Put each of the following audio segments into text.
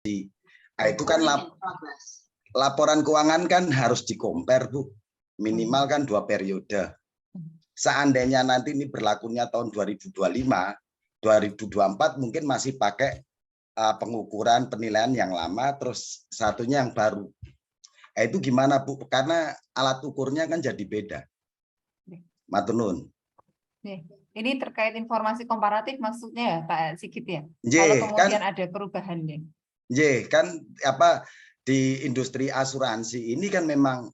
Nah, itu kan laporan keuangan kan harus di-compare, Bu. Minimal kan 2 periode. Seandainya nanti ini berlakunya tahun 2025, 2024 mungkin masih pakai pengukuran penilaian yang lama, terus satunya yang baru. Nah, itu gimana, Bu? Karena alat ukurnya kan jadi beda. Matur nuwun. Ini terkait informasi komparatif maksudnya ya, Pak Sigit ya? Kalau Nggih, kemudian kan, ada perubahan ya? nggih, kan di industri asuransi ini kan memang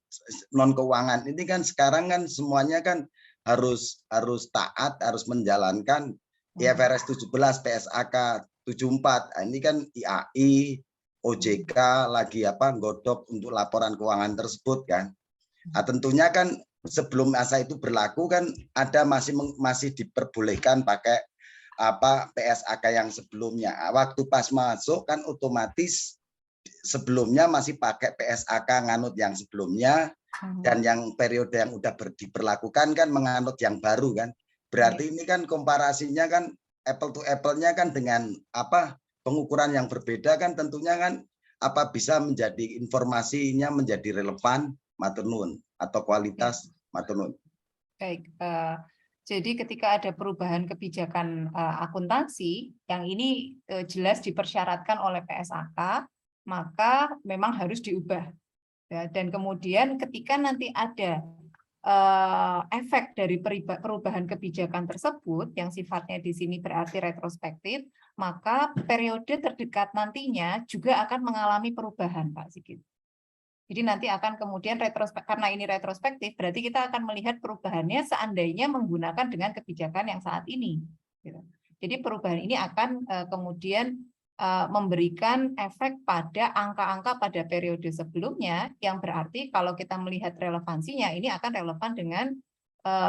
non keuangan ini kan sekarang kan semuanya kan harus taat, harus menjalankan IFRS 17, PSAK 74. Nah, ini kan IAI, OJK lagi nggodok untuk laporan keuangan tersebut kan. Nah, tentunya kan sebelum masa itu berlaku kan ada masih diperbolehkan pakai PSAK yang sebelumnya. Waktu pas masuk kan otomatis sebelumnya masih pakai PSAK nganut yang sebelumnya, dan yang periode yang udah diperlakukan kan menganut yang baru kan. Berarti ini kan komparasinya kan apple to apple-nya kan dengan pengukuran yang berbeda kan tentunya kan bisa menjadi informasinya menjadi relevan, matur nuwun, atau kualitas, matur nuwun. Baik, jadi ketika ada perubahan kebijakan akuntansi yang ini jelas dipersyaratkan oleh PSAK, maka memang harus diubah. Ya, dan kemudian ketika nanti ada efek dari perubahan kebijakan tersebut yang sifatnya di sini berarti retrospektif, maka periode terdekat nantinya juga akan mengalami perubahan, Pak Sigit. Jadi nanti akan kemudian karena ini retrospektif, berarti kita akan melihat perubahannya seandainya menggunakan dengan kebijakan yang saat ini. Jadi perubahan ini akan kemudian memberikan efek pada angka-angka pada periode sebelumnya, yang berarti kalau kita melihat relevansinya, ini akan relevan dengan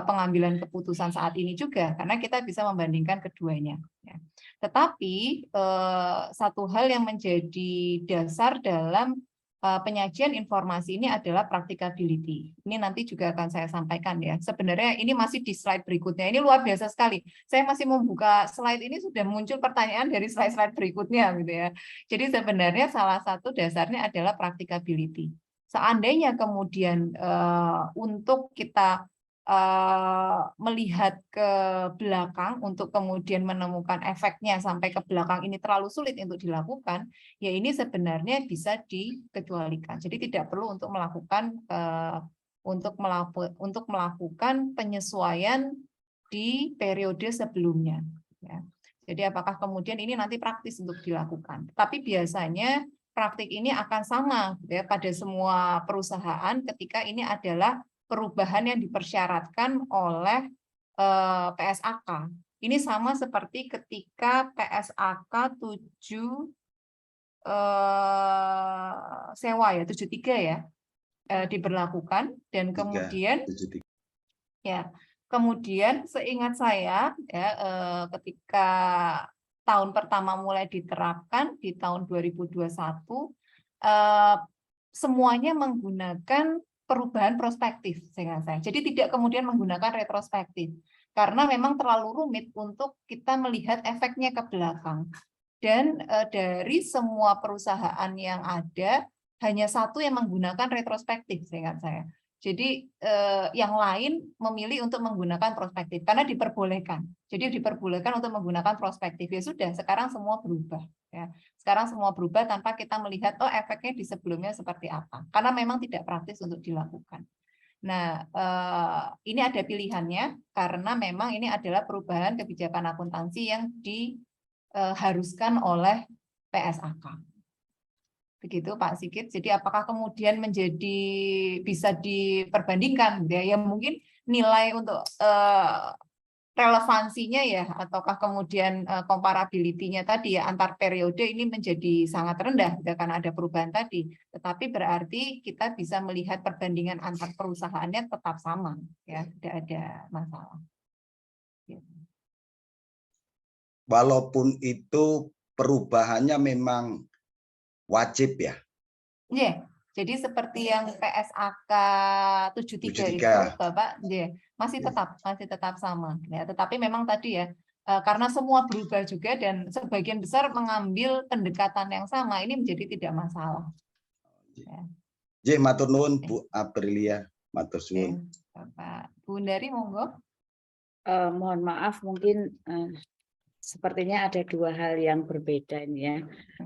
pengambilan keputusan saat ini juga, karena kita bisa membandingkan keduanya. Tetapi satu hal yang menjadi dasar dalam penyajian informasi ini adalah practicability. Ini nanti juga akan saya sampaikan ya. Sebenarnya ini masih di slide berikutnya. Ini luar biasa sekali. Saya masih membuka slide ini sudah muncul pertanyaan dari slide-slide berikutnya gitu ya. Jadi sebenarnya salah satu dasarnya adalah practicability. Seandainya kemudian untuk kita melihat ke belakang untuk kemudian menemukan efeknya sampai ke belakang ini terlalu sulit untuk dilakukan, ya ini sebenarnya bisa dikecualikan. Jadi tidak perlu untuk melakukan penyesuaian di periode sebelumnya. Ya. Jadi apakah kemudian ini nanti praktis untuk dilakukan? Tapi biasanya praktik ini akan sama ya pada semua perusahaan ketika ini adalah perubahan yang dipersyaratkan oleh PSAK. Ini sama seperti ketika PSAK 7 sewa ya 73 ya diberlakukan, dan kemudian ya kemudian seingat saya ya ketika tahun pertama mulai diterapkan di tahun 2021 semuanya menggunakan perubahan prospektif seingat saya. Jadi tidak kemudian menggunakan retrospektif karena memang terlalu rumit untuk kita melihat efeknya ke belakang. Dan dari semua perusahaan yang ada hanya satu yang menggunakan retrospektif seingat saya. Jadi yang lain memilih untuk menggunakan prospektif karena diperbolehkan. Jadi diperbolehkan untuk menggunakan prospektif. Ya sudah, sekarang semua berubah. Ya. Sekarang semua berubah tanpa kita melihat efeknya di sebelumnya seperti apa. Karena memang tidak praktis untuk dilakukan. Nah, ini ada pilihannya karena memang ini adalah perubahan kebijakan akuntansi yang diharuskan oleh PSAK. Begitu Pak Sigit. Jadi apakah kemudian bisa diperbandingkan ya mungkin nilai untuk relevansinya ya ataukah kemudian comparability-nya tadi ya antar periode ini menjadi sangat rendah ya, karena ada perubahan tadi. Tetapi berarti kita bisa melihat perbandingan antar perusahaannya tetap sama ya, tidak ada masalah. Walaupun itu perubahannya memang wajib ya. Iya, jadi seperti yang PSAK 73 itu, Bapak, masih tetap sama. Ya, tetapi memang tadi ya karena semua berubah juga dan sebagian besar mengambil pendekatan yang sama, ini menjadi tidak masalah. Ya. J, matur nuwun Bu Aprilia, matur suwun. Bapak Bu Wundari, monggo. Mohon maaf, mungkin sepertinya ada dua hal yang berbeda ini ya.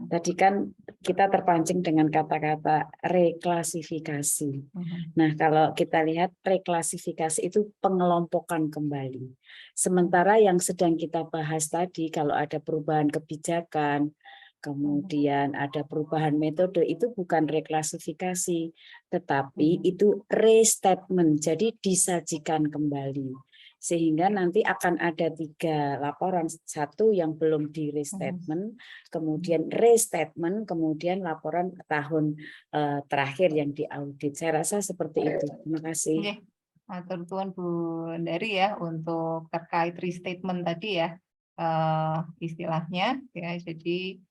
Tadi kan kita terpancing dengan kata-kata reklasifikasi. Nah, kalau kita lihat reklasifikasi itu pengelompokan kembali. Sementara yang sedang kita bahas tadi, kalau ada perubahan kebijakan, kemudian ada perubahan metode, itu bukan reklasifikasi, tetapi itu restatement, jadi disajikan kembali. Sehingga nanti akan ada 3 laporan, satu yang belum di restatement, kemudian restatement, kemudian laporan tahun terakhir yang diaudit. Saya rasa seperti itu. Terima kasih. Matur nuwun Bu Wundari ya untuk terkait restatement tadi ya, istilahnya ya, jadi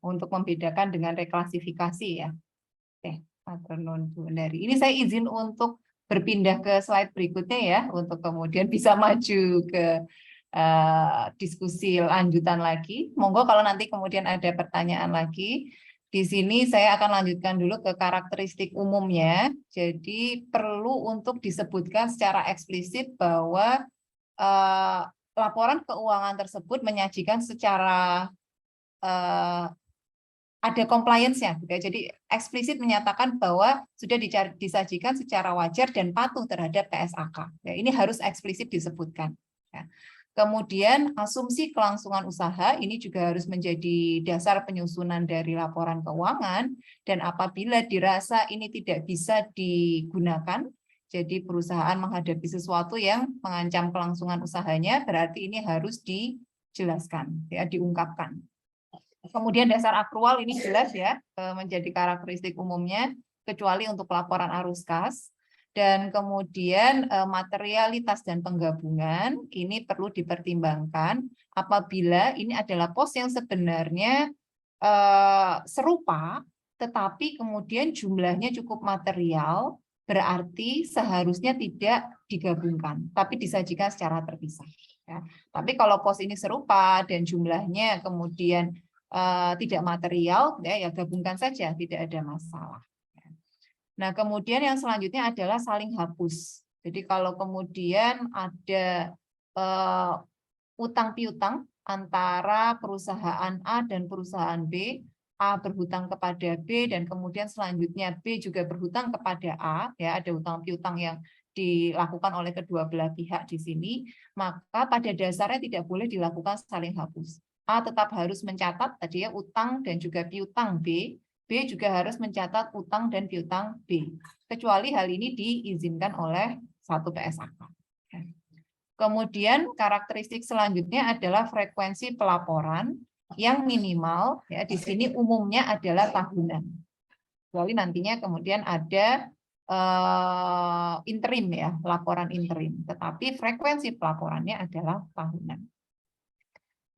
untuk membedakan dengan reklasifikasi ya. Oke, matur nuwun Bu Wundari. Ini saya izin untuk berpindah ke slide berikutnya ya, untuk kemudian bisa maju ke diskusi lanjutan lagi. Monggo kalau nanti kemudian ada pertanyaan lagi. Di sini saya akan lanjutkan dulu ke karakteristik umumnya. Jadi perlu untuk disebutkan secara eksplisit bahwa laporan keuangan tersebut menyajikan secara ada compliance-nya, gitu ya. Jadi eksplisit menyatakan bahwa sudah disajikan secara wajar dan patuh terhadap PSAK. Ya, ini harus eksplisit disebutkan. Ya. Kemudian asumsi kelangsungan usaha ini juga harus menjadi dasar penyusunan dari laporan keuangan, dan apabila dirasa ini tidak bisa digunakan, jadi perusahaan menghadapi sesuatu yang mengancam kelangsungan usahanya, berarti ini harus dijelaskan, ya, diungkapkan. Kemudian dasar akrual ini jelas ya, menjadi karakteristik umumnya, kecuali untuk laporan arus kas. Dan kemudian materialitas dan penggabungan ini perlu dipertimbangkan apabila ini adalah pos yang sebenarnya serupa, tetapi kemudian jumlahnya cukup material, berarti seharusnya tidak digabungkan, tapi disajikan secara terpisah. Ya. Tapi kalau pos ini serupa dan jumlahnya kemudian tidak material, ya gabungkan saja, tidak ada masalah. Nah, kemudian yang selanjutnya adalah saling hapus. Jadi kalau kemudian ada utang piutang antara perusahaan A dan perusahaan B, A berhutang kepada B dan kemudian selanjutnya B juga berhutang kepada A, ya ada utang piutang yang dilakukan oleh kedua belah pihak di sini, maka pada dasarnya tidak boleh dilakukan saling hapus. A tetap harus mencatat tadi ya utang dan juga piutang B, B juga harus mencatat utang dan piutang B. Kecuali hal ini diizinkan oleh satu PSAK. Kemudian karakteristik selanjutnya adalah frekuensi pelaporan yang minimal ya di sini umumnya adalah tahunan. Kecuali nantinya kemudian ada interim ya, laporan interim, tetapi frekuensi pelaporannya adalah tahunan.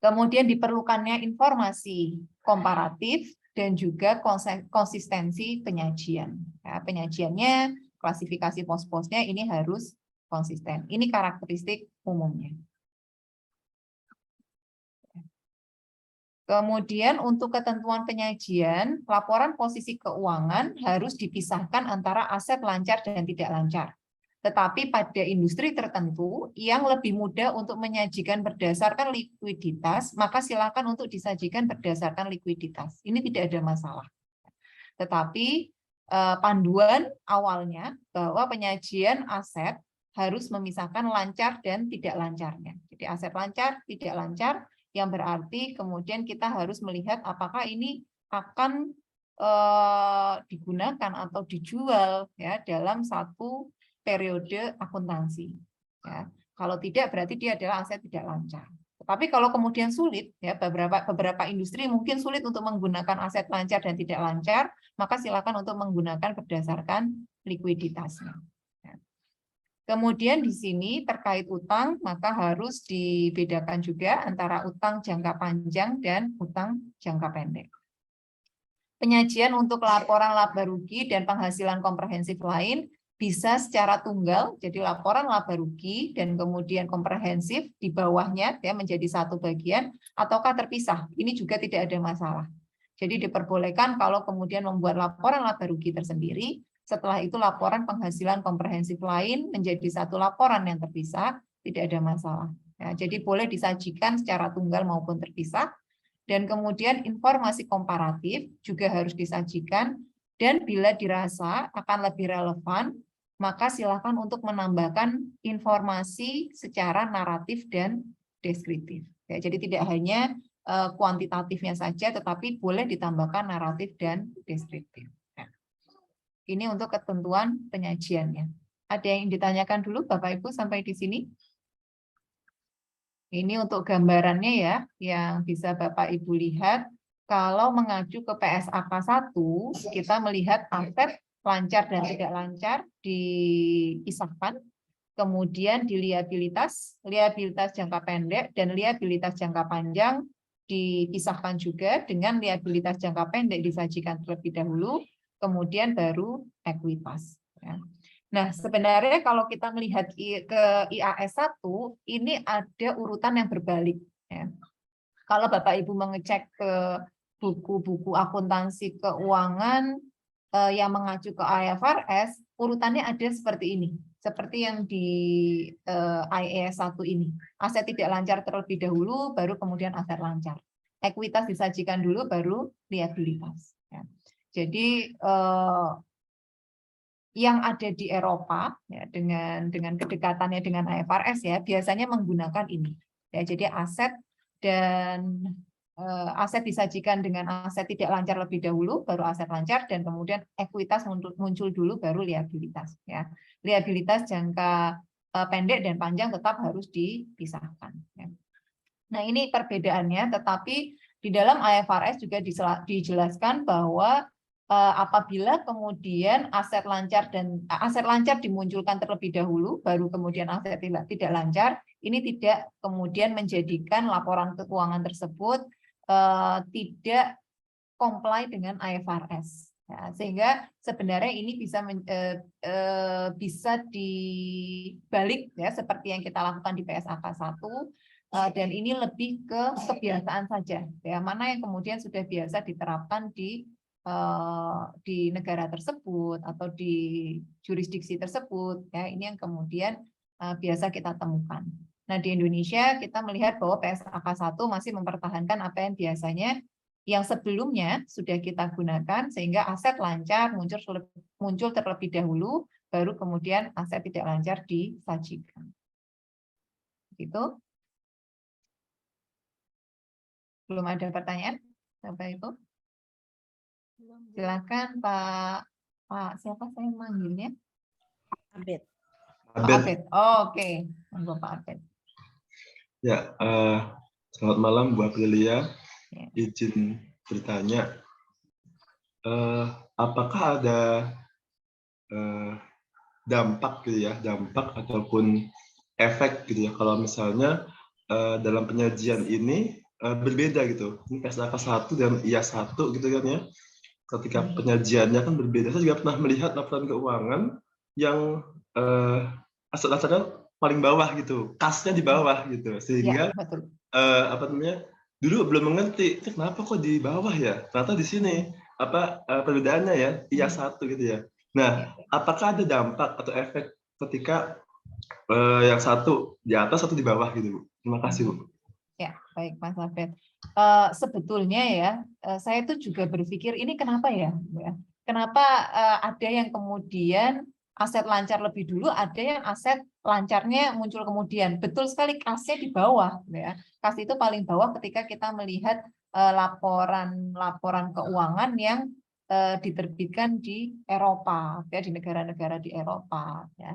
Kemudian diperlukannya informasi komparatif dan juga konsistensi penyajian. Ya, penyajiannya, klasifikasi pos-posnya ini harus konsisten. Ini karakteristik umumnya. Kemudian untuk ketentuan penyajian, laporan posisi keuangan harus dipisahkan antara aset lancar dan tidak lancar. Tetapi pada industri tertentu yang lebih mudah untuk menyajikan berdasarkan likuiditas, maka silakan untuk disajikan berdasarkan likuiditas. Ini tidak ada masalah. Tetapi panduan awalnya bahwa penyajian aset harus memisahkan lancar dan tidak lancarnya. Jadi aset lancar, tidak lancar, yang berarti kemudian kita harus melihat apakah ini akan digunakan atau dijual ya dalam satu periode akuntansi. Ya. Kalau tidak berarti dia adalah aset tidak lancar. Tapi kalau kemudian sulit, ya beberapa industri mungkin sulit untuk menggunakan aset lancar dan tidak lancar, maka silakan untuk menggunakan berdasarkan likuiditasnya. Ya. Kemudian di sini terkait utang, maka harus dibedakan juga antara utang jangka panjang dan utang jangka pendek. Penyajian untuk laporan laba rugi dan penghasilan komprehensif lain bisa secara tunggal, jadi laporan laba rugi dan kemudian komprehensif di bawahnya ya menjadi satu bagian, ataukah terpisah. Ini juga tidak ada masalah. Jadi diperbolehkan kalau kemudian membuat laporan laba rugi tersendiri, setelah itu laporan penghasilan komprehensif lain menjadi satu laporan yang terpisah, tidak ada masalah. Ya, jadi boleh disajikan secara tunggal maupun terpisah. Dan kemudian informasi komparatif juga harus disajikan, dan bila dirasa akan lebih relevan, maka silakan untuk menambahkan informasi secara naratif dan deskriptif. Ya, jadi tidak hanya kuantitatifnya saja, tetapi boleh ditambahkan naratif dan deskriptif. Ya. Ini untuk ketentuan penyajiannya. Ada yang ditanyakan dulu Bapak Ibu sampai di sini? Ini untuk gambarannya ya, yang bisa Bapak Ibu lihat. Kalau mengacu ke PSAK 1, kita melihat aset lancar dan tidak lancar dipisahkan. Kemudian di liabilitas jangka pendek dan liabilitas jangka panjang dipisahkan juga, dengan liabilitas jangka pendek disajikan terlebih dahulu, kemudian baru ekuitas. Ya. Nah, sebenarnya kalau kita melihat ke IAS 1, ini ada urutan yang berbalik. Ya. Kalau Bapak Ibu mengecek ke buku-buku akuntansi keuangan yang mengacu ke IFRS, urutannya ada seperti ini. Seperti yang di IAS 1 ini. Aset tidak lancar terlebih dahulu, baru kemudian aset lancar. Ekuitas disajikan dulu, baru liabilitas. Ya. Jadi, yang ada di Eropa ya, dengan kedekatannya dengan IFRS ya, biasanya menggunakan ini ya. Jadi aset dan aset disajikan dengan aset tidak lancar lebih dahulu, baru aset lancar, dan kemudian ekuitas muncul dulu, baru liabilitas ya. Liabilitas jangka pendek dan panjang tetap harus dipisahkan ya. Nah, ini perbedaannya, tetapi di dalam IFRS juga dijelaskan bahwa apabila kemudian aset lancar dimunculkan terlebih dahulu, baru kemudian aset tidak lancar, ini tidak kemudian menjadikan laporan keuangan tersebut tidak comply dengan IFRS. Ya, sehingga sebenarnya ini bisa dibalik ya, seperti yang kita lakukan di PSAK 1. Dan ini lebih ke kebiasaan saja, ya, mana yang kemudian sudah biasa diterapkan di negara tersebut atau di jurisdiksi tersebut, ya, ini yang kemudian biasa kita temukan. Nah, di Indonesia kita melihat bahwa PSAK 1 masih mempertahankan apa yang biasanya yang sebelumnya sudah kita gunakan, sehingga aset lancar muncul terlebih dahulu, baru kemudian aset tidak lancar disajikan. Gitu. Belum ada pertanyaan, Bapak Ibu? Silakan Pak siapa saya manggilnya? Abed. Pak Abed. Oh, oke. Monggo Pak Abed. Ya, selamat malam Bu Aprilia. Ya. Izin bertanya, apakah ada dampak gitu ya, dampak ataupun efek gitu ya, kalau misalnya dalam penyajian ini berbeda gitu. Ini PSAK 1 dan IAS 1 gitu kan ya. Ketika penyajiannya kan berbeda. Saya juga pernah melihat laporan keuangan yang aset-asetnya paling bawah gitu, kasnya di bawah gitu. Sehingga ya, betul. Apa namanya? Dulu belum mengerti, kenapa kok di bawah ya? Ternyata di sini perbedaannya ya, IAS 1 gitu ya. Nah, apakah ada dampak atau efek ketika yang satu di atas, satu di bawah gitu, Bu? Terima kasih, Bu. Ya, baik Mas Abed. Sebetulnya ya, saya tuh juga berpikir ini kenapa ya? Kenapa ada yang kemudian aset lancar lebih dulu, ada yang aset lancarnya muncul kemudian. Betul sekali, kasnya di bawah. Ya. Kas itu paling bawah ketika kita melihat laporan keuangan yang diterbitkan di Eropa, ya, di negara-negara di Eropa. Ya.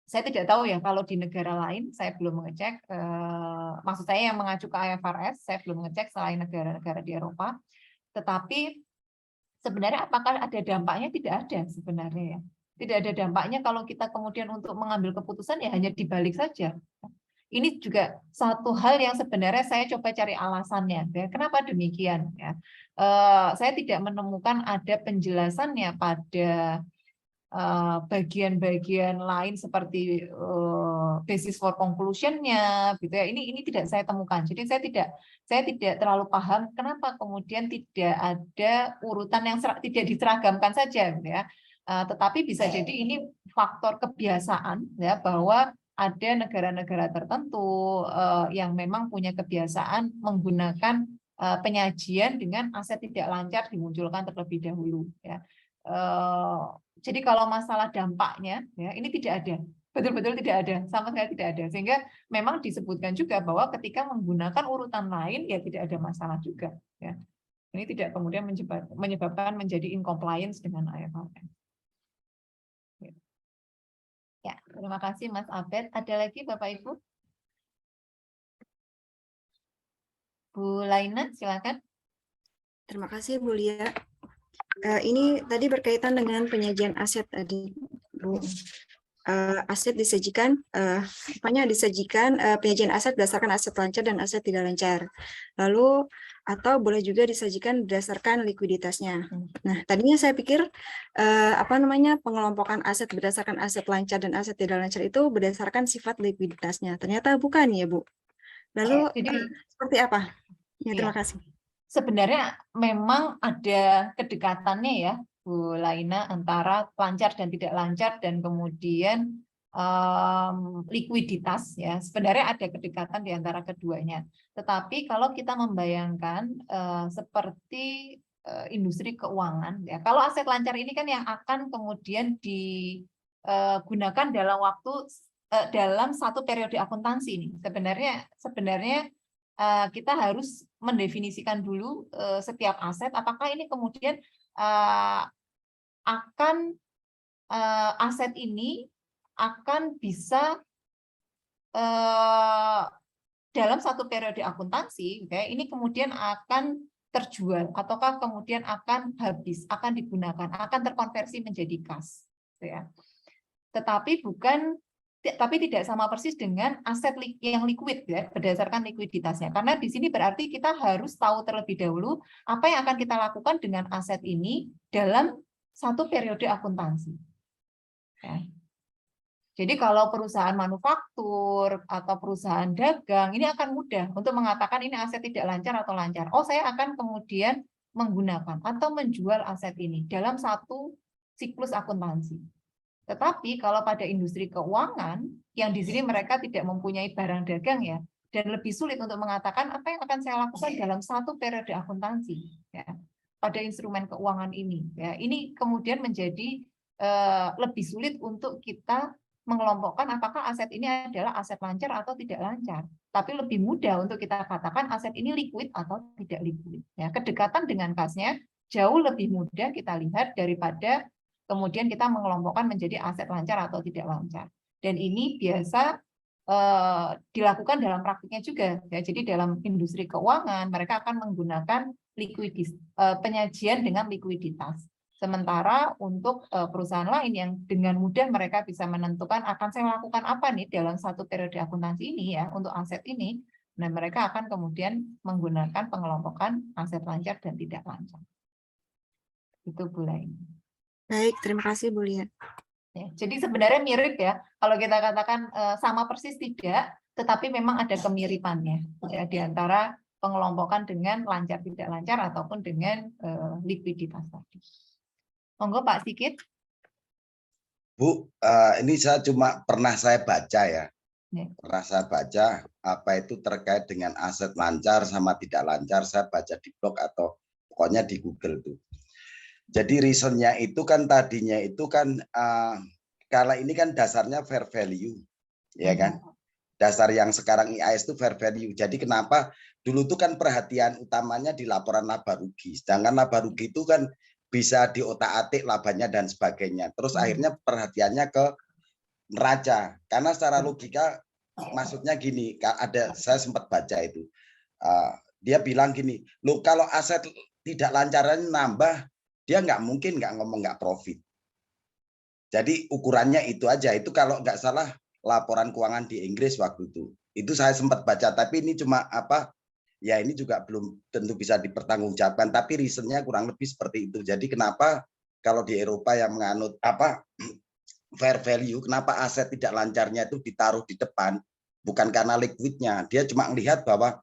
Saya tidak tahu ya kalau di negara lain, saya belum mengecek. Maksud saya yang mengacu ke IFRS, saya belum mengecek selain negara-negara di Eropa. Tetapi sebenarnya apakah ada dampaknya? Tidak ada sebenarnya. Ya. Tidak ada dampaknya kalau kita kemudian untuk mengambil keputusan ya hanya dibalik saja. Ini juga satu hal yang sebenarnya saya coba cari alasannya. Ya. Kenapa demikian? Ya. Saya tidak menemukan ada penjelasannya pada bagian-bagian lain seperti basis for conclusion-nya gitu ya, ini tidak saya temukan. Jadi saya tidak terlalu paham kenapa kemudian tidak ada urutan yang tidak diseragamkan saja gitu ya. Tetapi bisa jadi ini faktor kebiasaan ya, bahwa ada negara-negara tertentu yang memang punya kebiasaan menggunakan penyajian dengan aset tidak lancar dimunculkan terlebih dahulu ya. Jadi kalau masalah dampaknya ya ini tidak ada, betul-betul tidak ada, sama sekali tidak ada. Sehingga memang disebutkan juga bahwa ketika menggunakan urutan lain ya tidak ada masalah juga ya. Ini tidak kemudian menyebabkan menjadi incompliance dengan IFRS. Ya, terima kasih Mas Abed. Ada lagi Bapak Ibu? Bu Laina, silakan. Terima kasih Bu Lia. Ini tadi berkaitan dengan penyajian aset tadi, Bu. Aset disajikan, disajikan penyajian aset berdasarkan aset lancar dan aset tidak lancar. Lalu atau boleh juga disajikan berdasarkan likuiditasnya. Nah, tadinya saya pikir pengelompokan aset berdasarkan aset lancar dan aset tidak lancar itu berdasarkan sifat likuiditasnya. Ternyata bukan ya, Bu. Lalu seperti apa? Ya, terima kasih. Sebenarnya memang ada kedekatannya ya, Bu Laina, antara lancar dan tidak lancar dan kemudian likuiditas ya. Sebenarnya ada kedekatan di antara keduanya. Tetapi kalau kita membayangkan seperti industri keuangan ya, kalau aset lancar ini kan yang akan kemudian digunakan dalam waktu dalam satu periode akuntansi ini. Sebenarnya kita harus mendefinisikan dulu setiap aset, apakah ini kemudian aset ini akan bisa dalam satu periode akuntansi, okay, ini kemudian akan terjual, ataukah kemudian akan habis, akan digunakan, akan terkonversi menjadi kas, ya. Tetapi tidak sama persis dengan aset yang liquid ya, berdasarkan likuiditasnya. Karena di sini berarti kita harus tahu terlebih dahulu apa yang akan kita lakukan dengan aset ini dalam satu periode akuntansi. Ya. Jadi kalau perusahaan manufaktur atau perusahaan dagang ini akan mudah untuk mengatakan ini aset tidak lancar atau lancar. Oh, saya akan kemudian menggunakan atau menjual aset ini dalam satu siklus akuntansi. Tetapi kalau pada industri keuangan, yang di sini mereka tidak mempunyai barang dagang ya, dan lebih sulit untuk mengatakan apa yang akan saya lakukan dalam satu periode akuntansi ya, pada instrumen keuangan ini. Ya, ini kemudian menjadi lebih sulit untuk kita mengelompokkan apakah aset ini adalah aset lancar atau tidak lancar. Tapi lebih mudah untuk kita katakan aset ini liquid atau tidak liquid. Ya, kedekatan dengan kasnya jauh lebih mudah kita lihat daripada kemudian kita mengelompokkan menjadi aset lancar atau tidak lancar. Dan ini biasa dilakukan dalam praktiknya juga. Ya, jadi dalam industri keuangan mereka akan menggunakan penyajian dengan likuiditas. Sementara untuk perusahaan lain yang dengan mudah mereka bisa menentukan akan saya lakukan apa nih dalam satu periode akuntansi ini ya untuk aset ini, nah mereka akan kemudian menggunakan pengelompokan aset lancar dan tidak lancar. Itu Bu Lain. Baik, terima kasih Bu Lia. Ya, jadi sebenarnya mirip ya, kalau kita katakan sama persis tidak, tetapi memang ada kemiripannya ya, di antara pengelompokan dengan lancar tidak lancar ataupun dengan likuiditas tadi. Monggo Pak Sigit. Bu, ini pernah saya baca ya. Pernah saya baca apa itu terkait dengan aset lancar sama tidak lancar, saya baca di blog atau pokoknya di Google tuh. Jadi reasonnya itu kan tadinya itu kan kalau ini kan dasarnya fair value, ya kan? Dasar yang sekarang IAS itu fair value. Jadi kenapa dulu tuh kan perhatian utamanya di laporan laba rugi, sedangkan laba rugi itu kan bisa diotak-atik labanya dan sebagainya. Terus akhirnya perhatiannya ke neraca, karena secara logika maksudnya gini, saya sempat baca itu, dia bilang gini, loh kalau aset tidak lancaran nambah, dia nggak mungkin nggak ngomong nggak profit. Jadi ukurannya itu aja. Itu kalau nggak salah laporan keuangan di Inggris waktu itu. Itu saya sempat baca. Tapi ini cuma ya ini juga belum tentu bisa dipertanggungjawabkan. Tapi reasonnya kurang lebih seperti itu. Jadi kenapa kalau di Eropa yang menganut fair value, kenapa aset tidak lancarnya itu ditaruh di depan, bukan karena liquidnya. Dia cuma melihat bahwa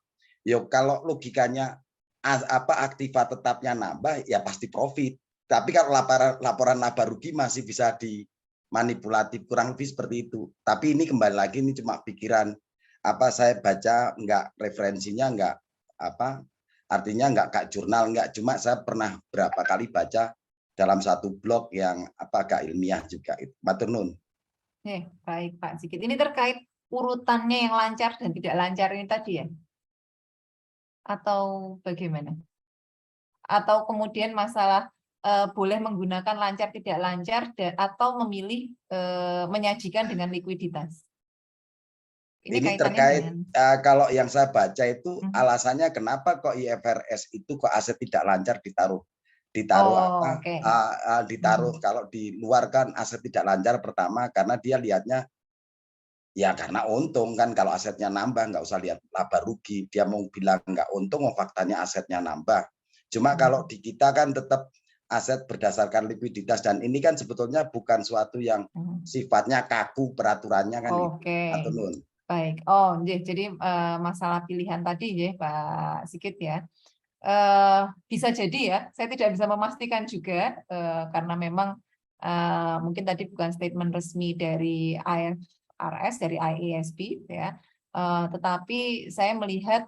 kalau logikanya aktiva tetapnya nambah, ya pasti profit. Tapi kalau laporan laba rugi masih bisa dimanipulatif, kurang lebih seperti itu. Tapi ini kembali lagi, ini cuma pikiran saya baca, enggak referensinya, enggak artinya enggak jurnal, enggak, cuma saya pernah berapa kali baca dalam satu blog yang agak ilmiah juga. Matur nuwun. Baik Pak Sigit. Ini terkait urutannya yang lancar dan tidak lancar ini tadi ya? Atau bagaimana? Atau kemudian masalah boleh menggunakan lancar tidak lancar atau memilih menyajikan dengan likuiditas? Ini terkait kalau yang saya baca itu alasannya kenapa kok IFRS itu kok aset tidak lancar ditaruh kalau di luar kan aset tidak lancar pertama karena dia lihatnya ya karena untung kan, kalau asetnya nambah nggak usah lihat laba rugi, dia mau bilang nggak untung, faktanya asetnya nambah. Cuma kalau di kita kan tetap aset berdasarkan likuiditas, dan ini kan sebetulnya bukan suatu yang sifatnya kaku peraturannya kan. Oke. Baik. Jadi masalah pilihan tadi ya Pak Sigit ya. Bisa jadi ya, saya tidak bisa memastikan juga karena memang mungkin tadi bukan statement resmi dari IFRS, dari IASB ya, tetapi saya melihat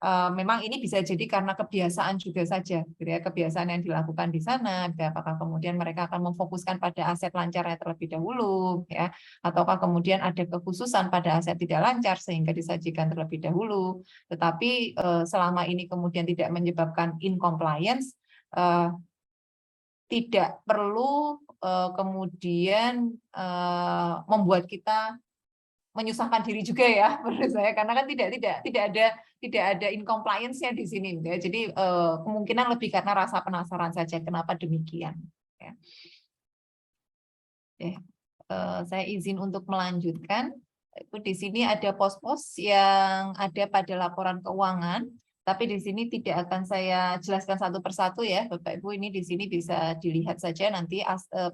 memang ini bisa jadi karena kebiasaan juga saja, gitu ya, kebiasaan yang dilakukan di sana. Apakah kemudian mereka akan memfokuskan pada aset lancarnya terlebih dahulu, ya, ataukah kemudian ada kekhususan pada aset tidak lancar sehingga disajikan terlebih dahulu. Tetapi selama ini kemudian tidak menyebabkan incompliance, tidak perlu kemudian membuat kita menyusahkan diri juga ya menurut saya, karena kan tidak ada incompliance-nya di sini ya. Jadi kemungkinan lebih karena rasa penasaran saja kenapa demikian ya. Saya izin untuk melanjutkan. Itu di sini ada pos-pos yang ada pada laporan keuangan, tapi di sini tidak akan saya jelaskan satu persatu ya Bapak Ibu. Ini di sini bisa dilihat saja nanti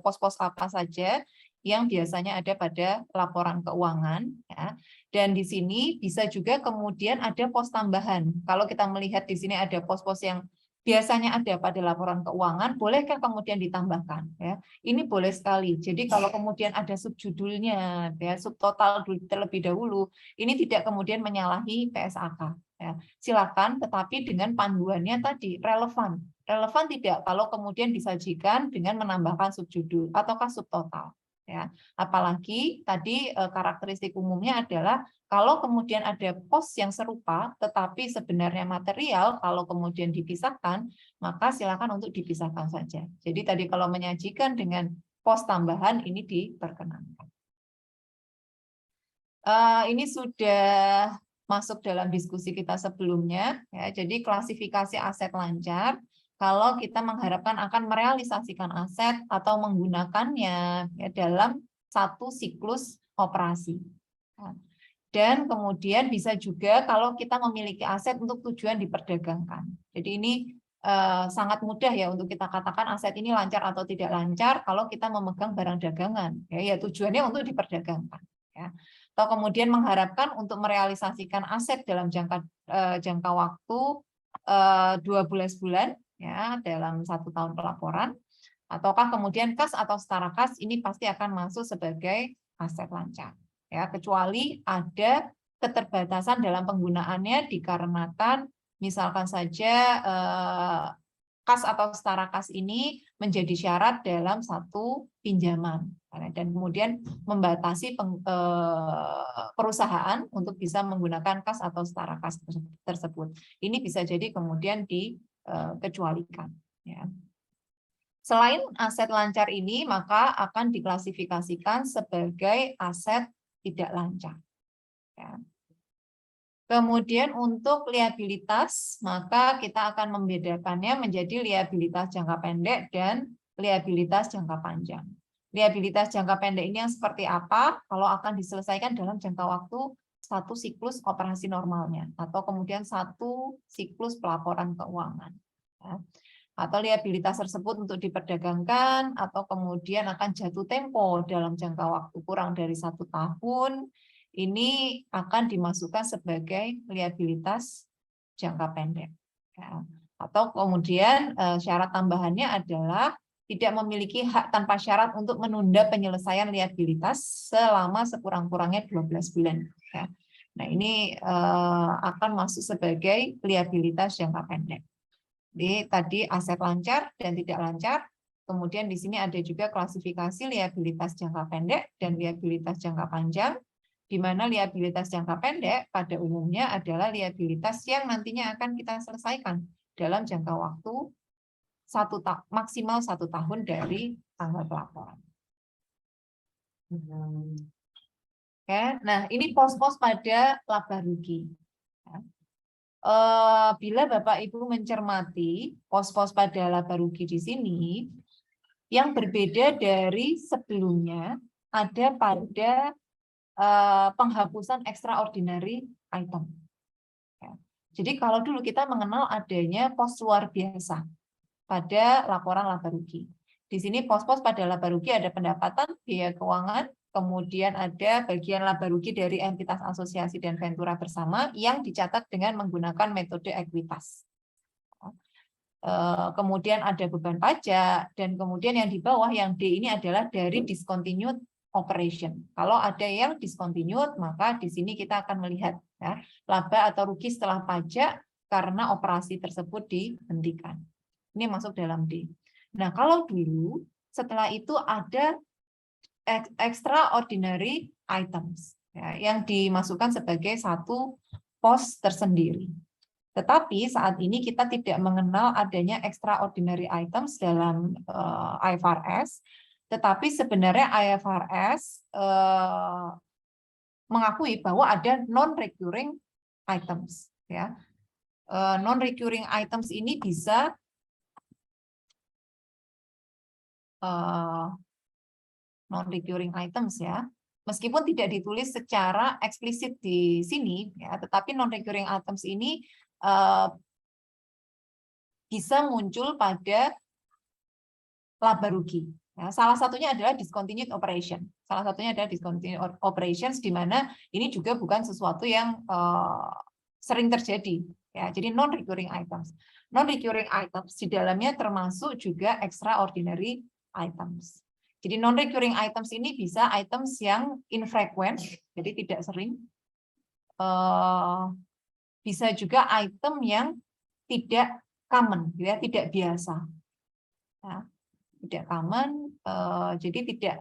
pos-pos apa saja yang biasanya ada pada laporan keuangan ya. Dan di sini bisa juga kemudian ada pos tambahan. Kalau kita melihat di sini ada pos-pos yang biasanya ada pada laporan keuangan, bolehkah kemudian ditambahkan ya? Ini boleh sekali. Jadi kalau kemudian ada subjudulnya ya, subtotal terlebih dahulu, ini tidak kemudian menyalahi PSAK ya. Silakan, tetapi dengan panduannya tadi relevan. Relevan tidak kalau kemudian disajikan dengan menambahkan subjudul ataukah subtotal. Ya, apalagi tadi karakteristik umumnya adalah kalau kemudian ada pos yang serupa tetapi sebenarnya material, kalau kemudian dipisahkan maka silakan untuk dipisahkan saja. Jadi tadi kalau menyajikan dengan pos tambahan ini diperkenankan. Ini sudah masuk dalam diskusi kita sebelumnya ya. Jadi klasifikasi aset lancar kalau kita mengharapkan akan merealisasikan aset atau menggunakannya ya, dalam satu siklus operasi. Dan kemudian bisa juga kalau kita memiliki aset untuk tujuan diperdagangkan. Jadi ini sangat mudah ya untuk kita katakan aset ini lancar atau tidak lancar kalau kita memegang barang dagangan. Ya tujuannya untuk diperdagangkan. Ya. Atau kemudian mengharapkan untuk merealisasikan aset dalam jangka waktu 12 bulan. Ya, dalam 1 tahun pelaporan, ataukah kemudian kas atau setara kas ini pasti akan masuk sebagai aset lancar ya, kecuali ada keterbatasan dalam penggunaannya dikarenakan misalkan saja kas atau setara kas ini menjadi syarat dalam satu pinjaman dan kemudian membatasi perusahaan untuk bisa menggunakan kas atau setara kas tersebut. Ini bisa jadi kemudian dikecualikan. Ya. Selain aset lancar ini, maka akan diklasifikasikan sebagai aset tidak lancar. Ya. Kemudian untuk liabilitas, maka kita akan membedakannya menjadi liabilitas jangka pendek dan liabilitas jangka panjang. Liabilitas jangka pendek ini yang seperti apa? Kalau akan diselesaikan dalam jangka waktu satu siklus operasi normalnya, atau kemudian satu siklus pelaporan keuangan. atau liabilitas tersebut untuk diperdagangkan atau kemudian akan jatuh tempo dalam jangka waktu kurang dari 1 tahun, ini akan dimasukkan sebagai liabilitas jangka pendek. Ya. Atau kemudian syarat tambahannya adalah tidak memiliki hak tanpa syarat untuk menunda penyelesaian liabilitas selama sekurang-kurangnya 12 bulan. Ya. Nah, ini akan masuk sebagai liabilitas jangka pendek. Jadi tadi aset lancar dan tidak lancar. Kemudian di sini ada juga klasifikasi liabilitas jangka pendek dan liabilitas jangka panjang, di mana liabilitas jangka pendek pada umumnya adalah liabilitas yang nantinya akan kita selesaikan dalam jangka waktu maksimal 1 tahun dari tanggal pelaporan. Oke, nah ini pos-pos pada laba rugi. Bila Bapak Ibu mencermati pos-pos pada laba rugi di sini, yang berbeda dari sebelumnya ada pada penghapusan extraordinary item. Jadi kalau dulu kita mengenal adanya pos luar biasa pada laporan laba rugi. Di sini pos-pos pada laba rugi ada pendapatan, biaya keuangan, kemudian ada bagian laba rugi dari entitas asosiasi dan ventura bersama yang dicatat dengan menggunakan metode ekuitas. Kemudian ada beban pajak, dan kemudian yang di bawah yang D ini adalah dari discontinued operation. Kalau ada yang discontinued, maka di sini kita akan melihat ya, laba atau rugi setelah pajak karena operasi tersebut dihentikan. Ini masuk dalam D. Nah, kalau dulu setelah itu ada extraordinary items ya, yang dimasukkan sebagai satu pos tersendiri. Tetapi saat ini kita tidak mengenal adanya extraordinary items dalam IFRS, tetapi sebenarnya IFRS mengakui bahwa ada non-recurring items. Ya. Non-recurring items ini bisa non-recurring items ya, meskipun tidak ditulis secara eksplisit di sini, ya, tetapi non-recurring items ini bisa muncul pada laba rugi. Ya, salah satunya adalah discontinued operation. Salah satunya adalah discontinued operations, di mana ini juga bukan sesuatu yang sering terjadi. Ya, jadi non-recurring items. Non-recurring items di dalamnya termasuk juga extraordinary items. Jadi non-recurring items ini bisa items yang infrequent, jadi tidak sering. Bisa juga item yang tidak common, ya, tidak biasa. Ya, tidak common, jadi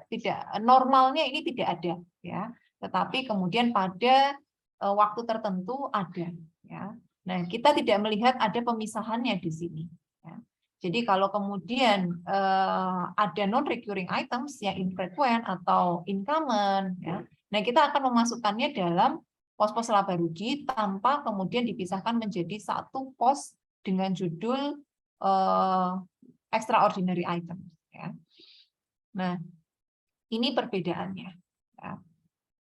tidak normalnya ini tidak ada, ya. Tetapi kemudian pada waktu tertentu ada, ya. Nah, kita tidak melihat ada pemisahannya di sini. Ya. Jadi kalau kemudian ada non-recurring items yang infrequent atau uncommon, ya, nah kita akan memasukkannya dalam pos-pos laba rugi tanpa kemudian dipisahkan menjadi satu pos dengan judul extraordinary items. Ya. Nah, ini perbedaannya. Ya.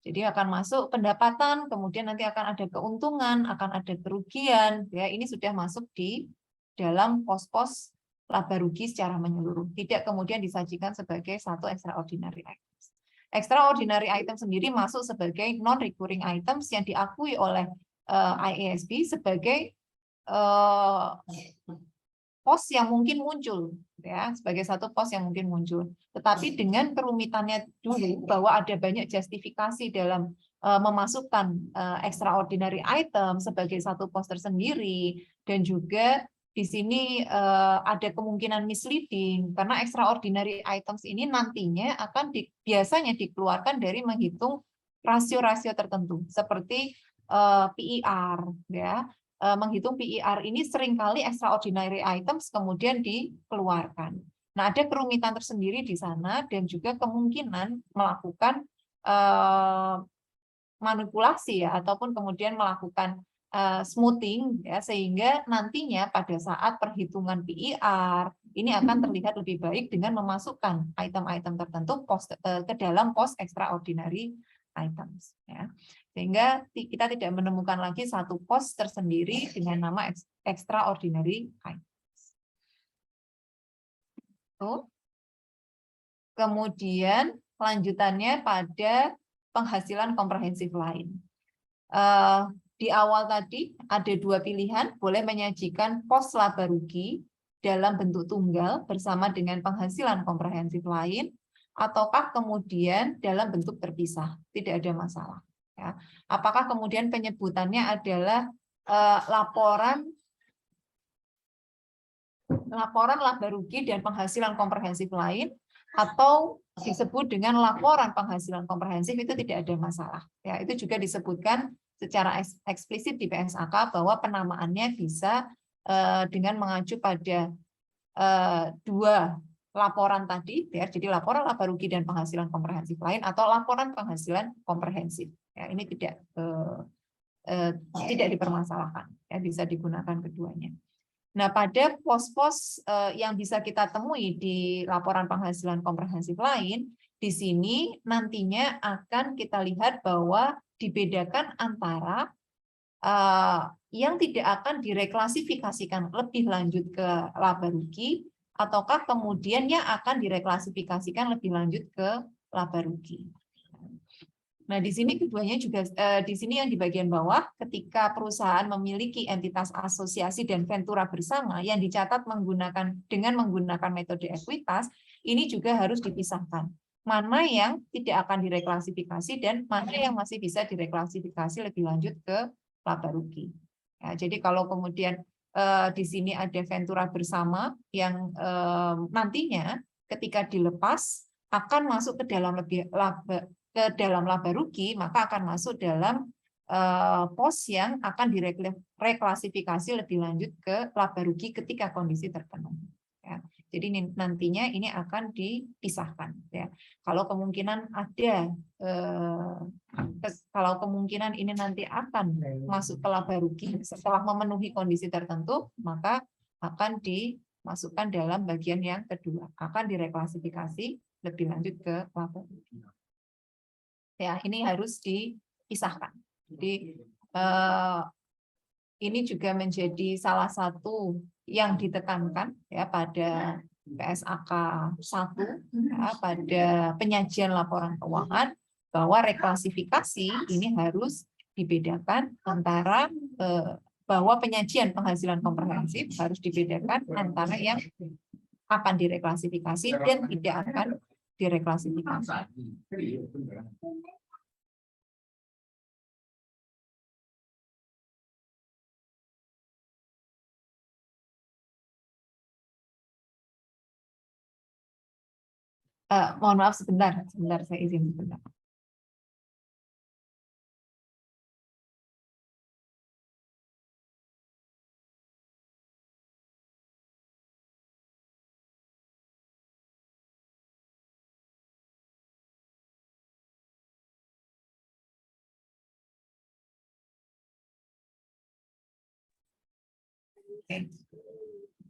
Jadi akan masuk pendapatan, kemudian nanti akan ada keuntungan, akan ada kerugian. Ya, ini sudah masuk di dalam pos-pos laba rugi secara menyeluruh, tidak kemudian disajikan sebagai satu extraordinary items. Extraordinary item sendiri masuk sebagai non-recurring items yang diakui oleh IASB sebagai pos yang mungkin muncul, ya, sebagai satu pos yang mungkin muncul. Tetapi dengan kerumitannya dulu bahwa ada banyak justifikasi dalam memasukkan extraordinary item sebagai satu pos tersendiri, dan juga di sini ada kemungkinan misleading karena extraordinary items ini nantinya akan biasanya dikeluarkan dari menghitung rasio-rasio tertentu seperti PER, ya. Menghitung PER ini seringkali extraordinary items kemudian dikeluarkan. Nah, ada kerumitan tersendiri di sana dan juga kemungkinan melakukan manipulasi ya, ataupun kemudian melakukan smoothing ya, sehingga nantinya pada saat perhitungan PER ini akan terlihat lebih baik dengan memasukkan item-item tertentu ke dalam pos extraordinary items ya. Sehingga kita tidak menemukan lagi satu pos tersendiri dengan nama extraordinary items. itu. Kemudian lanjutannya pada penghasilan komprehensif lain. Di awal tadi ada dua pilihan, boleh menyajikan pos laba rugi dalam bentuk tunggal bersama dengan penghasilan komprehensif lain, ataukah kemudian dalam bentuk terpisah, tidak ada masalah. Ya. Apakah kemudian penyebutannya adalah laporan laba rugi dan penghasilan komprehensif lain, atau disebut dengan laporan penghasilan komprehensif, itu tidak ada masalah. Ya, itu juga disebutkan secara eksplisit di PSAK bahwa penamaannya bisa dengan mengacu pada dua laporan tadi, ya, jadi laporan laba rugi dan penghasilan komprehensif lain atau laporan penghasilan komprehensif. Ya, ini tidak dipermasalahkan, ya, bisa digunakan keduanya. Nah, pada pos-pos yang bisa kita temui di laporan penghasilan komprehensif lain, di sini nantinya akan kita lihat bahwa dibedakan antara yang tidak akan direklasifikasikan lebih lanjut ke laba rugi, ataukah kemudian yang akan direklasifikasikan lebih lanjut ke laba rugi. Nah, di sini keduanya juga di sini yang di bagian bawah, ketika perusahaan memiliki entitas asosiasi dan ventura bersama yang dicatat dengan menggunakan metode ekuitas, ini juga harus dipisahkan. Mana yang tidak akan direklasifikasi dan mana yang masih bisa direklasifikasi lebih lanjut ke laba rugi. Ya, jadi kalau kemudian di sini ada ventura bersama yang nantinya ketika dilepas akan masuk ke dalam laba rugi, maka akan masuk dalam pos yang akan direklasifikasi lebih lanjut ke laba rugi ketika kondisi terpenuhi. Ya. Jadi nantinya ini akan dipisahkan. Ya. Kalau kemungkinan ini nanti akan masuk ke laba rugi setelah memenuhi kondisi tertentu, maka akan dimasukkan dalam bagian yang kedua, akan direklasifikasi lebih lanjut ke laba rugi. Ya, ini harus dipisahkan. Jadi ini juga menjadi salah satu yang ditekankan ya pada PSAK 1 ya, pada penyajian laporan keuangan, bahwa reklasifikasi ini harus dibedakan antara bahwa penyajian penghasilan komprehensif harus dibedakan antara yang akan direklasifikasi dan tidak akan direklasifikasi. Mohon maaf sebentar saya izin sebentar.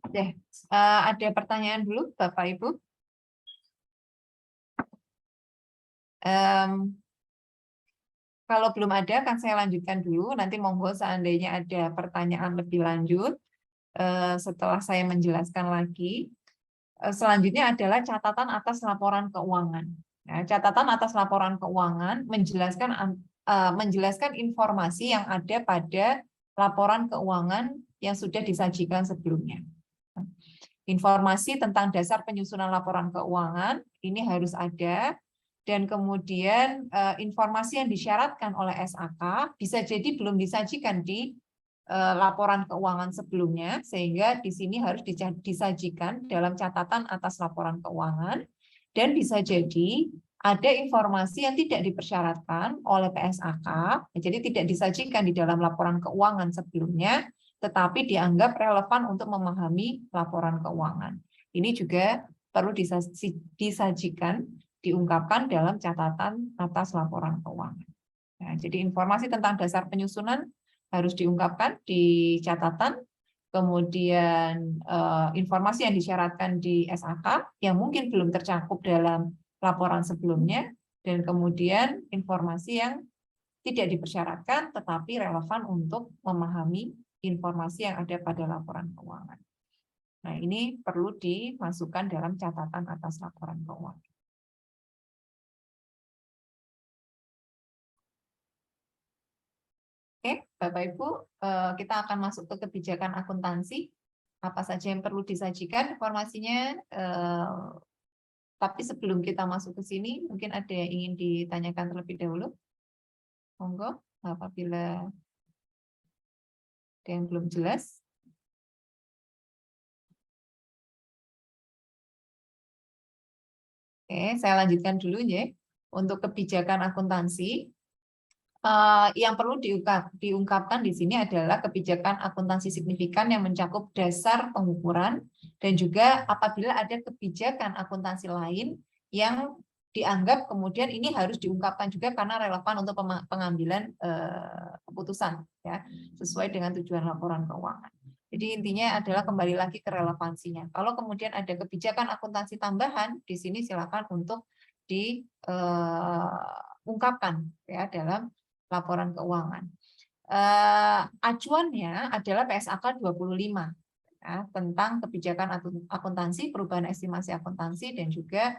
Oke. Ada pertanyaan dulu, Bapak Ibu? Kalau belum ada, kan saya lanjutkan dulu. Nanti monggo seandainya ada pertanyaan lebih lanjut setelah saya menjelaskan lagi. Selanjutnya adalah catatan atas laporan keuangan. Nah, catatan atas laporan keuangan menjelaskan informasi yang ada pada laporan keuangan yang sudah disajikan sebelumnya. Informasi tentang dasar penyusunan laporan keuangan ini harus ada. Dan kemudian informasi yang disyaratkan oleh SAK bisa jadi belum disajikan di laporan keuangan sebelumnya, sehingga di sini harus disajikan dalam catatan atas laporan keuangan, dan bisa jadi ada informasi yang tidak dipersyaratkan oleh PSAK, jadi tidak disajikan di dalam laporan keuangan sebelumnya, tetapi dianggap relevan untuk memahami laporan keuangan. Ini juga perlu disajikan, diungkapkan dalam catatan atas laporan keuangan. Nah, jadi informasi tentang dasar penyusunan harus diungkapkan di catatan, kemudian informasi yang disyaratkan di SAK yang mungkin belum tercakup dalam laporan sebelumnya, dan kemudian informasi yang tidak dipersyaratkan tetapi relevan untuk memahami informasi yang ada pada laporan keuangan. Nah, ini perlu dimasukkan dalam catatan atas laporan keuangan. Oke, Bapak Ibu, kita akan masuk ke kebijakan akuntansi. Apa saja yang perlu disajikan informasinya. Tapi sebelum kita masuk ke sini, mungkin ada yang ingin ditanyakan terlebih dahulu. Monggo, apabila ada yang belum jelas. Oke, saya lanjutkan dulu ya. Untuk kebijakan akuntansi, yang perlu diungkapkan di sini adalah kebijakan akuntansi signifikan yang mencakup dasar pengukuran dan juga apabila ada kebijakan akuntansi lain yang dianggap kemudian ini harus diungkapkan juga karena relevan untuk pengambilan keputusan ya sesuai dengan tujuan laporan keuangan. Jadi intinya adalah kembali lagi ke relevansinya. Kalau kemudian ada kebijakan akuntansi tambahan di sini silakan untuk diungkapkan ya dalam laporan keuangan. Acuannya adalah PSAK 25 ya, tentang kebijakan akuntansi, perubahan estimasi akuntansi dan juga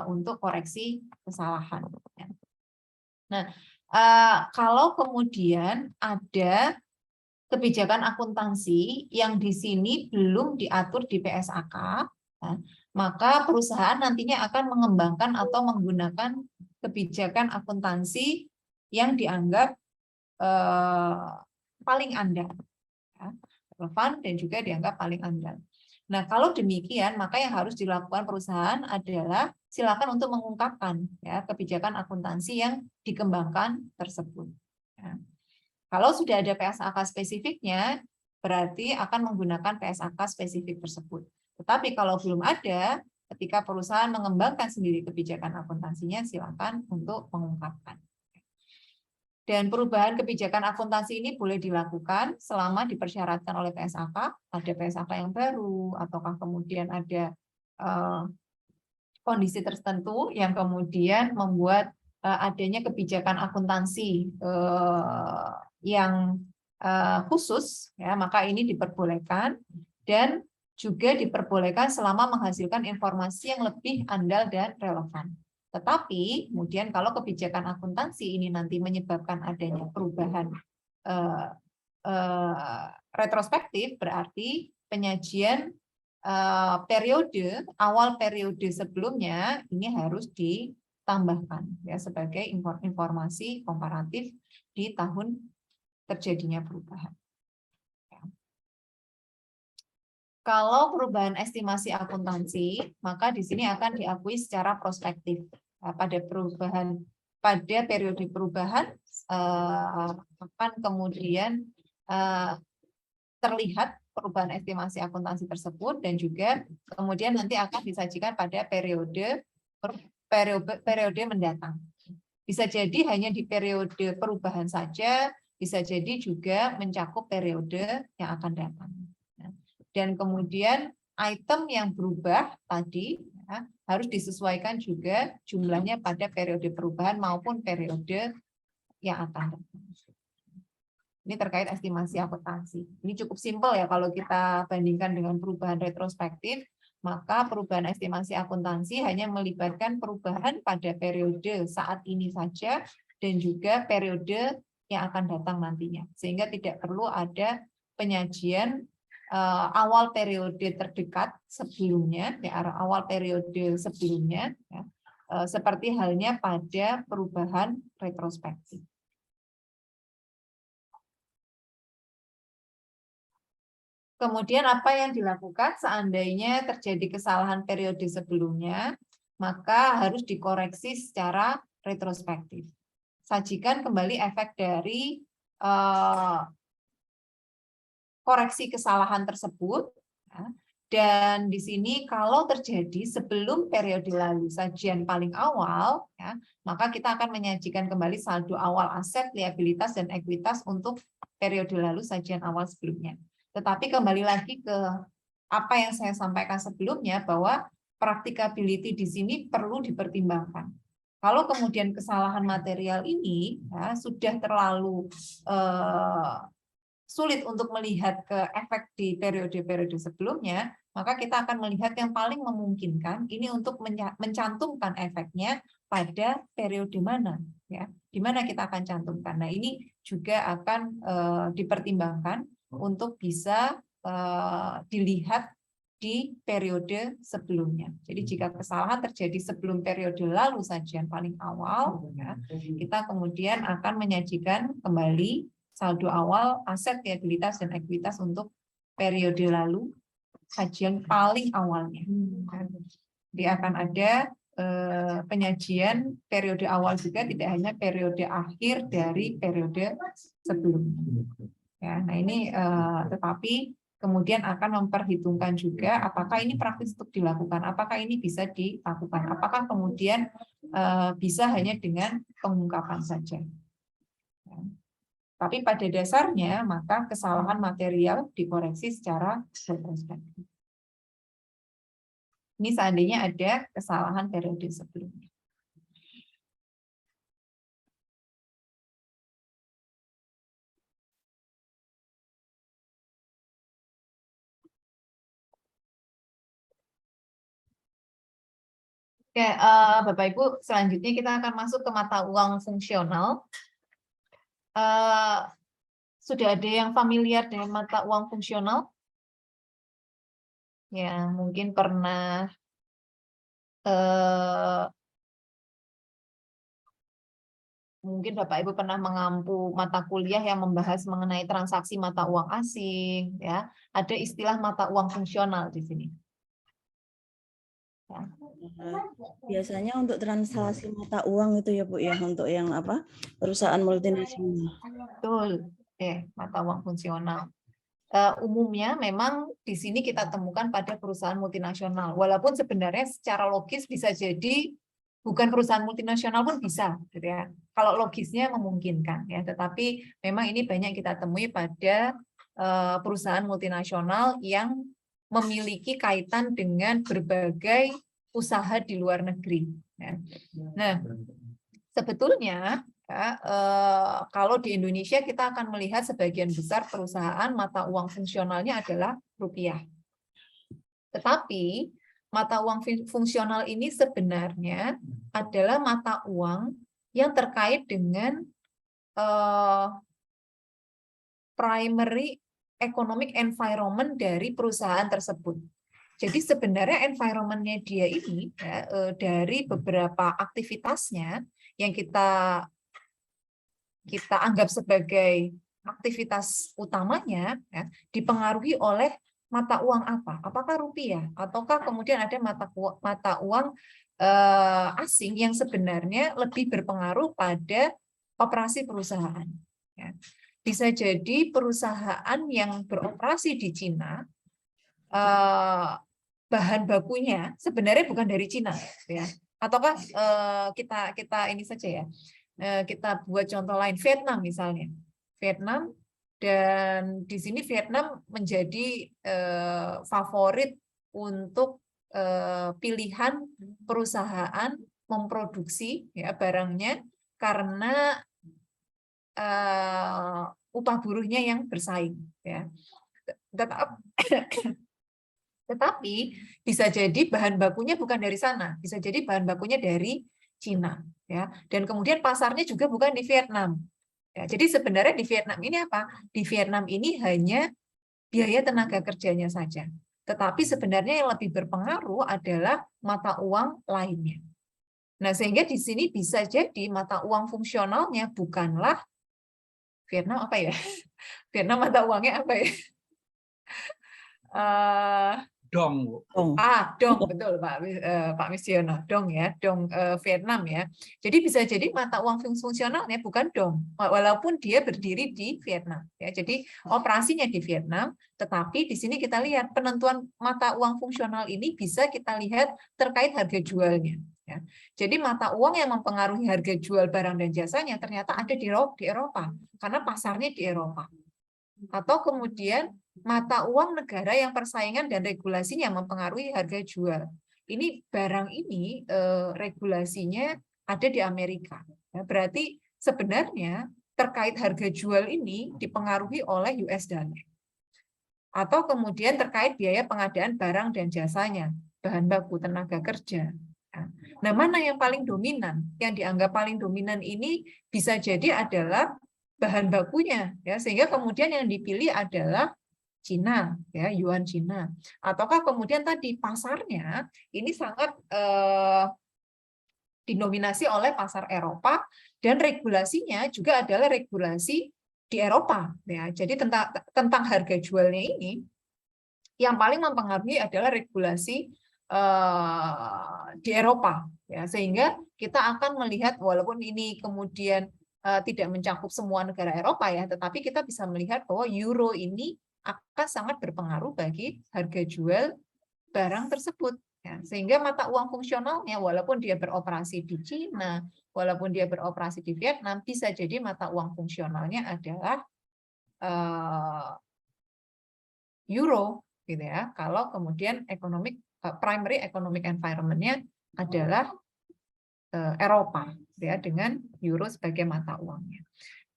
untuk koreksi kesalahan. Nah, kalau kemudian ada kebijakan akuntansi yang di sini belum diatur di PSAK, ya, maka perusahaan nantinya akan mengembangkan atau menggunakan kebijakan akuntansi yang dianggap paling andal, ya, relevan dan juga dianggap paling andal. Nah, kalau demikian, maka yang harus dilakukan perusahaan adalah silakan untuk mengungkapkan ya kebijakan akuntansi yang dikembangkan tersebut. Ya. Kalau sudah ada PSAK spesifiknya, berarti akan menggunakan PSAK spesifik tersebut. Tetapi kalau belum ada, ketika perusahaan mengembangkan sendiri kebijakan akuntansinya, silakan untuk mengungkapkan. Dan perubahan kebijakan akuntansi ini boleh dilakukan selama dipersyaratkan oleh PSAK, ada PSAK yang baru, ataukah kemudian ada kondisi tertentu yang kemudian membuat adanya kebijakan akuntansi yang khusus, ya, maka ini diperbolehkan dan juga diperbolehkan selama menghasilkan informasi yang lebih andal dan relevan. Tetapi kemudian kalau kebijakan akuntansi ini nanti menyebabkan adanya perubahan retrospektif, berarti penyajian awal periode sebelumnya ini harus ditambahkan ya sebagai informasi komparatif di tahun terjadinya perubahan. Kalau perubahan estimasi akuntansi, maka di sini akan diakui secara prospektif. Pada periode perubahan akan kemudian terlihat perubahan estimasi akuntansi tersebut dan juga kemudian nanti akan disajikan pada periode mendatang. Bisa jadi hanya di periode perubahan saja, bisa jadi juga mencakup periode yang akan datang. Dan kemudian item yang berubah tadi ya, harus disesuaikan juga jumlahnya pada periode perubahan maupun periode yang akan datang. Ini terkait estimasi akuntansi. Ini cukup simpel ya kalau kita bandingkan dengan perubahan retrospektif, maka perubahan estimasi akuntansi hanya melibatkan perubahan pada periode saat ini saja dan juga periode yang akan datang nantinya. Sehingga tidak perlu ada penyajian awal periode terdekat sebelumnya, awal periode sebelumnya, ya, seperti halnya pada perubahan retrospektif. Kemudian apa yang dilakukan seandainya terjadi kesalahan periode sebelumnya, maka harus dikoreksi secara retrospektif. Sajikan kembali efek dari koreksi kesalahan tersebut, ya. Dan di sini kalau terjadi sebelum periode lalu sajian paling awal, ya, maka kita akan menyajikan kembali saldo awal aset, liabilitas, dan ekuitas untuk periode lalu sajian awal sebelumnya. Tetapi kembali lagi ke apa yang saya sampaikan sebelumnya bahwa praktikability di sini perlu dipertimbangkan. Kalau kemudian kesalahan material ini ya, sudah terlalu sulit untuk melihat ke efek di periode-periode sebelumnya, maka kita akan melihat yang paling memungkinkan ini untuk mencantumkan efeknya pada periode mana, ya, di mana kita akan cantumkan. Nah, ini juga akan dipertimbangkan untuk bisa dilihat di periode sebelumnya. Jadi jika kesalahan terjadi sebelum periode lalu sajian paling awal, ya, kita kemudian akan menyajikan kembali saldo awal aset, liabilitas, dan ekuitas untuk periode lalu sajian paling awalnya. Dia akan ada penyajian periode awal juga, tidak hanya periode akhir dari periode sebelumnya. Ya, nah ini tetapi kemudian akan memperhitungkan juga apakah ini praktis untuk dilakukan, apakah ini bisa dilakukan, apakah kemudian bisa hanya dengan pengungkapan saja. Ya. Tapi pada dasarnya maka kesalahan material dikoreksi secara retrospektif. Ini seandainya ada kesalahan periode sebelumnya. Oke, Bapak Ibu, selanjutnya kita akan masuk ke mata uang fungsional. Sudah ada yang familiar dengan mata uang fungsional? Ya, mungkin pernah mungkin Bapak Ibu pernah mengampu mata kuliah yang membahas mengenai transaksi mata uang asing, ya. Ada istilah mata uang fungsional di sini. Ya. Biasanya untuk transaksi mata uang itu ya Bu ya, untuk yang apa, perusahaan multinasional. Betul, mata uang fungsional. Umumnya memang di sini kita temukan pada perusahaan multinasional. Walaupun sebenarnya secara logis bisa jadi bukan perusahaan multinasional pun bisa, gitu ya. Kalau logisnya memungkinkan, ya. Tetapi memang ini banyak kita temui pada perusahaan multinasional yang memiliki kaitan dengan berbagai usaha di luar negeri. Ya. Nah, sebetulnya ya, kalau di Indonesia kita akan melihat sebagian besar perusahaan mata uang fungsionalnya adalah rupiah. Tetapi mata uang fungsional ini sebenarnya adalah mata uang yang terkait dengan primary economic environment dari perusahaan tersebut. Jadi sebenarnya environment-nya dia ini ya, dari beberapa aktivitasnya yang kita anggap sebagai aktivitas utamanya ya, dipengaruhi oleh mata uang apa? Apakah rupiah ataukah kemudian ada mata uang asing yang sebenarnya lebih berpengaruh pada operasi perusahaan. Ya. Bisa jadi perusahaan yang beroperasi di Cina bahan bakunya sebenarnya bukan dari Cina, ya. Ataukah kita ini saja ya. Kita buat contoh lain, Vietnam misalnya. Vietnam, dan di sini Vietnam menjadi favorit untuk pilihan perusahaan memproduksi ya barangnya karena upah buruhnya yang bersaing, ya. Tetapi bisa jadi bahan bakunya bukan dari sana, bisa jadi bahan bakunya dari Cina, ya. Dan kemudian pasarnya juga bukan di Vietnam. Ya, jadi sebenarnya di Vietnam ini apa? Di Vietnam ini hanya biaya tenaga kerjanya saja. Tetapi sebenarnya yang lebih berpengaruh adalah mata uang lainnya. Nah, sehingga di sini bisa jadi mata uang fungsionalnya bukanlah Vietnam apa ya? Vietnam mata uangnya apa ya? Dong, Bu. Dong, betul Pak Misiono, dong ya, dong Vietnam ya. Jadi bisa jadi mata uang fungsionalnya bukan dong, walaupun dia berdiri di Vietnam. Ya, jadi operasinya di Vietnam, tetapi di sini kita lihat penentuan mata uang fungsional ini bisa kita lihat terkait harga jualnya. Ya. Jadi mata uang yang mempengaruhi harga jual barang dan jasanya ternyata ada di Eropa, karena pasarnya di Eropa. Atau kemudian mata uang negara yang persaingan dan regulasinya mempengaruhi harga jual. Ini barang ini regulasinya ada di Amerika. Ya, berarti sebenarnya terkait harga jual ini dipengaruhi oleh US dollar. Atau kemudian terkait biaya pengadaan barang dan jasanya, bahan baku, tenaga kerja. Nah, mana yang paling dominan? Yang dianggap paling dominan ini bisa jadi adalah bahan bakunya, ya, sehingga kemudian yang dipilih adalah Cina, ya, yuan Cina. Ataukah kemudian tadi pasarnya ini sangat didominasi oleh pasar Eropa, dan regulasinya juga adalah regulasi di Eropa, ya. Jadi tentang harga jualnya ini yang paling mempengaruhi adalah regulasi di Eropa, ya. Sehingga kita akan melihat, walaupun ini kemudian tidak mencakup semua negara Eropa, ya, tetapi kita bisa melihat bahwa euro ini akan sangat berpengaruh bagi harga jual barang tersebut. Ya, sehingga mata uang fungsionalnya, walaupun dia beroperasi di Cina, walaupun dia beroperasi di Vietnam, bisa jadi mata uang fungsionalnya adalah euro, gitu ya. Kalau kemudian primary economic environment-nya adalah Eropa, ya, dengan euro sebagai mata uangnya.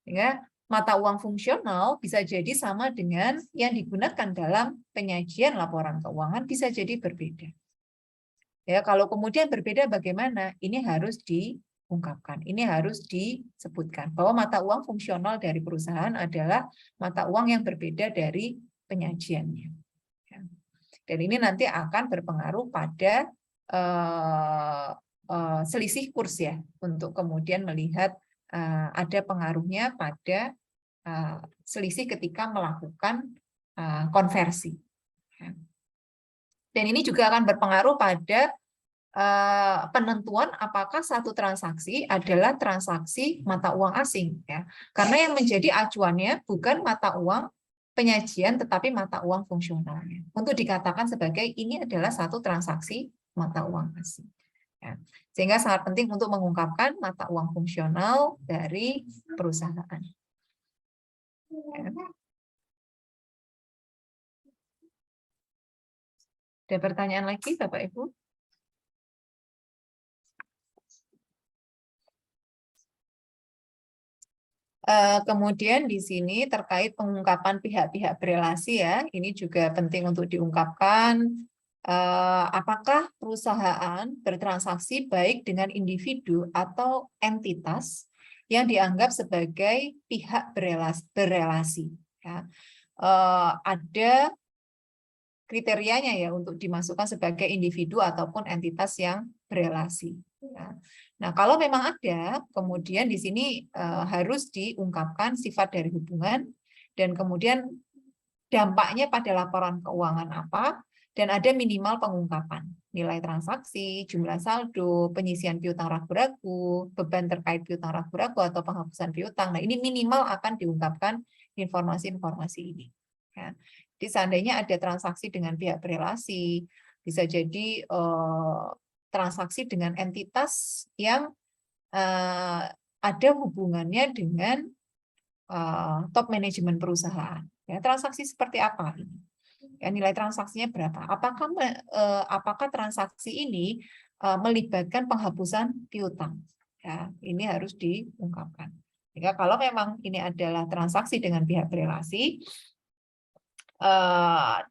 Sehingga mata uang fungsional bisa jadi sama dengan yang digunakan dalam penyajian laporan keuangan, bisa jadi berbeda. Ya, kalau kemudian berbeda bagaimana? Ini harus diungkapkan, ini harus disebutkan bahwa mata uang fungsional dari perusahaan adalah mata uang yang berbeda dari penyajiannya. Ya. Dan ini nanti akan berpengaruh pada selisih kurs, ya, untuk kemudian melihat ada pengaruhnya pada selisih ketika melakukan konversi. Ya. Dan ini juga akan berpengaruh pada penentuan apakah satu transaksi adalah transaksi mata uang asing, ya. Karena yang menjadi acuannya bukan mata uang penyajian tetapi mata uang fungsionalnya. Untuk dikatakan sebagai ini adalah satu transaksi mata uang asing. Ya. Sehingga sangat penting untuk mengungkapkan mata uang fungsional dari perusahaan. Ya. Ada pertanyaan lagi, Bapak Ibu? Kemudian di sini terkait pengungkapan pihak-pihak berelasi, ya, ini juga penting untuk diungkapkan. Apakah perusahaan bertransaksi baik dengan individu atau entitas yang dianggap sebagai pihak berelasi, ya. Ada kriterianya, ya, untuk dimasukkan sebagai individu ataupun entitas yang berelasi. Ya. Nah, kalau memang ada, kemudian di sini harus diungkapkan sifat dari hubungan dan kemudian dampaknya pada laporan keuangan apa, dan ada minimal pengungkapan nilai transaksi, jumlah saldo, penyisian piutang ragu-ragu, beban terkait piutang ragu-ragu atau penghapusan piutang. Nah, ini minimal akan diungkapkan informasi-informasi ini. Ya. Jadi seandainya ada transaksi dengan pihak berelasi, bisa jadi transaksi dengan entitas yang ada hubungannya dengan top manajemen perusahaan. Ya, transaksi seperti apa ini? Ya, nilai transaksinya berapa? Apakah transaksi ini melibatkan penghapusan piutang? Ya, ini harus diungkapkan. Jika kalau memang ini adalah transaksi dengan pihak berelasi,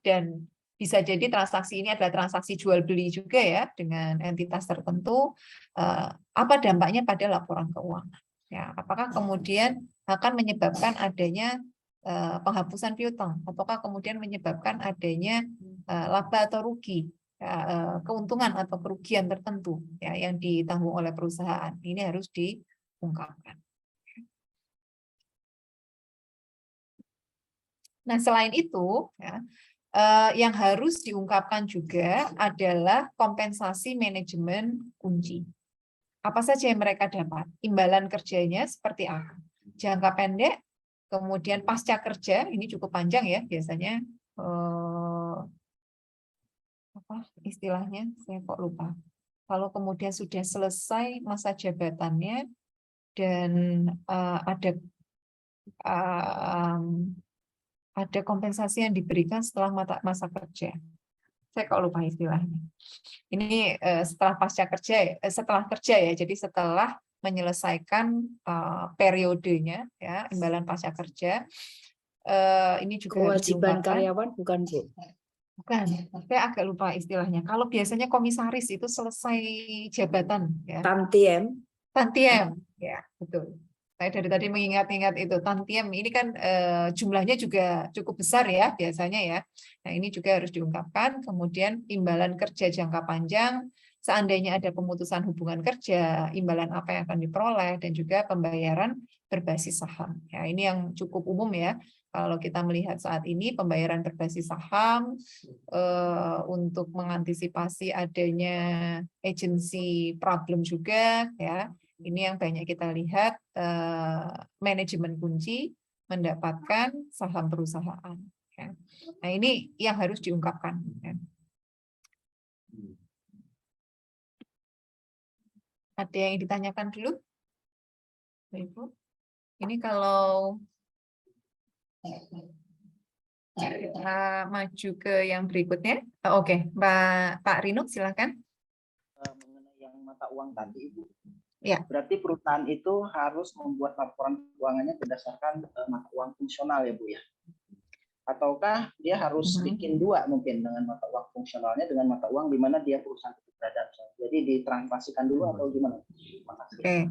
dan bisa jadi transaksi ini adalah transaksi jual beli juga, ya, dengan entitas tertentu, apa dampaknya pada laporan keuangan? Ya, apakah kemudian akan menyebabkan adanya penghapusan piutang, ataukah kemudian menyebabkan adanya laba atau rugi, ya, keuntungan atau kerugian tertentu, ya, yang ditanggung oleh perusahaan? Ini harus diungkapkan. Nah, selain itu, ya, yang harus diungkapkan juga adalah kompensasi manajemen kunci. Apa saja yang mereka dapat? Imbalan kerjanya seperti apa? Jangka pendek, kemudian pasca kerja, ini cukup panjang, ya, biasanya. Apa istilahnya? Saya kok lupa. Kalau kemudian sudah selesai masa jabatannya dan ada kompensasi yang diberikan setelah masa kerja. Saya kok lupa istilahnya. Ini setelah pasca kerja, setelah kerja, ya. Jadi setelah menyelesaikan periodenya, ya, imbalan pasca kerja, ini juga harus Kewajiban diungkapkan. karyawan bukan, Bu? Bukan, saya agak lupa istilahnya. Kalau biasanya komisaris itu selesai jabatan, ya. Tantiem. Tantiem, ya betul. Saya dari tadi mengingat-ingat itu tantiem. Ini kan jumlahnya juga cukup besar ya biasanya ya. Nah ini juga harus diungkapkan. Kemudian imbalan kerja jangka panjang, seandainya ada pemutusan hubungan kerja, imbalan apa yang akan diperoleh, dan juga pembayaran berbasis saham. Ya ini yang cukup umum ya. Kalau kita melihat saat ini pembayaran berbasis saham untuk mengantisipasi adanya agency problem juga ya. Ini yang banyak kita lihat manajemen kunci mendapatkan saham perusahaan. Ya. Nah ini yang harus diungkapkan. Ya. Ada yang ditanyakan dulu? Ibu? Ini kalau kita maju ke yang berikutnya. Oke, Pak Rino, silakan. Mengenai yang mata uang tadi, Ibu. Ya. Berarti perusahaan itu harus membuat laporan keuangannya berdasarkan mata uang fungsional ya, Bu ya? Ataukah dia harus bikin dua mungkin dengan mata uang fungsionalnya dengan mata uang di mana dia perusahaan itu berada. Jadi ditransaksikan dulu atau gimana? Oke.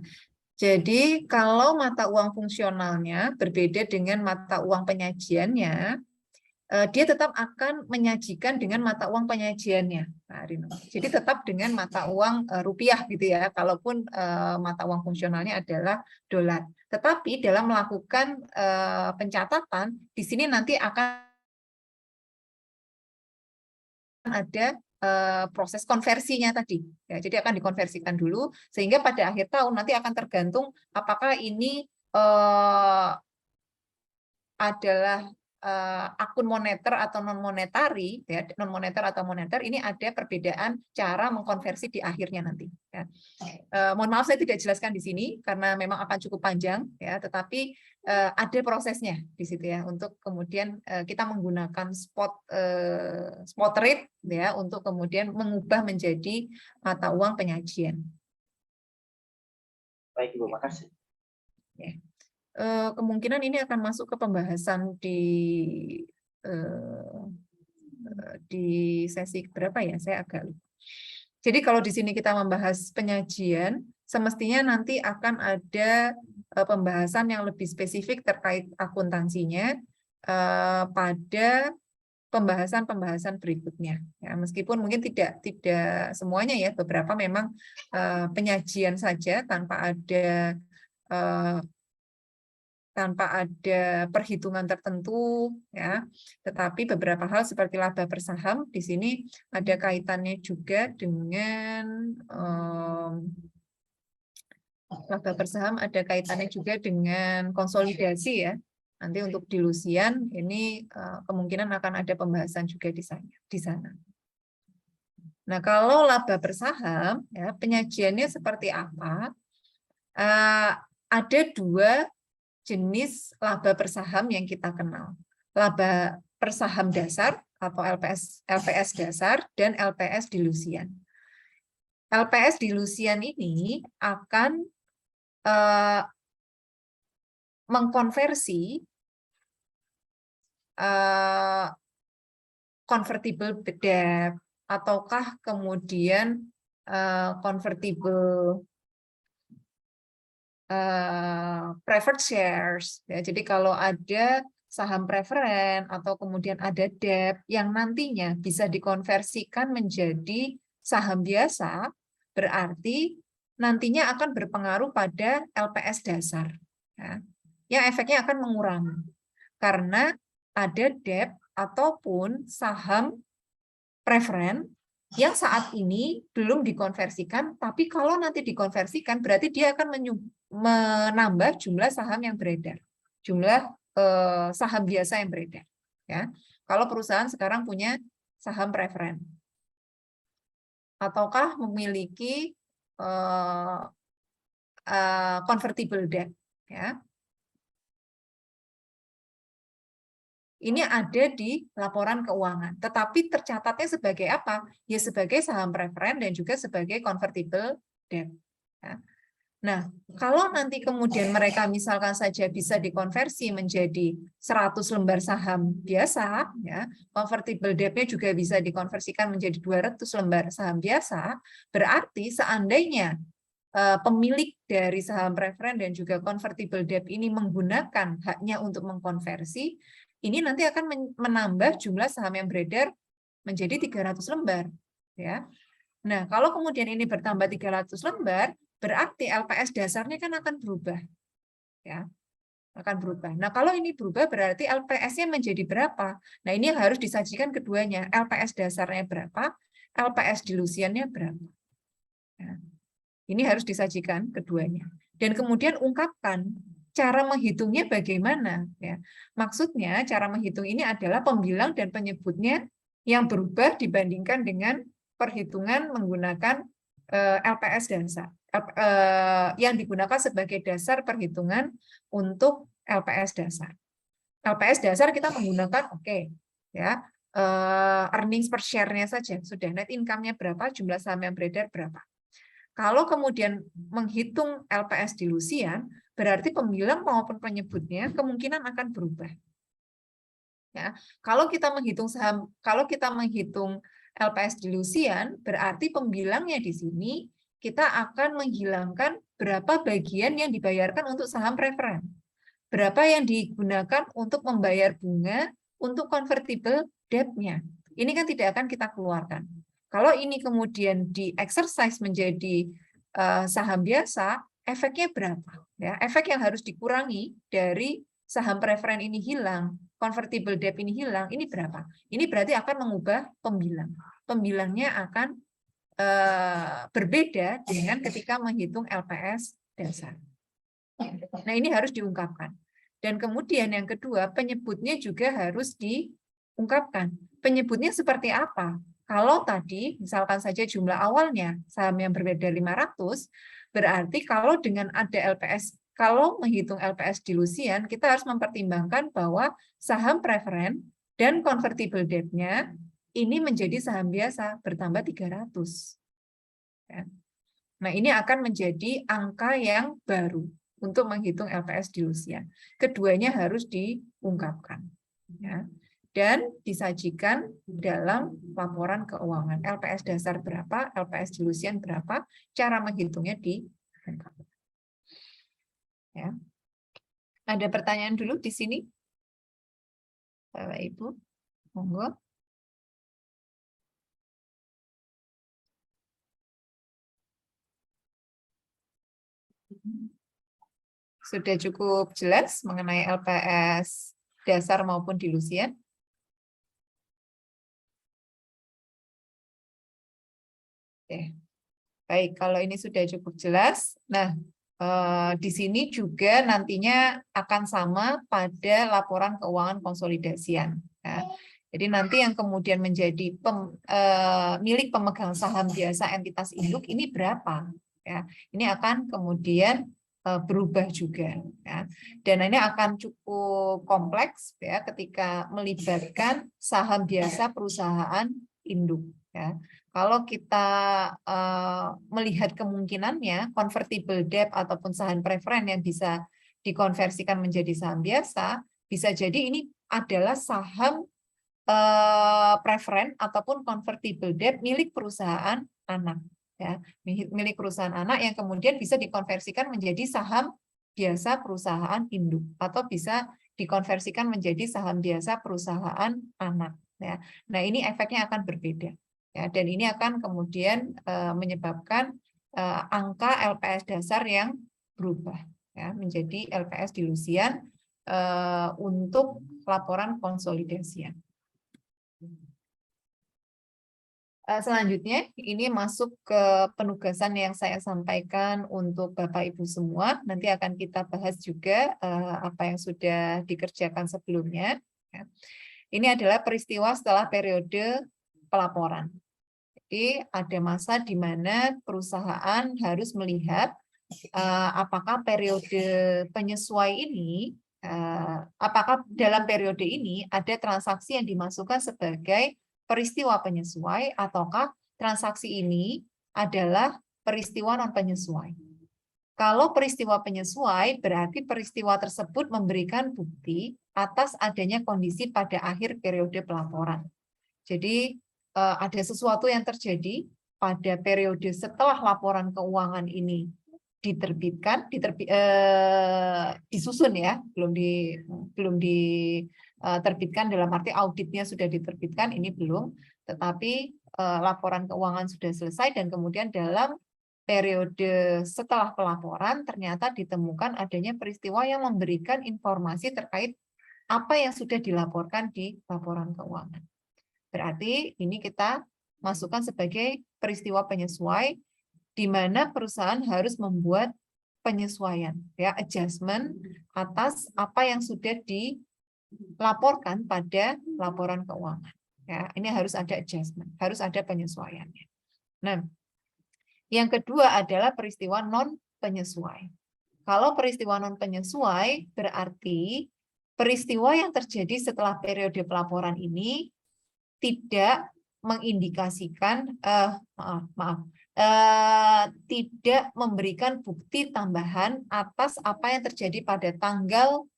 Jadi kalau mata uang fungsionalnya berbeda dengan mata uang penyajiannya, dia tetap akan menyajikan dengan mata uang penyajiannya, Pak Rino. Jadi tetap dengan mata uang rupiah gitu ya, kalaupun mata uang fungsionalnya adalah dolar. Tetapi dalam melakukan pencatatan, di sini nanti akan ada proses konversinya tadi. Ya, jadi akan dikonversikan dulu, sehingga pada akhir tahun nanti akan tergantung apakah ini adalah akun moneter atau non monetari, ya, non moneter atau moneter, ini ada perbedaan cara mengkonversi di akhirnya nanti. Ya. Mohon maaf saya tidak jelaskan di sini karena memang akan cukup panjang, ya, tetapi ada prosesnya di situ ya untuk kemudian kita menggunakan spot rate ya untuk kemudian mengubah menjadi mata uang penyajian. Baik Ibu, makasih. Ya. Kemungkinan ini akan masuk ke pembahasan di sesi berapa ya? Saya agak lupa. Jadi kalau di sini kita membahas penyajian, semestinya nanti akan ada pembahasan yang lebih spesifik terkait akuntansinya pada pembahasan-pembahasan berikutnya. Ya, meskipun mungkin tidak semuanya ya, beberapa memang penyajian saja tanpa ada perhitungan tertentu ya, tetapi beberapa hal seperti laba per saham di sini ada kaitannya juga dengan laba per saham, ada kaitannya juga dengan konsolidasi ya. Nanti untuk dilusian ini kemungkinan akan ada pembahasan juga di sana. Nah, kalau laba per saham ya, penyajiannya seperti apa? Ada dua jenis laba per saham yang kita kenal. Laba per saham dasar atau LPS dasar dan LPS dilusian. LPS dilusian ini akan mengkonversi convertible debt ataukah kemudian convertible preferred shares. Ya, jadi kalau ada saham preferen atau kemudian ada debt yang nantinya bisa dikonversikan menjadi saham biasa, berarti nantinya akan berpengaruh pada LPS dasar. Ya, yang efeknya akan mengurangi. Karena ada debt ataupun saham preferen yang saat ini belum dikonversikan, tapi kalau nanti dikonversikan berarti dia akan menambah jumlah saham yang beredar, jumlah saham biasa yang beredar. Ya, kalau perusahaan sekarang punya saham preferen, ataukah memiliki convertible debt, ya. Ini ada di laporan keuangan, tetapi tercatatnya sebagai apa? Ya sebagai saham preferen dan juga sebagai convertible debt. Ya. Nah, kalau nanti kemudian mereka misalkan saja bisa dikonversi menjadi 100 lembar saham biasa, ya, convertible debt-nya juga bisa dikonversikan menjadi 200 lembar saham biasa, berarti seandainya pemilik dari saham preferen dan juga convertible debt ini menggunakan haknya untuk mengkonversi, ini nanti akan menambah jumlah saham yang beredar menjadi 300 lembar, ya. Nah, kalau kemudian ini bertambah 300 lembar, berarti LPS dasarnya kan akan berubah, ya, akan berubah. Nah, kalau ini berubah berarti LPS-nya menjadi berapa? Nah, ini yang harus disajikan keduanya. LPS dasarnya berapa? LPS dilusiannya berapa? Ya. Ini harus disajikan keduanya. Dan kemudian ungkapkan cara menghitungnya bagaimana. Ya. Maksudnya cara menghitung ini adalah pembilang dan penyebutnya yang berubah dibandingkan dengan perhitungan menggunakan LPS dasar. Yang digunakan sebagai dasar perhitungan untuk LPS dasar. LPS dasar kita menggunakan ya, earnings per share-nya saja sudah, net income-nya berapa, jumlah saham yang beredar berapa. Kalau kemudian menghitung LPS dilusian, berarti pembilang maupun penyebutnya kemungkinan akan berubah. Ya, kalau kita menghitung LPS dilusian, berarti pembilangnya di sini kita akan menghilangkan berapa bagian yang dibayarkan untuk saham preferen, berapa yang digunakan untuk membayar bunga untuk convertible debt-nya. Ini kan tidak akan kita keluarkan. Kalau ini kemudian di-exercise menjadi saham biasa, efeknya berapa? Ya, efek yang harus dikurangi dari saham preferen ini hilang, convertible debt ini hilang, ini berapa? Ini berarti akan mengubah pembilang. Pembilangnya akan berbeda dengan ketika menghitung LPS dasar. Nah, ini harus diungkapkan. Dan kemudian yang kedua, penyebutnya juga harus diungkapkan. Penyebutnya seperti apa? Kalau tadi, misalkan saja jumlah awalnya saham yang berbeda 500, berarti kalau dengan ada LPS, kalau menghitung LPS dilusian, kita harus mempertimbangkan bahwa saham preferen dan convertible debt-nya ini menjadi saham biasa bertambah 300. Ya. Nah, ini akan menjadi angka yang baru untuk menghitung LPS dilusian. Keduanya harus diungkapkan. Ya. Dan disajikan dalam laporan keuangan. LPS dasar berapa, LPS dilusian berapa, cara menghitungnya diungkapkan. Ya. Ada pertanyaan dulu di sini? Bapak Ibu, monggo. Sudah cukup jelas mengenai LPS dasar maupun dilusian? Oke. Baik, kalau ini sudah cukup jelas. Nah, di sini juga nantinya akan sama pada laporan keuangan konsolidasian. Ya. Jadi nanti yang kemudian menjadi milik pemegang saham biasa entitas induk ini berapa? Ya, ini akan kemudian berubah juga. Ya. Dan ini akan cukup kompleks ya ketika melibatkan saham biasa perusahaan induk. Ya. Kalau kita melihat kemungkinannya convertible debt ataupun saham preferen yang bisa dikonversikan menjadi saham biasa, bisa jadi ini adalah saham preferen ataupun convertible debt milik perusahaan anak. Ya, milik perusahaan anak yang kemudian bisa dikonversikan menjadi saham biasa perusahaan induk atau bisa dikonversikan menjadi saham biasa perusahaan anak. Ya. Nah, ini efeknya akan berbeda. Ya, dan ini akan kemudian menyebabkan angka LPS dasar yang berubah ya, menjadi LPS dilusian untuk laporan konsolidasian. Selanjutnya, ini masuk ke penugasan yang saya sampaikan untuk Bapak Ibu semua. Nanti akan kita bahas juga apa yang sudah dikerjakan sebelumnya. Ini adalah peristiwa setelah periode pelaporan. Jadi ada masa di mana perusahaan harus melihat apakah periode penyesuai ini, apakah dalam periode ini ada transaksi yang dimasukkan sebagai peristiwa penyesuai ataukah transaksi ini adalah peristiwa non penyesuai. Kalau peristiwa penyesuai berarti peristiwa tersebut memberikan bukti atas adanya kondisi pada akhir periode pelaporan. Jadi ada sesuatu yang terjadi pada periode setelah laporan keuangan ini diterbitkan, disusun ya, belum diterbitkan dalam arti auditnya sudah diterbitkan, ini belum, tetapi laporan keuangan sudah selesai dan kemudian dalam periode setelah pelaporan ternyata ditemukan adanya peristiwa yang memberikan informasi terkait apa yang sudah dilaporkan di laporan keuangan. Berarti ini kita masukkan sebagai peristiwa penyesuai di mana perusahaan harus membuat penyesuaian, ya, adjustment atas apa yang sudah dilaporkan pada laporan keuangan. Ya, ini harus ada adjustment, harus ada penyesuaiannya. Nah, yang kedua adalah peristiwa non penyesuai. Kalau peristiwa non penyesuai berarti peristiwa yang terjadi setelah periode pelaporan ini tidak mengindikasikan tidak memberikan bukti tambahan atas apa yang terjadi pada tanggal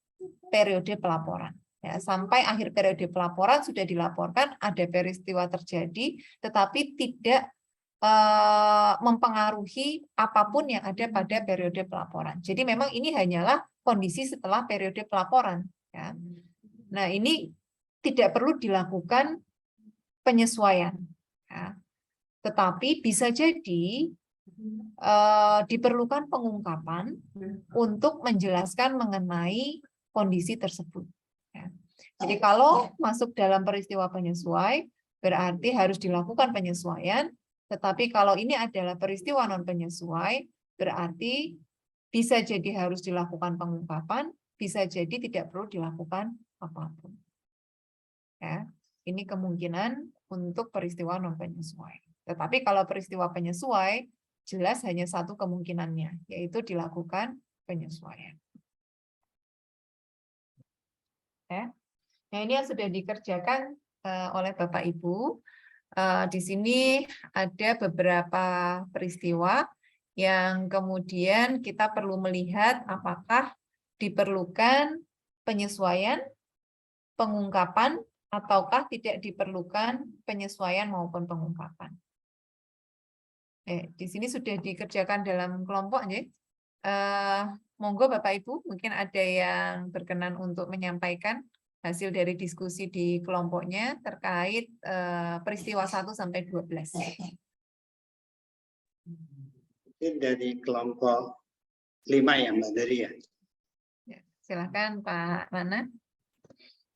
periode pelaporan. Ya, sampai akhir periode pelaporan sudah dilaporkan ada peristiwa terjadi, tetapi tidak mempengaruhi apapun yang ada pada periode pelaporan. Jadi memang ini hanyalah kondisi setelah periode pelaporan. Ya. Nah, ini tidak perlu dilakukan penyesuaian. Ya. Tetapi bisa jadi diperlukan pengungkapan untuk menjelaskan mengenai kondisi tersebut. Ya. Jadi kalau masuk dalam peristiwa penyesuai, berarti harus dilakukan penyesuaian. Tetapi kalau ini adalah peristiwa non penyesuai, berarti bisa jadi harus dilakukan pengungkapan, bisa jadi tidak perlu dilakukan apapun. Ya, ini kemungkinan untuk peristiwa non penyesuai. Tetapi kalau peristiwa penyesuai, jelas hanya satu kemungkinannya, yaitu dilakukan penyesuaian. Ya. Nah, ini yang sudah dikerjakan oleh Bapak Ibu. Di sini ada beberapa peristiwa yang kemudian kita perlu melihat apakah diperlukan penyesuaian, pengungkapan, ataukah tidak diperlukan penyesuaian maupun pengungkapan. Di sini sudah dikerjakan dalam kelompok, ya. Monggo Bapak Ibu, mungkin ada yang berkenan untuk menyampaikan hasil dari diskusi di kelompoknya terkait peristiwa 1 sampai 12. Mungkin dari kelompok 5 ya Mbak Dari ya. Ya, silakan Pak Lana.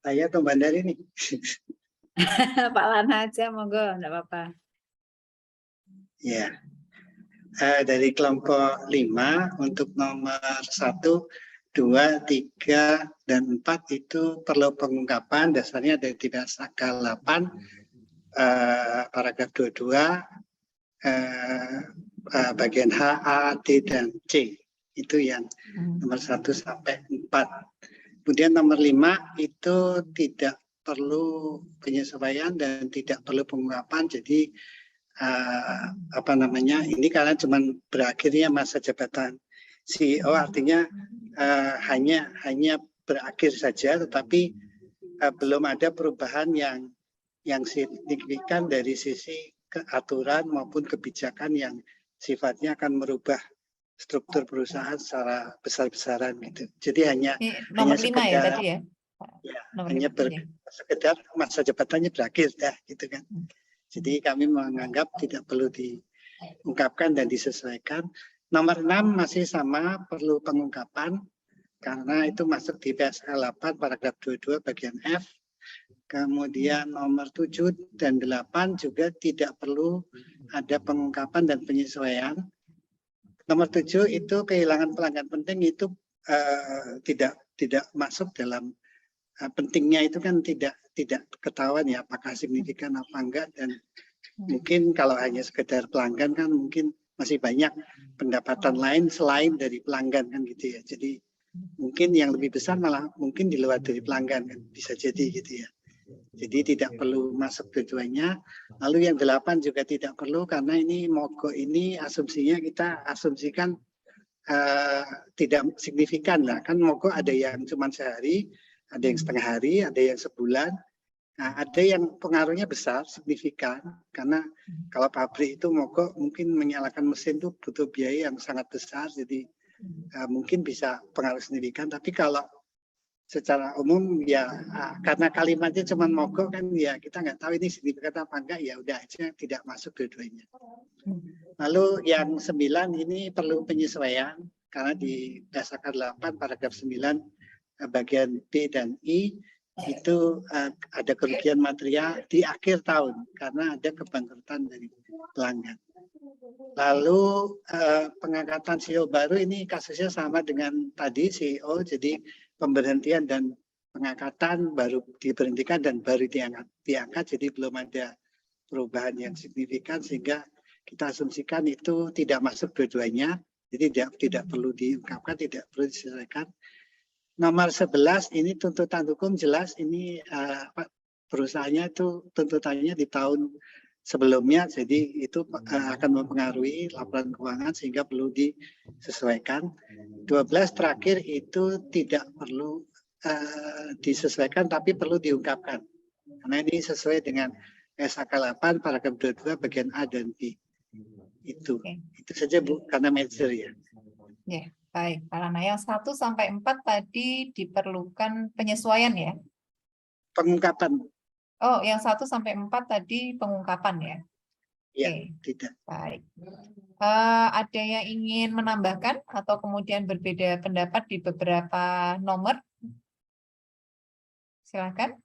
Saya atau Mbak Dari nih. Pak Lana aja, monggo, enggak apa-apa. Ya. Dari kelompok 5 untuk nomor 1, 2, 3, dan 4 itu perlu pengungkapan, dasarnya dari tidak sakal 8, paragraf 22, bagian H, A, D, dan C. Itu yang nomor 1 sampai 4. Kemudian nomor 5 itu tidak perlu penyesuaian dan tidak perlu pengungkapan, jadi ini karena cuma berakhirnya masa jabatan CEO, artinya hanya berakhir saja, tetapi belum ada perubahan yang signifikan dari sisi aturan maupun kebijakan yang sifatnya akan merubah struktur perusahaan secara besar-besaran gitu. Jadi hanya nomor 5 sekedar, ya tadi ya. Hanya sekedar masa jabatannya berakhir dah gitu kan. Jadi kami menganggap tidak perlu diungkapkan dan disesuaikan. Nomor 6 masih sama, perlu pengungkapan karena itu masuk di PSK 8 paragraf 22 bagian F. Kemudian nomor 7 dan 8 juga tidak perlu ada pengungkapan dan penyesuaian. Nomor 7 itu kehilangan pelanggan penting itu tidak masuk dalam pentingnya, itu kan tidak ketahuan ya apakah signifikan apa enggak, dan mungkin kalau hanya sekedar pelanggan kan mungkin masih banyak pendapatan lain selain dari pelanggan kan gitu ya. Jadi mungkin yang lebih besar malah mungkin di luar dari pelanggan kan, bisa jadi gitu ya. Jadi tidak perlu masuk keduanya. Lalu yang 8 juga tidak perlu karena ini mogok ini asumsinya kita asumsikan tidak signifikan lah. Kan mogok ada yang cuma sehari, ada yang setengah hari, ada yang sebulan. Nah, ada yang pengaruhnya besar, signifikan. Karena kalau pabrik itu mogok mungkin menyalakan mesin itu butuh biaya yang sangat besar. Jadi mungkin bisa pengaruh signifikan. Tapi kalau secara umum ya karena kalimatnya cuma mogok kan ya kita nggak tahu ini signifikan apa enggak, ya udah aja tidak masuk dua-duanya. Lalu yang 9 ini perlu penyesuaian karena di Dasar 8 paragraf 9 bagian B dan I itu ada kerugian material di akhir tahun karena ada kebangkrutan dari pelanggan. Lalu pengangkatan CEO baru ini kasusnya sama dengan tadi CEO, jadi pemberhentian dan pengangkatan baru diberhentikan dan baru diangkat, jadi belum ada perubahan yang signifikan sehingga kita asumsikan itu tidak masuk dua-duanya, jadi tidak perlu diungkapkan, tidak perlu diselesaikan. Nomor 11 ini tuntutan hukum jelas ini perusahaannya itu tuntutannya di tahun sebelumnya, jadi itu akan mempengaruhi laporan keuangan sehingga perlu disesuaikan. 12 terakhir itu tidak perlu disesuaikan tapi perlu diungkapkan karena ini sesuai dengan SHK 8 paragraf 22 bagian A dan B. Itu saja Bu, karena major ya. Ya, baik. Karena yang 1 sampai 4 tadi diperlukan penyesuaian ya. Pengungkapan. Oh, yang 1 sampai 4 tadi pengungkapan ya. Ya, tidak. Baik. Ada yang ingin menambahkan atau kemudian berbeda pendapat di beberapa nomor? Silakan.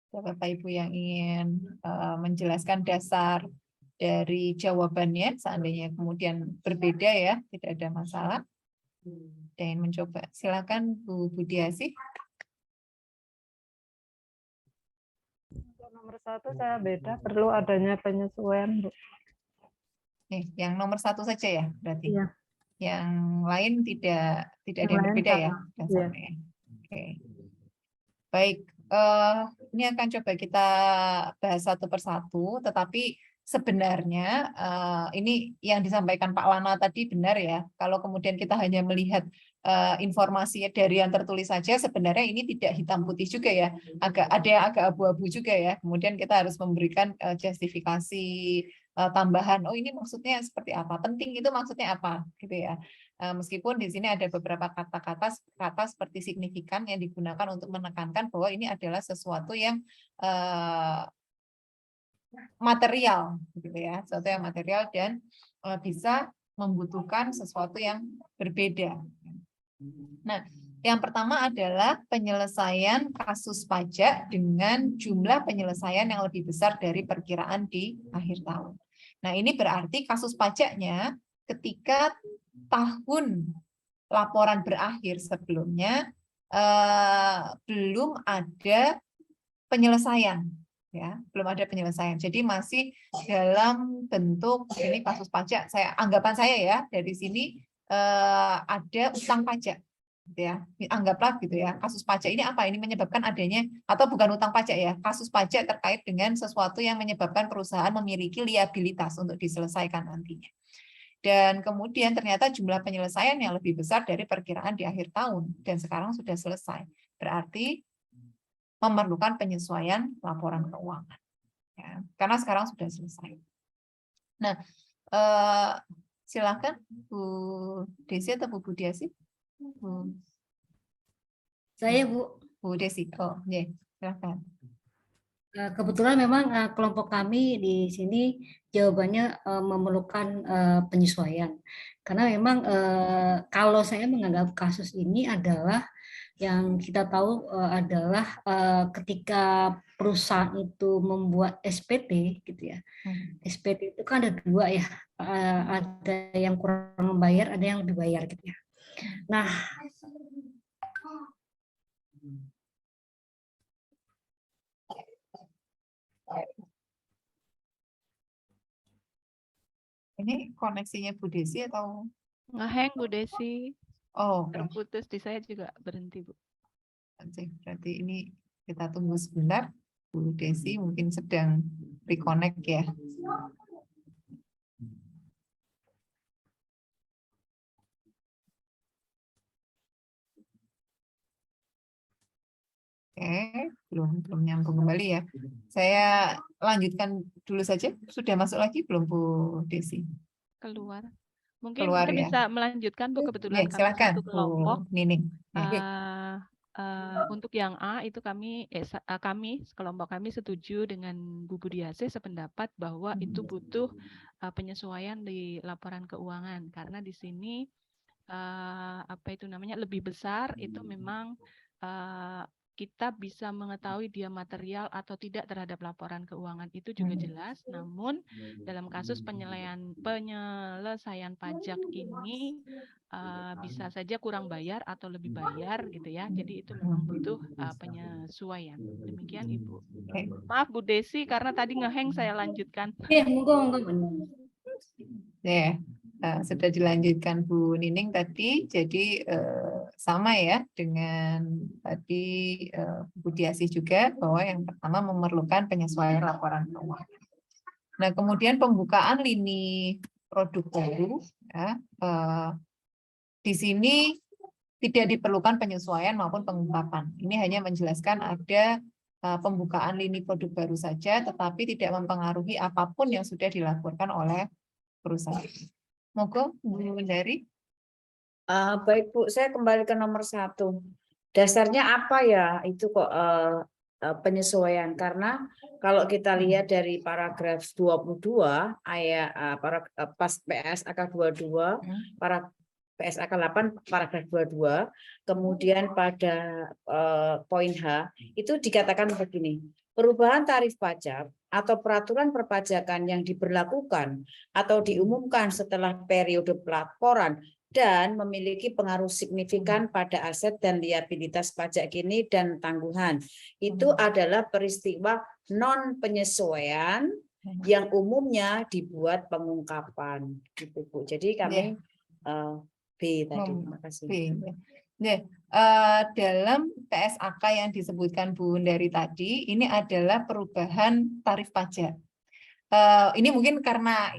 Bapak Ibu yang ingin menjelaskan dasar dari jawabannya, seandainya kemudian berbeda ya, tidak ada masalah. Dan mencoba, silakan Bu Budiasi. Nomor 1 saya beda, perlu adanya penyesuaian, Bu. Yang nomor 1 saja ya, berarti. Iya. Yang lain tidak ada yang berbeda ya dasarnya. Oke. Baik, ini akan coba kita bahas satu persatu, tetapi sebenarnya ini yang disampaikan Pak Lana tadi benar ya. Kalau kemudian kita hanya melihat informasi dari yang tertulis saja, sebenarnya ini tidak hitam putih juga ya. Ada yang agak abu-abu juga ya. Kemudian kita harus memberikan justifikasi tambahan. Oh, ini maksudnya seperti apa? Penting itu maksudnya apa? Gitu ya. Meskipun di sini ada beberapa kata seperti signifikan yang digunakan untuk menekankan bahwa ini adalah sesuatu yang material, gitu ya, sesuatu yang material dan bisa membutuhkan sesuatu yang berbeda. Nah, yang pertama adalah penyelesaian kasus pajak dengan jumlah penyelesaian yang lebih besar dari perkiraan di akhir tahun. Nah, ini berarti kasus pajaknya ketika tahun laporan berakhir sebelumnya belum ada penyelesaian. Ya, belum ada penyelesaian. Jadi masih dalam bentuk ini kasus pajak. Anggapan saya ya dari sini ada utang pajak, gitu ya. Anggaplah gitu ya. Kasus pajak ini apa? Ini menyebabkan adanya atau bukan utang pajak ya? Kasus pajak terkait dengan sesuatu yang menyebabkan perusahaan memiliki liabilitas untuk diselesaikan nantinya. Dan kemudian ternyata jumlah penyelesaian yang lebih besar dari perkiraan di akhir tahun dan sekarang sudah selesai. Berarti memerlukan penyesuaian laporan keuangan, ya, karena sekarang sudah selesai. Nah, silakan Bu Desi atau Bu Budiasi? Saya Bu. Bu Desi. Oh, ya, silakan. Kebetulan memang kelompok kami di sini jawabannya memerlukan penyesuaian, karena memang kalau saya menganggap kasus ini adalah yang kita tahu adalah ketika perusahaan itu membuat SPT gitu ya. SPT itu kan ada dua ya, ada yang kurang membayar, ada yang lebih bayar gitu ya. Nah, ini koneksinya Bu Desi atau ngehang Bu Desi? Oh, terputus di saya juga berhenti Bu. Berarti ini kita tunggu sebentar. Bu Desi mungkin sedang reconnect ya. Oke, belum nyambung kembali ya. Saya lanjutkan dulu saja. Sudah masuk lagi belum Bu Desi? Keluar. Mungkin Keluar saya ya. bisa melanjutkan Bu, kebetulan Oke, kami silakan satu kelompok. Bu Nining. Untuk yang A itu kami kelompok kami setuju dengan Bu Budiase sependapat bahwa itu butuh penyesuaian di laporan keuangan karena di sini lebih besar itu memang kita bisa mengetahui dia material atau tidak terhadap laporan keuangan itu juga jelas. Namun dalam kasus penyelesaian pajak ini bisa saja kurang bayar atau lebih bayar gitu ya. Jadi itu memang butuh penyesuaian. Demikian Ibu. Maaf Bu Desi karena tadi ngeheng saya lanjutkan. Iya, monggo benar. Ya, sudah dilanjutkan Bu Nining tadi, jadi sama ya dengan tadi Bu Diasih juga bahwa yang pertama memerlukan penyesuaian laporan keuangan. Nah, kemudian pembukaan lini produk baru, ya, di sini tidak diperlukan penyesuaian maupun pengungkapan. Ini hanya menjelaskan ada pembukaan lini produk baru saja, tetapi tidak mempengaruhi apapun yang sudah dilaporkan oleh perusahaan. Monggo Bu Wendari. Baik Bu, saya kembali ke nomor 1. Dasarnya apa ya itu kok penyesuaian? Karena kalau kita lihat dari paragraf 22 ayat pas PSAK 22, para PSAK 8 paragraf 22, kemudian pada poin H itu dikatakan begini. Perubahan tarif pajak atau peraturan perpajakan yang diberlakukan atau diumumkan setelah periode pelaporan dan memiliki pengaruh signifikan pada aset dan liabilitas pajak kini dan tanggungan. Itu adalah peristiwa non penyesuaian yang umumnya dibuat pengungkapan. Gitu, Bu. Jadi kami B tadi. Terima kasih. Dalam PSAK yang disebutkan Bu Wendari tadi, ini adalah perubahan tarif pajak. Ini mungkin karena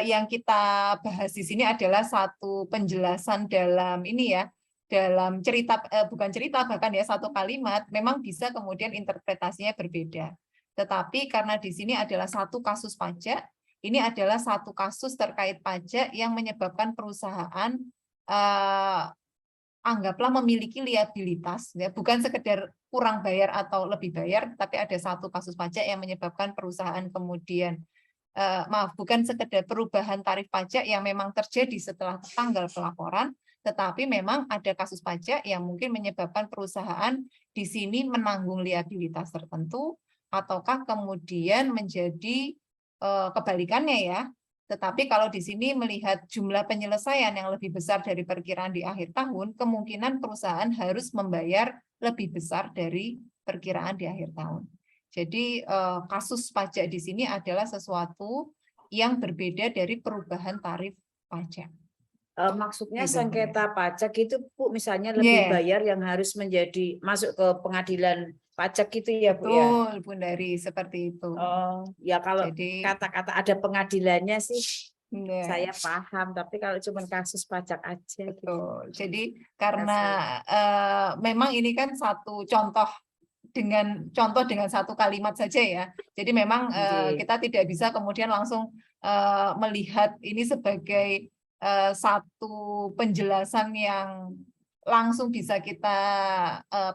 yang kita bahas di sini adalah satu penjelasan dalam ini ya, dalam cerita, bukan cerita bahkan ya, satu kalimat, memang bisa kemudian interpretasinya berbeda. Tetapi karena di sini adalah satu kasus pajak, ini adalah satu kasus terkait pajak yang menyebabkan perusahaan anggaplah memiliki liabilitas, ya, bukan sekedar kurang bayar atau lebih bayar, tapi ada satu kasus pajak yang menyebabkan perusahaan kemudian, bukan sekedar perubahan tarif pajak yang memang terjadi setelah tanggal pelaporan, tetapi memang ada kasus pajak yang mungkin menyebabkan perusahaan di sini menanggung liabilitas tertentu, ataukah kemudian menjadi kebalikannya ya. Tetapi kalau di sini melihat jumlah penyelesaian yang lebih besar dari perkiraan di akhir tahun, kemungkinan perusahaan harus membayar lebih besar dari perkiraan di akhir tahun. Jadi kasus pajak di sini adalah sesuatu yang berbeda dari perubahan tarif pajak. Maksudnya sengketa pajak itu Bu, misalnya lebih bayar yang harus menjadi masuk ke pengadilan pajak gitu ya Bu ya? Betul, Bu Dari, seperti itu. Ya kalau kata-kata ada pengadilannya sih saya paham, tapi kalau cuma kasus pajak aja. Betul. Gitu. Jadi karena memang ini kan satu contoh dengan satu kalimat saja ya. Jadi memang kita tidak bisa kemudian langsung melihat ini sebagai satu penjelasan yang langsung bisa kita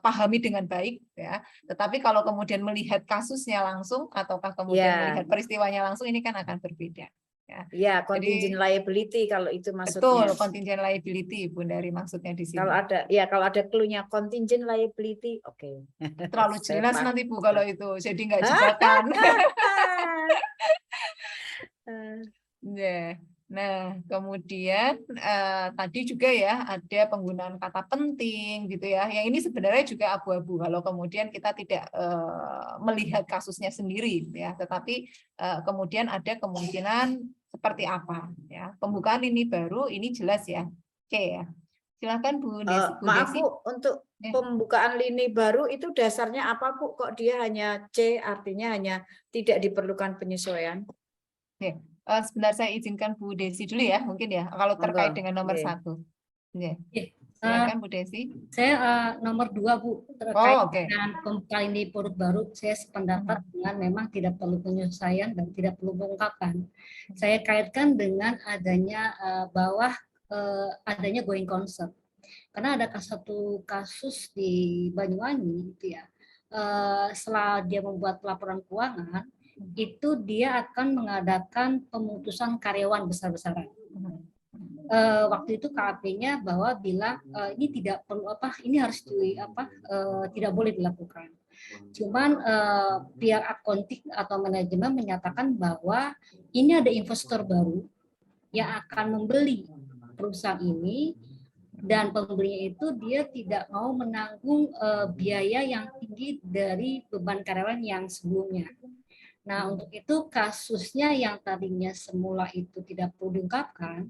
pahami dengan baik ya. Tetapi kalau kemudian melihat kasusnya langsung ataukah kemudian melihat peristiwanya langsung, ini kan akan berbeda. Ya, contingent liability kalau itu maksudnya. Betul, contingent liability Bu Dari maksudnya di sini. Kalau ada clue-nya contingent liability, oke. Terlalu jelas nanti Bu kalau itu, jadi nggak jebakan. Nah, kemudian tadi juga ya ada penggunaan kata penting gitu ya. Yang ini sebenarnya juga abu-abu kalau kemudian kita tidak melihat kasusnya sendiri ya. Tetapi kemudian ada kemungkinan seperti apa ya. Pembukaan ini baru ini jelas ya. Oke ya. Silakan Bu Desi. Maaf Bu, untuk pembukaan lini baru itu dasarnya apa Bu? Kok dia hanya C, artinya hanya tidak diperlukan penyesuaian? Sebentar saya izinkan Bu Desi dulu ya, mungkin ya, kalau terkait dengan nomor 1. Silakan Bu Desi. Saya nomor 2 Bu, terkait oke. dengan pembukaan ini produk baru. Saya sependapat dengan memang tidak perlu penyesuaian dan tidak perlu pengungkapan. Saya kaitkan dengan adanya adanya going concern. Karena ada satu kasus di Banyuwangi gitu ya. Setelah dia membuat laporan keuangan, itu dia akan mengadakan pemutusan karyawan besar-besaran. Waktu itu KAP-nya bahwa bilang ini tidak perlu ini harus tidak boleh dilakukan. Cuman pihak akuntik atau manajemen menyatakan bahwa ini ada investor baru yang akan membeli perusahaan ini, dan pembelinya itu dia tidak mau menanggung biaya yang tinggi dari beban karyawan yang sebelumnya. Nah, untuk itu kasusnya yang tadinya semula itu tidak perlu diungkapkan,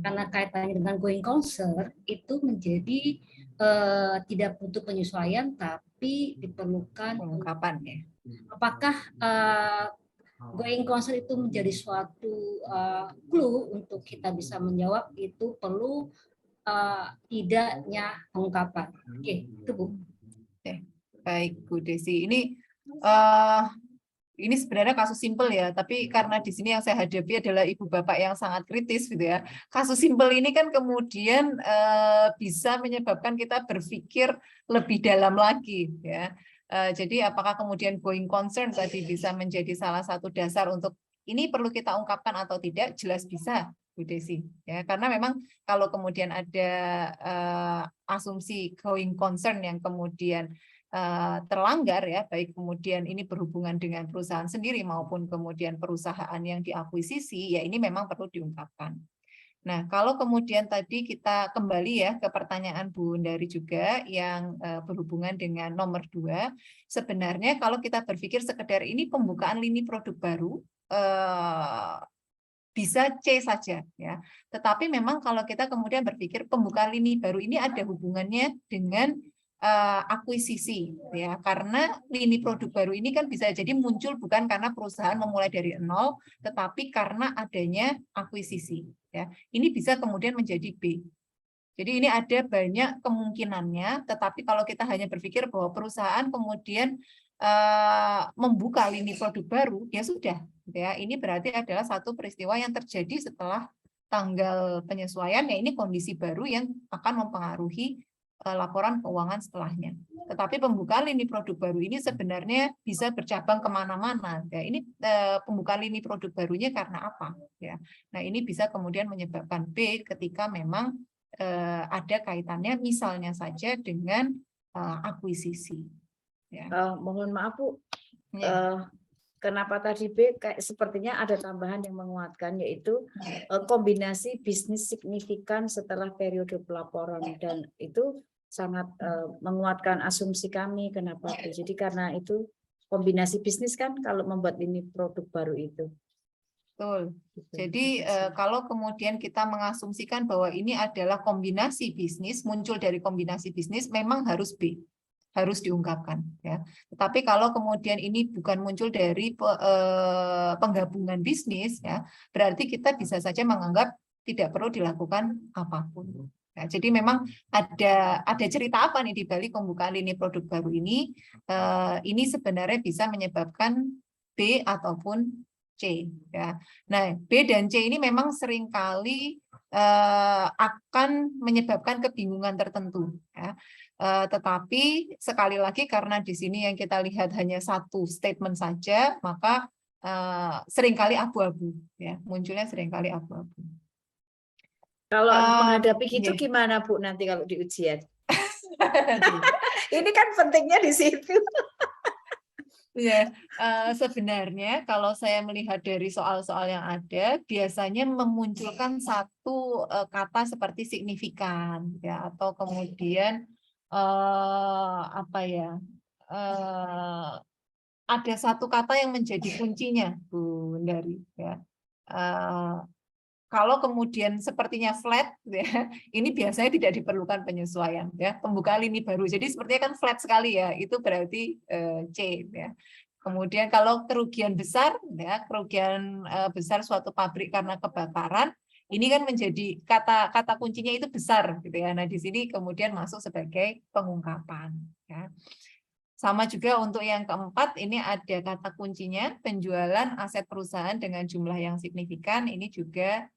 karena kaitannya dengan going concern, itu menjadi tidak butuh penyesuaian, tapi diperlukan pengungkapan ya. Apakah going concern itu menjadi suatu clue untuk kita bisa menjawab itu perlu tidaknya pengungkapan. Oke, itu Bu. Oke, baik Bu Desi. Ini sebenarnya kasus simpel ya, tapi karena di sini yang saya hadapi adalah ibu bapak yang sangat kritis gitu ya. Kasus simpel ini kan kemudian bisa menyebabkan kita berpikir lebih dalam lagi ya. Jadi apakah kemudian going concern tadi bisa menjadi salah satu dasar untuk ini perlu kita ungkapkan atau tidak? Jelas bisa, Bu Desi. Ya, karena memang kalau kemudian ada asumsi going concern yang kemudian terlanggar ya, baik kemudian ini berhubungan dengan perusahaan sendiri maupun kemudian perusahaan yang diakuisisi, ya ini memang perlu diungkapkan. Nah, kalau kemudian tadi kita kembali ya ke pertanyaan Bu Undari juga yang berhubungan dengan nomor 2, sebenarnya kalau kita berpikir sekedar ini pembukaan lini produk baru, bisa C saja ya. Tetapi memang kalau kita kemudian berpikir pembukaan lini baru ini ada hubungannya dengan akuisisi ya, karena lini produk baru ini kan bisa jadi muncul bukan karena perusahaan memulai dari nol, tetapi karena adanya akuisisi ya. Ini bisa kemudian menjadi B. Jadi ini ada banyak kemungkinannya, tetapi kalau kita hanya berpikir bahwa perusahaan kemudian membuka lini produk baru, ya sudah ya, ini berarti adalah satu peristiwa yang terjadi setelah tanggal penyesuaian, ya ini kondisi baru yang akan mempengaruhi laporan keuangan setelahnya. Tetapi pembukaan lini produk baru ini sebenarnya bisa bercabang kemana-mana. Ya, ini pembukaan lini produk barunya karena apa? Ya, nah ini bisa kemudian menyebabkan B ketika memang ada kaitannya misalnya saja dengan akuisisi. Ya. Mohon maaf Bu, Ya. kenapa tadi B kayak sepertinya ada tambahan yang menguatkan, yaitu kombinasi bisnis signifikan setelah periode pelaporan, dan itu sangat menguatkan asumsi kami. Kenapa Bu? Jadi karena itu kombinasi bisnis kan kalau membuat ini produk baru itu. Betul. Jadi kalau kemudian kita mengasumsikan bahwa ini adalah kombinasi bisnis, muncul dari kombinasi bisnis, memang harus B, harus diungkapkan ya. Tetapi kalau kemudian ini bukan muncul dari penggabungan bisnis ya, berarti kita bisa saja menganggap tidak perlu dilakukan apapun. Ya, jadi memang ada cerita apa nih di balik pembukaan lini produk baru ini? Ini sebenarnya bisa menyebabkan B ataupun C ya. Nah, B dan C ini memang seringkali akan menyebabkan kebingungan tertentu ya. Tetapi sekali lagi karena di sini yang kita lihat hanya satu statement saja, maka seringkali abu-abu ya, munculnya seringkali abu-abu. Kalau menghadapi gitu gimana Bu nanti kalau di ujian? Ini kan pentingnya di situ. Ya, sebenarnya kalau saya melihat dari soal-soal yang ada, biasanya memunculkan satu kata seperti signifikan ya, atau kemudian apa ya, ada satu kata yang menjadi kuncinya Bu Undari ya. Kalau kemudian sepertinya flat ya, ini biasanya tidak diperlukan penyesuaian ya, pembukaan lini baru. Jadi sepertinya kan flat sekali ya, itu berarti C ya. Kemudian kalau kerugian besar ya, kerugian besar suatu pabrik karena kebakaran, Ini kan menjadi kata kuncinya itu besar gitu ya. Nah, di sini kemudian masuk sebagai pengungkapan ya. Sama juga untuk yang keempat, ini ada kata kuncinya penjualan aset perusahaan dengan jumlah yang signifikan, ini juga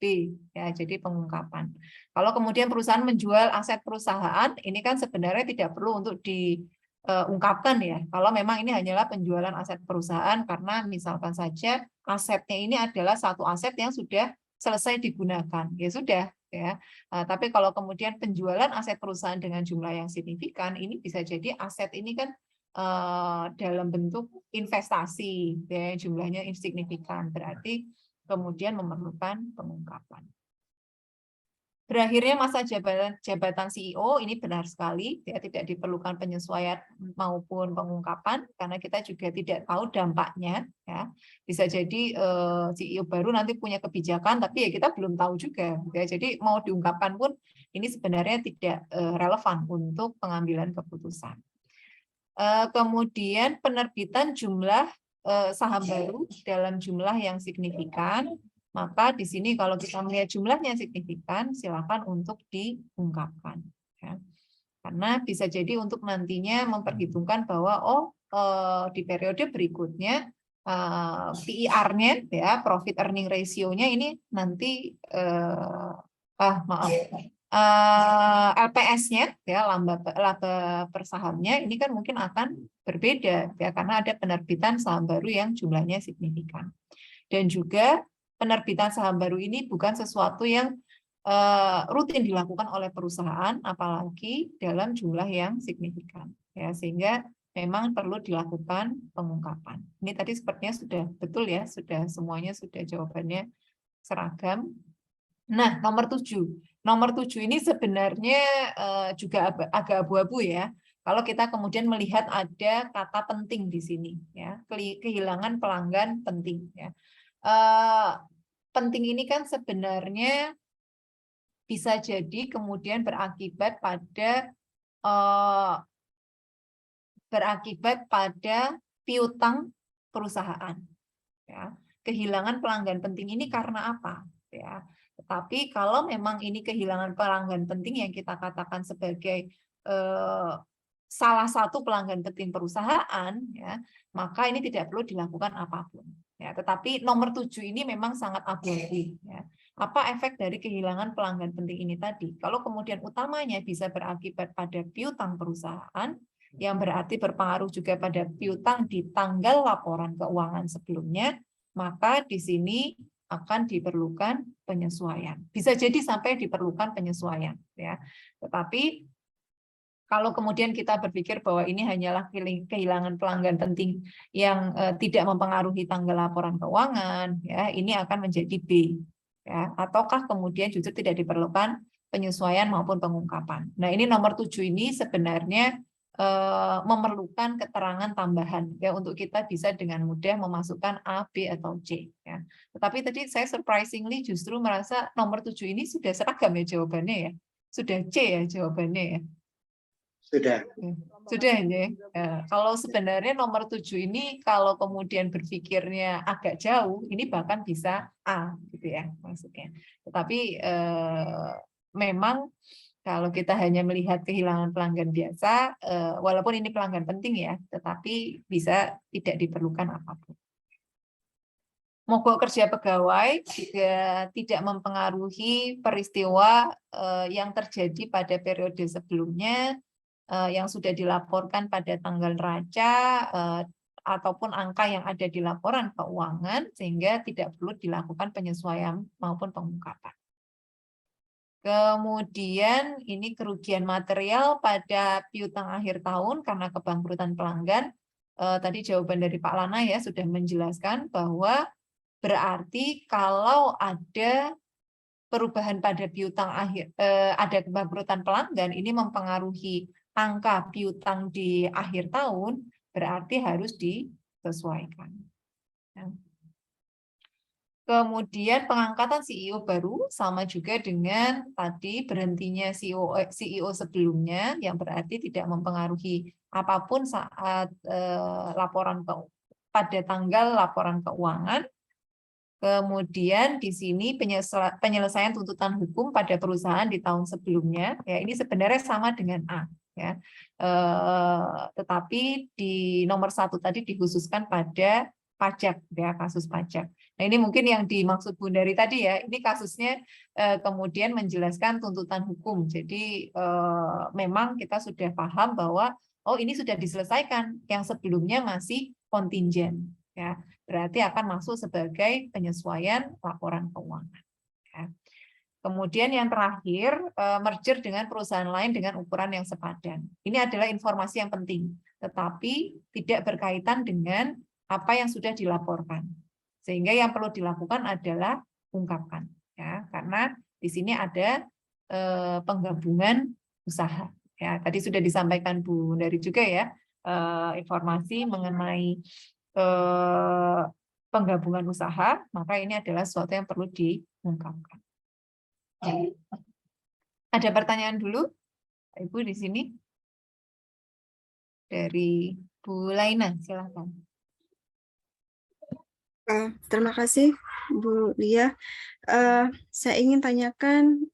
B ya, jadi pengungkapan. Kalau kemudian perusahaan menjual aset perusahaan, ini kan sebenarnya tidak perlu untuk diungkapkan ya. Kalau memang ini hanyalah penjualan aset perusahaan karena misalkan saja asetnya ini adalah satu aset yang sudah selesai digunakan, ya sudah. Ya, tapi kalau kemudian penjualan aset perusahaan dengan jumlah yang signifikan, ini bisa jadi aset ini kan dalam bentuk investasi, ya, jumlahnya insignifikan, berarti kemudian memerlukan pengungkapan. Berakhirnya masa jabatan CEO ini benar sekali, ya, tidak diperlukan penyesuaian maupun pengungkapan karena kita juga tidak tahu dampaknya. Ya. Bisa jadi CEO baru nanti punya kebijakan, tapi ya kita belum tahu juga. Ya. Jadi mau diungkapkan pun ini sebenarnya tidak relevan untuk pengambilan keputusan. Kemudian penerbitan jumlah saham baru dalam jumlah yang signifikan. Maka di sini kalau kita melihat jumlahnya signifikan, silakan untuk diungkapkan. Ya. Karena bisa jadi untuk nantinya memperhitungkan bahwa di periode berikutnya PER-nya, ya, profit earning ratio-nya ini nanti LPS-nya, ya, laba per sahamnya ini kan mungkin akan berbeda, ya, karena ada penerbitan saham baru yang jumlahnya signifikan. Dan juga penerbitan saham baru ini bukan sesuatu yang rutin dilakukan oleh perusahaan, apalagi dalam jumlah yang signifikan. Ya, sehingga memang perlu dilakukan pengungkapan. Ini tadi sepertinya sudah betul ya, sudah semuanya sudah jawabannya seragam. Nah, nomor 7. Nomor 7 ini sebenarnya juga agak abu-abu ya. Kalau kita kemudian melihat ada kata penting di sini, ya, kehilangan pelanggan penting. Ya. Penting ini kan sebenarnya bisa jadi kemudian berakibat pada piutang perusahaan. Ya. Kehilangan pelanggan penting ini karena apa? Ya. Tetapi kalau memang ini kehilangan pelanggan penting yang kita katakan sebagai salah satu pelanggan penting perusahaan, ya, maka ini tidak perlu dilakukan apapun. Ya, tetapi nomor 7 ini memang sangat abu-abu. Ya. Apa efek dari kehilangan pelanggan penting ini tadi? Kalau kemudian utamanya bisa berakibat pada piutang perusahaan, yang berarti berpengaruh juga pada piutang di tanggal laporan keuangan sebelumnya, maka di sini akan diperlukan penyesuaian. Bisa jadi sampai diperlukan penyesuaian. Ya. Tetapi kalau kemudian kita berpikir bahwa ini hanyalah kehilangan pelanggan penting yang tidak mempengaruhi tanggal laporan keuangan, ya, ini akan menjadi B. Ya. Ataukah kemudian justru tidak diperlukan penyesuaian maupun pengungkapan. Nah, ini nomor 7 ini sebenarnya memerlukan keterangan tambahan ya untuk kita bisa dengan mudah memasukkan A, B atau C. Ya. Tetapi tadi saya surprisingly justru merasa nomor 7 ini sudah seragam ya jawabannya ya. Sudah C ya jawabannya ya. Sudah ya. Kalau sebenarnya nomor 7 ini kalau kemudian berpikirnya agak jauh, ini bahkan bisa A gitu ya maksudnya. Tetapi memang kalau kita hanya melihat kehilangan pelanggan biasa, walaupun ini pelanggan penting ya, tetapi bisa tidak diperlukan apapun. Mogok kerja pegawai juga tidak mempengaruhi peristiwa yang terjadi pada periode sebelumnya, yang sudah dilaporkan pada tanggal neraca ataupun angka yang ada di laporan keuangan, sehingga tidak perlu dilakukan penyesuaian maupun pengungkapan. Kemudian ini kerugian material pada piutang akhir tahun karena kebangkrutan pelanggan. Tadi jawaban dari Pak Lana ya sudah menjelaskan bahwa berarti kalau ada perubahan pada piutang akhir, ada kebangkrutan pelanggan, ini mempengaruhi angka piutang di akhir tahun, berarti harus disesuaikan. Ya. Kemudian pengangkatan CEO baru sama juga dengan tadi berhentinya CEO sebelumnya, yang berarti tidak mempengaruhi apapun saat pada tanggal laporan keuangan. Kemudian di sini penyelesaian tuntutan hukum pada perusahaan di tahun sebelumnya, ya ini sebenarnya sama dengan A, ya. Tetapi di nomor 1 tadi dikhususkan pada pajak, ya kasus pajak. Nah ini mungkin yang dimaksud Bu Dari tadi ya, ini kasusnya kemudian menjelaskan tuntutan hukum. Jadi memang kita sudah paham bahwa oh ini sudah diselesaikan, yang sebelumnya masih kontingen, ya. Berarti akan masuk sebagai penyesuaian laporan keuangan. Ya. Kemudian yang terakhir, merger dengan perusahaan lain dengan ukuran yang sepadan. Ini adalah informasi yang penting, tetapi tidak berkaitan dengan apa yang sudah dilaporkan. Sehingga yang perlu dilakukan adalah ungkapkan. Ya, karena di sini ada penggabungan usaha. Ya, tadi sudah disampaikan Bu Dari juga ya, informasi mengenai penggabungan usaha, maka ini adalah sesuatu yang perlu diungkapkan. Ada pertanyaan dulu, Ibu di sini? Dari Bu Laina, silakan. Terima kasih, Bu Lia. Saya ingin tanyakan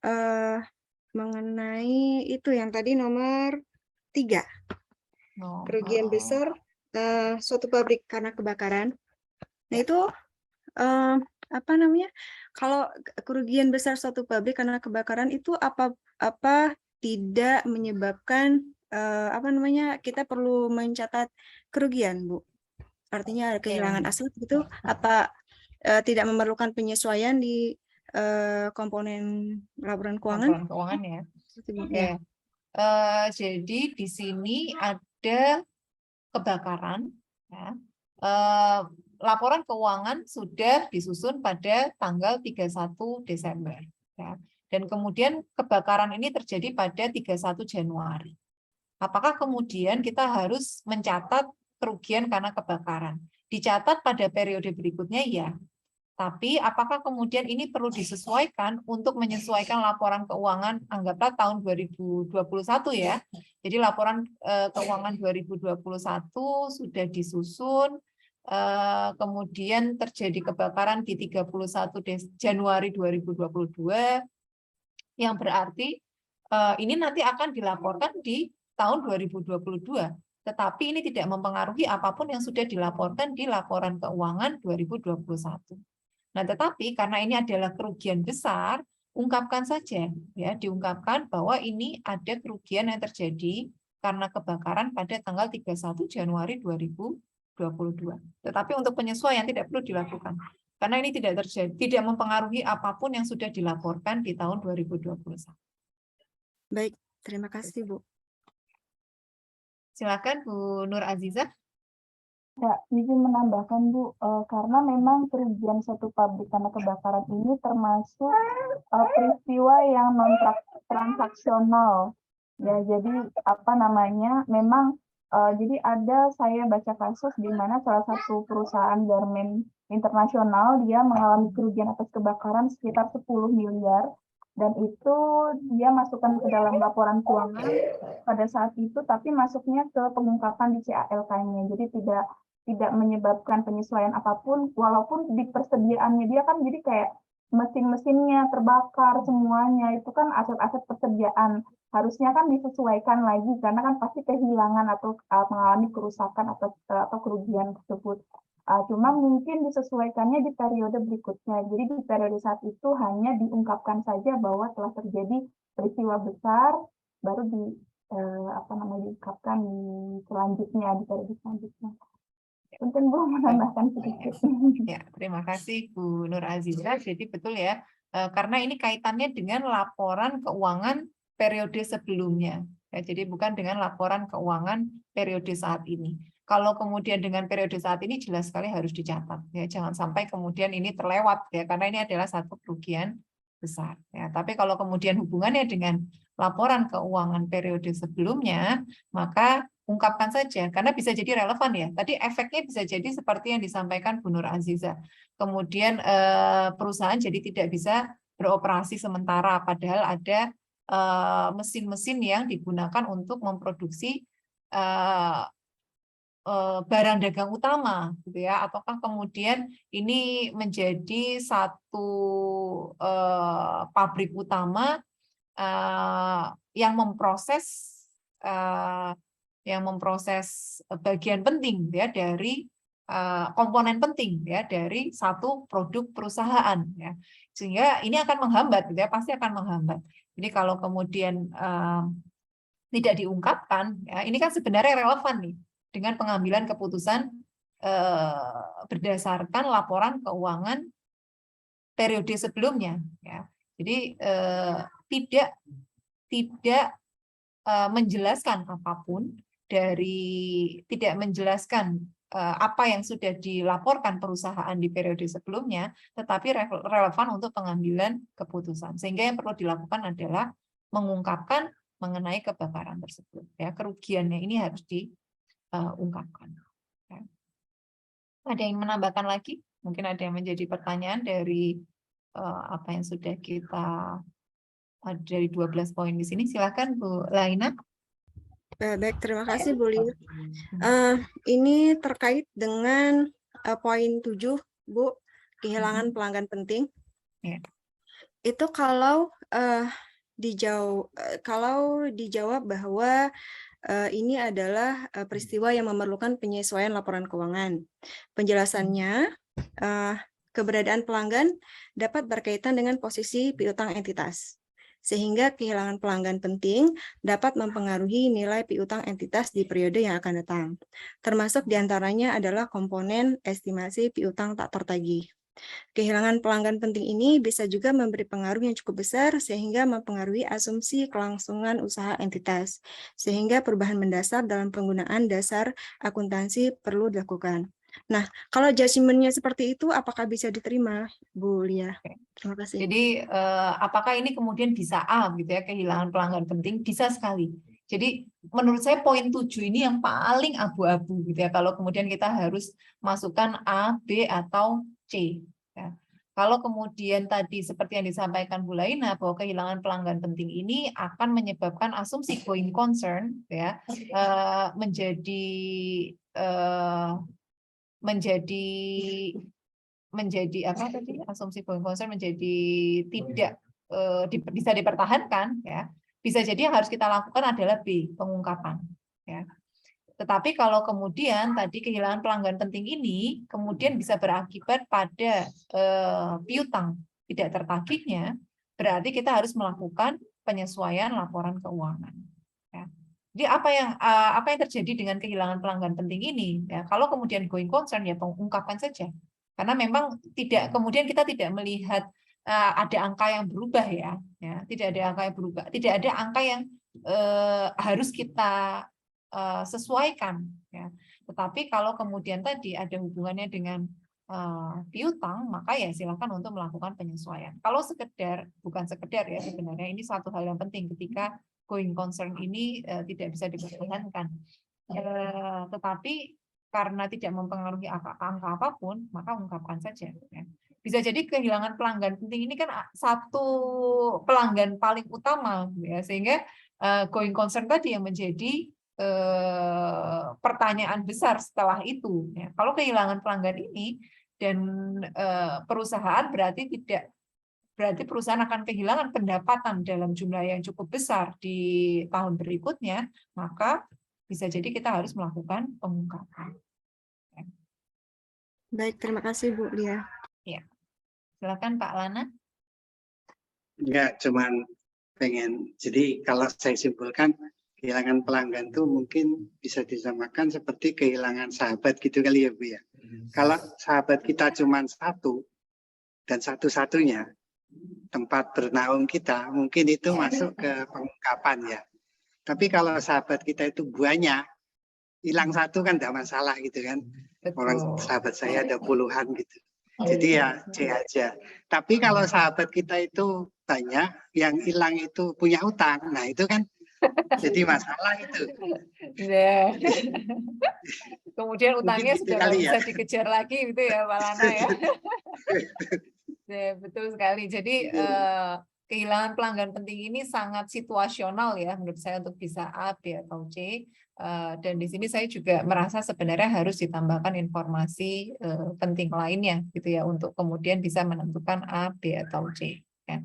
mengenai itu yang tadi nomor 3. Kerugian besar suatu pabrik karena kebakaran. Nah itu apa namanya? Kalau kerugian besar suatu pabrik karena kebakaran itu apa tidak menyebabkan apa namanya? Kita perlu mencatat kerugian, Bu. Artinya ada kehilangan aset gitu, apa tidak memerlukan penyesuaian di komponen laporan keuangan? Laporan keuangan ya. Oke. Jadi di sini ada kebakaran, ya. Laporan keuangan sudah disusun pada tanggal 31 Desember. Ya. Dan kemudian kebakaran ini terjadi pada 31 Januari. Apakah kemudian kita harus mencatat kerugian karena kebakaran? Dicatat pada periode berikutnya, ya. Tapi apakah kemudian ini perlu disesuaikan untuk menyesuaikan laporan keuangan, anggaplah tahun 2021 ya. Jadi laporan keuangan 2021 sudah disusun, kemudian terjadi kebakaran di 31 Januari 2022, yang berarti ini nanti akan dilaporkan di tahun 2022. Tetapi ini tidak mempengaruhi apapun yang sudah dilaporkan di laporan keuangan 2021. Nah, tetapi karena ini adalah kerugian besar, ungkapkan saja, ya, diungkapkan bahwa ini ada kerugian yang terjadi karena kebakaran pada tanggal 31 Januari 2022. Tetapi untuk penyesuaian tidak perlu dilakukan, karena ini tidak terjadi, tidak mempengaruhi apapun yang sudah dilaporkan di tahun 2021. Baik, terima kasih, Bu. Silakan Bu Nur Azizah. Ya, izin menambahkan Bu, karena memang kerugian suatu pabrik karena kebakaran ini termasuk peristiwa yang non transaksional. Ya, jadi apa namanya? Memang jadi saya baca kasus di mana salah satu perusahaan garmen internasional dia mengalami kerugian atas kebakaran sekitar 10 miliar. Dan itu dia masukkan ke dalam laporan keuangan pada saat itu, tapi masuknya ke pengungkapan di CALK-nya. Jadi tidak menyebabkan penyesuaian apapun, walaupun di persediaannya dia kan jadi kayak mesin-mesinnya terbakar semuanya, itu kan aset-aset persediaan. Harusnya kan disesuaikan lagi, karena kan pasti kehilangan atau mengalami kerusakan atau kerugian tersebut. Cuma mungkin disesuaikannya di periode berikutnya. Jadi di periode saat itu hanya diungkapkan saja bahwa telah terjadi peristiwa besar, baru diungkapkan di selanjutnya, di periode selanjutnya. Mungkin Bu menambahkan sedikit. Ya, terima kasih Bu Nur Azizah. Jadi betul ya, karena ini kaitannya dengan laporan keuangan periode sebelumnya. Ya, jadi bukan dengan laporan keuangan periode saat ini. Kalau kemudian dengan periode saat ini jelas sekali harus dicatat. Ya, jangan sampai kemudian ini terlewat ya, karena ini adalah satu kerugian besar. Ya, tapi kalau kemudian hubungannya dengan laporan keuangan periode sebelumnya, maka ungkapkan saja, karena bisa jadi relevan ya. Tadi efeknya bisa jadi seperti yang disampaikan Bu Nur Azizah. Kemudian perusahaan jadi tidak bisa beroperasi sementara, padahal ada mesin-mesin yang digunakan untuk memproduksi barang dagang utama, gitu ya, ataukah kemudian ini menjadi satu pabrik utama yang memproses bagian penting ya dari komponen penting ya dari satu produk perusahaan ya, sehingga ini akan menghambat, gitu ya, pasti akan menghambat. Jadi kalau kemudian tidak diungkapkan, ya, ini kan sebenarnya relevan nih dengan pengambilan keputusan berdasarkan laporan keuangan periode sebelumnya. Ya. Jadi tidak menjelaskan apapun tidak menjelaskan apa yang sudah dilaporkan perusahaan di periode sebelumnya, tetapi relevan untuk pengambilan keputusan. Sehingga yang perlu dilakukan adalah mengungkapkan mengenai kebakaran tersebut. Ya, kerugiannya ini harus diungkapkan. Ya. Ada yang menambahkan lagi? Mungkin ada yang menjadi pertanyaan dari apa yang sudah kita dari 12 poin di sini. Silakan Bu Laina. Baik, terima kasih Bu Lia. Ini terkait dengan poin 7, Bu, kehilangan pelanggan penting. Ya. Itu kalau dijawab bahwa ini adalah peristiwa yang memerlukan penyesuaian laporan keuangan. Penjelasannya, keberadaan pelanggan dapat berkaitan dengan posisi piutang entitas, sehingga kehilangan pelanggan penting dapat mempengaruhi nilai piutang entitas di periode yang akan datang. Termasuk diantaranya adalah komponen estimasi piutang tak tertagih. Kehilangan pelanggan penting ini bisa juga memberi pengaruh yang cukup besar sehingga mempengaruhi asumsi kelangsungan usaha entitas, sehingga perubahan mendasar dalam penggunaan dasar akuntansi perlu dilakukan. Nah, kalau judgement-nya seperti itu, apakah bisa diterima, Bu Lia? Terima kasih. Jadi, apakah ini kemudian bisa gitu ya, kehilangan pelanggan penting? Bisa sekali. Jadi, menurut saya poin 7 ini yang paling abu-abu, gitu ya, kalau kemudian kita harus masukkan A, B, atau C. Ya. Kalau kemudian tadi seperti yang disampaikan Bu Laina, bahwa kehilangan pelanggan penting ini akan menyebabkan asumsi going concern, ya, menjadi apa tadi, asumsi going concern menjadi tidak bisa dipertahankan, ya, bisa jadi yang harus kita lakukan adalah B, pengungkapan, ya. Tetapi kalau kemudian tadi kehilangan pelanggan penting ini kemudian bisa berakibat pada piutang tidak tertagihnya, berarti kita harus melakukan penyesuaian laporan keuangan. Ya. Jadi apa yang terjadi dengan kehilangan pelanggan penting ini? Ya, kalau kemudian going concern, ya ungkapkan saja. Karena memang kemudian kita tidak melihat ada angka yang berubah, ya, tidak ada angka yang berubah, tidak ada angka yang harus kita sesuaikan, ya. Tetapi kalau kemudian tadi ada hubungannya dengan piutang, maka ya silakan untuk melakukan penyesuaian. Kalau bukan sekedar ya, sebenarnya ini suatu hal yang penting ketika going concern ini tidak bisa dipertahankan. Tetapi karena tidak mempengaruhi angka apapun, maka ungkapkan saja. Ya. Bisa jadi kehilangan pelanggan penting ini kan satu pelanggan paling utama, ya, sehingga going concern tadi yang menjadi pertanyaan besar setelah itu. Ya. Kalau kehilangan pelanggan ini dan perusahaan berarti perusahaan akan kehilangan pendapatan dalam jumlah yang cukup besar di tahun berikutnya, maka bisa jadi kita harus melakukan pengungkapan. Ya. Baik, terima kasih Bu Lia. Ya. Silakan Pak Lana. Enggak, cuman pengen, jadi kalau saya simpulkan, kehilangan pelanggan itu mungkin bisa disamakan seperti kehilangan sahabat gitu kali ya Bu ya. Kalau sahabat kita cuma satu dan satu-satunya tempat bernaung kita, mungkin itu masuk ke pengungkapan ya. Tapi kalau sahabat kita itu banyak, hilang satu kan tidak masalah gitu kan. Orang sahabat saya ada puluhan gitu. Jadi ya C aja. Tapi kalau sahabat kita itu banyak, yang hilang itu punya utang, nah itu kan jadi masalah itu. Ya. Kemudian utangnya gitu sudah nggak bisa ya. dikejar lagi gitu ya Pak Lana ya. Ya, betul sekali. Jadi kehilangan pelanggan penting ini sangat situasional ya menurut saya untuk bisa A, B atau C. Dan di sini saya juga merasa sebenarnya harus ditambahkan informasi penting lainnya gitu ya untuk kemudian bisa menentukan A, B atau C. Ya.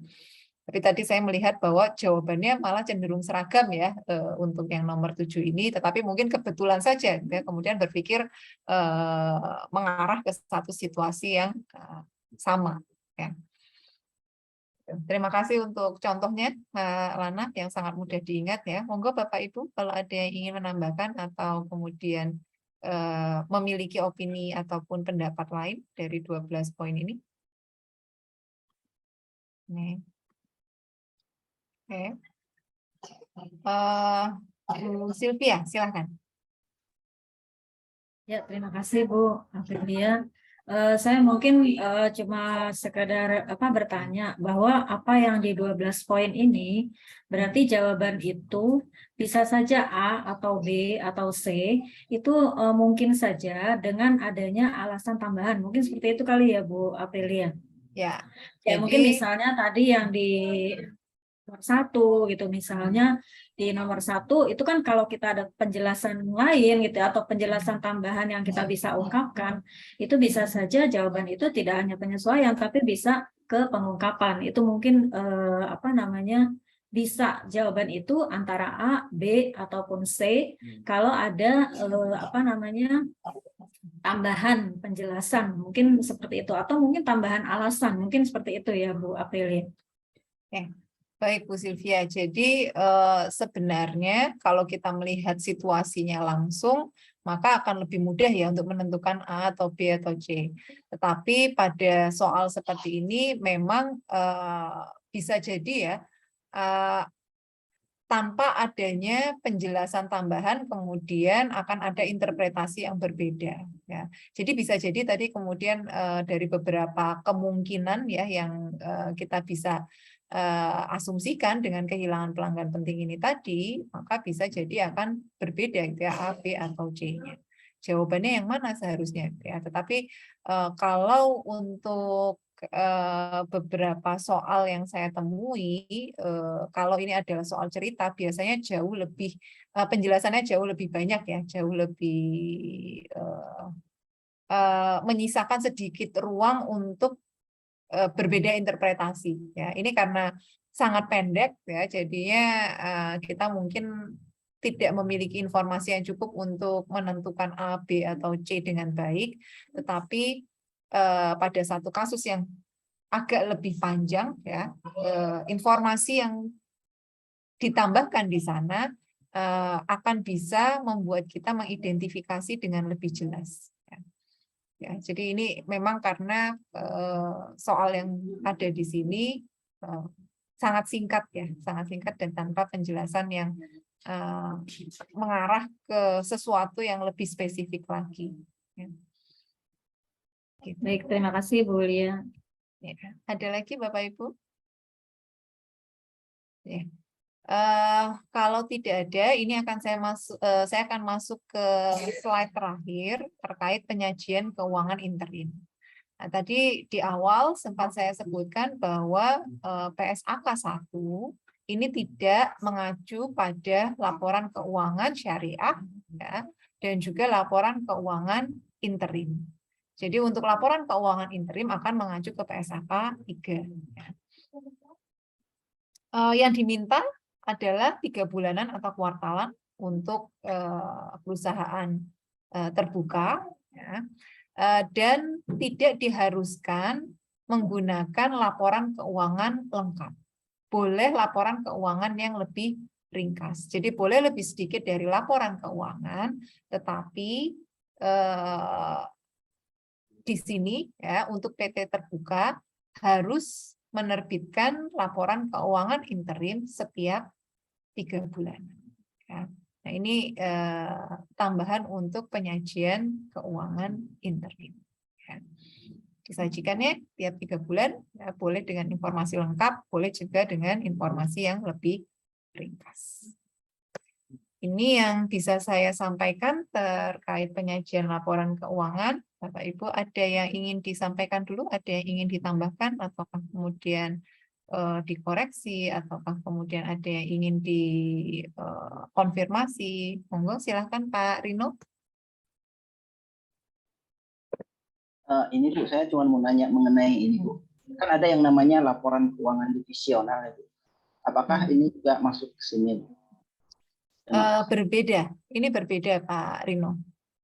Tapi tadi saya melihat bahwa jawabannya malah cenderung seragam ya untuk yang nomor 7 ini, tetapi mungkin kebetulan saja ya, kemudian berpikir mengarah ke satu situasi yang sama. Ya. Terima kasih untuk contohnya, Lana, yang sangat mudah diingat ya. Monggo Bapak Ibu, kalau ada yang ingin menambahkan atau kemudian memiliki opini ataupun pendapat lain dari 12 poin ini. Nih. Oke. Bu Sylvia, silakan. Ya, terima kasih Bu Aprilia. Saya mungkin cuma sekadar bertanya bahwa apa yang di 12 poin ini berarti jawaban itu bisa saja A atau B atau C itu mungkin saja dengan adanya alasan tambahan. Mungkin seperti itu kali ya Bu Aprilia. Ya. Ya, mungkin misalnya tadi yang di nomor 1 gitu, misalnya di nomor 1 itu kan kalau kita ada penjelasan lain gitu atau penjelasan tambahan yang kita bisa ungkapkan, itu bisa saja jawaban itu tidak hanya penyesuaian tapi bisa ke pengungkapan. Itu mungkin bisa jawaban itu antara A, B ataupun C kalau ada tambahan penjelasan, mungkin seperti itu, atau mungkin tambahan alasan, mungkin seperti itu ya Bu Aprilia. Oke. Baik Bu Sylvia, jadi sebenarnya kalau kita melihat situasinya langsung, maka akan lebih mudah ya untuk menentukan A atau B atau C. Tetapi pada soal seperti ini memang bisa jadi ya, tanpa adanya penjelasan tambahan kemudian akan ada interpretasi yang berbeda. Ya. Jadi bisa jadi tadi kemudian dari beberapa kemungkinan ya yang kita bisa asumsikan dengan kehilangan pelanggan penting ini tadi, maka bisa jadi akan berbeda gitu ya, A, B atau C-nya. Jawabannya yang mana seharusnya ya. Tetapi kalau untuk beberapa soal yang saya temui, kalau ini adalah soal cerita, biasanya jauh lebih penjelasannya jauh lebih banyak ya, jauh lebih menyisakan sedikit ruang untuk berbeda interpretasi ya. Ini karena sangat pendek ya, jadinya kita mungkin tidak memiliki informasi yang cukup untuk menentukan A, B atau C dengan baik, tetapi pada satu kasus yang agak lebih panjang ya, informasi yang ditambahkan di sana akan bisa membuat kita mengidentifikasi dengan lebih jelas. Ya, jadi ini memang karena soal yang ada di sini sangat singkat ya, sangat singkat dan tanpa penjelasan yang mengarah ke sesuatu yang lebih spesifik lagi. Ya. Gitu. Baik, terima kasih Bu Lia. Ya, ada lagi Bapak Ibu? Ya. Kalau tidak ada, ini akan saya akan masuk ke slide terakhir terkait penyajian keuangan interim. Nah, tadi di awal sempat saya sebutkan bahwa PSAK 1 ini tidak mengacu pada laporan keuangan syariah ya, dan juga laporan keuangan interim. Jadi untuk laporan keuangan interim akan mengacu ke PSAK 3. Ya. Yang diminta adalah 3 bulanan atau kuartalan untuk perusahaan terbuka ya, dan tidak diharuskan menggunakan laporan keuangan lengkap. Boleh laporan keuangan yang lebih ringkas. Jadi boleh lebih sedikit dari laporan keuangan, tetapi di sini ya untuk PT terbuka harus menerbitkan laporan keuangan interim setiap 3 bulan. Ya. Nah ini tambahan untuk penyajian keuangan interim. Ya. Disajikannya tiap 3 bulan, ya, boleh dengan informasi lengkap, boleh juga dengan informasi yang lebih ringkas. Ini yang bisa saya sampaikan terkait penyajian laporan keuangan. Bapak Ibu, ada yang ingin disampaikan dulu, ada yang ingin ditambahkan, atau kemudian dikoreksi ataukah kemudian ada yang ingin dikonfirmasi, monggo silahkan Pak Rino. Ini Bu, saya cuma mau nanya mengenai ini Bu. Kan ada yang namanya laporan keuangan divisional ya Bu. Apakah ini juga masuk ke sini Bu? Berbeda, ini berbeda Pak Rino.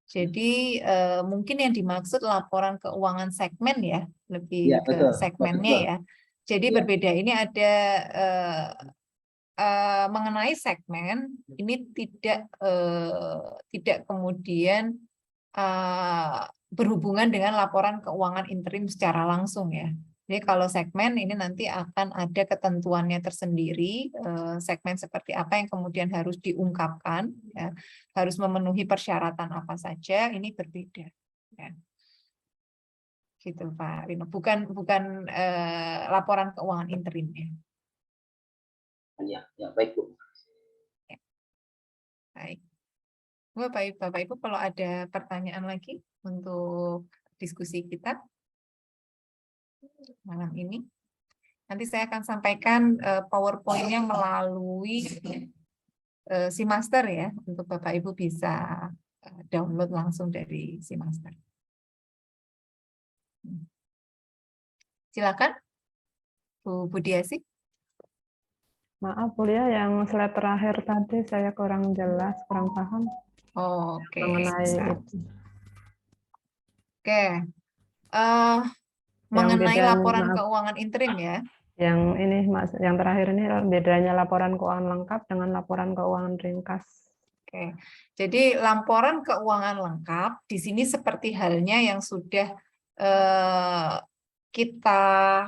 Jadi mungkin yang dimaksud laporan keuangan segmen ya, lebih Ya, ke betul, segmennya betul. ya. Jadi Ya. berbeda, ini ada mengenai segmen, ini tidak kemudian berhubungan dengan laporan keuangan interim secara langsung ya. Jadi kalau segmen ini nanti akan ada ketentuannya tersendiri, segmen seperti apa yang kemudian harus diungkapkan, ya, harus memenuhi persyaratan apa saja, ini berbeda. Ya. Gitu Pak Rino, bukan laporan keuangan interim ya. Ya, baik Bu. Ya. Baik. Bapak Ibu kalau ada pertanyaan lagi untuk diskusi kita malam ini. Nanti saya akan sampaikan PowerPoint-nya melalui SeaMaster ya, untuk Bapak Ibu bisa download langsung dari SeaMaster. Silakan, Bu Budiasi. Maaf Bulia, yang slide terakhir tadi saya kurang jelas, kurang paham. Oke. Mengenai itu. Oke. Mengenai laporan keuangan interim ya. Yang ini Mas, yang terakhir ini bedanya laporan keuangan lengkap dengan laporan keuangan ringkas. Oke. Jadi laporan keuangan lengkap di sini seperti halnya yang sudah kita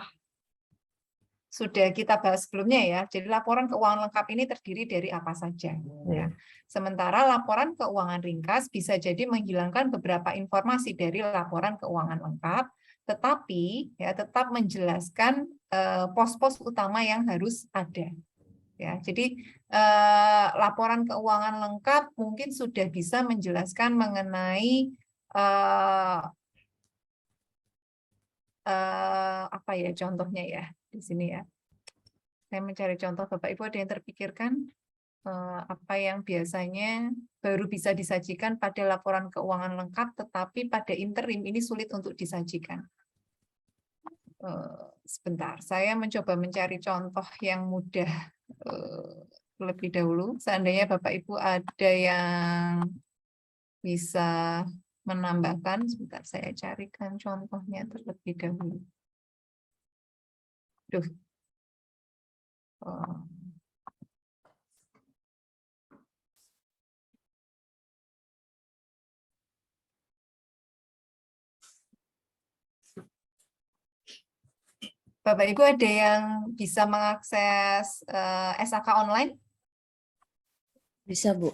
bahas sebelumnya ya. Jadi laporan keuangan lengkap ini terdiri dari apa saja. Ya. Sementara laporan keuangan ringkas bisa jadi menghilangkan beberapa informasi dari laporan keuangan lengkap, tetapi ya tetap menjelaskan pos-pos utama yang harus ada. Ya, jadi laporan keuangan lengkap mungkin sudah bisa menjelaskan mengenai apa ya contohnya ya di sini ya. Saya mencari contoh, Bapak Ibu ada yang terpikirkan apa yang biasanya baru bisa disajikan pada laporan keuangan lengkap, tetapi pada interim ini sulit untuk disajikan. Sebentar, saya mencoba mencari contoh yang mudah lebih dahulu. Seandainya Bapak Ibu ada yang bisa menambahkan, sebentar saya carikan contohnya terlebih dahulu. Duh. Bapak Ibu ada yang bisa mengakses SAK online? Bisa Bu.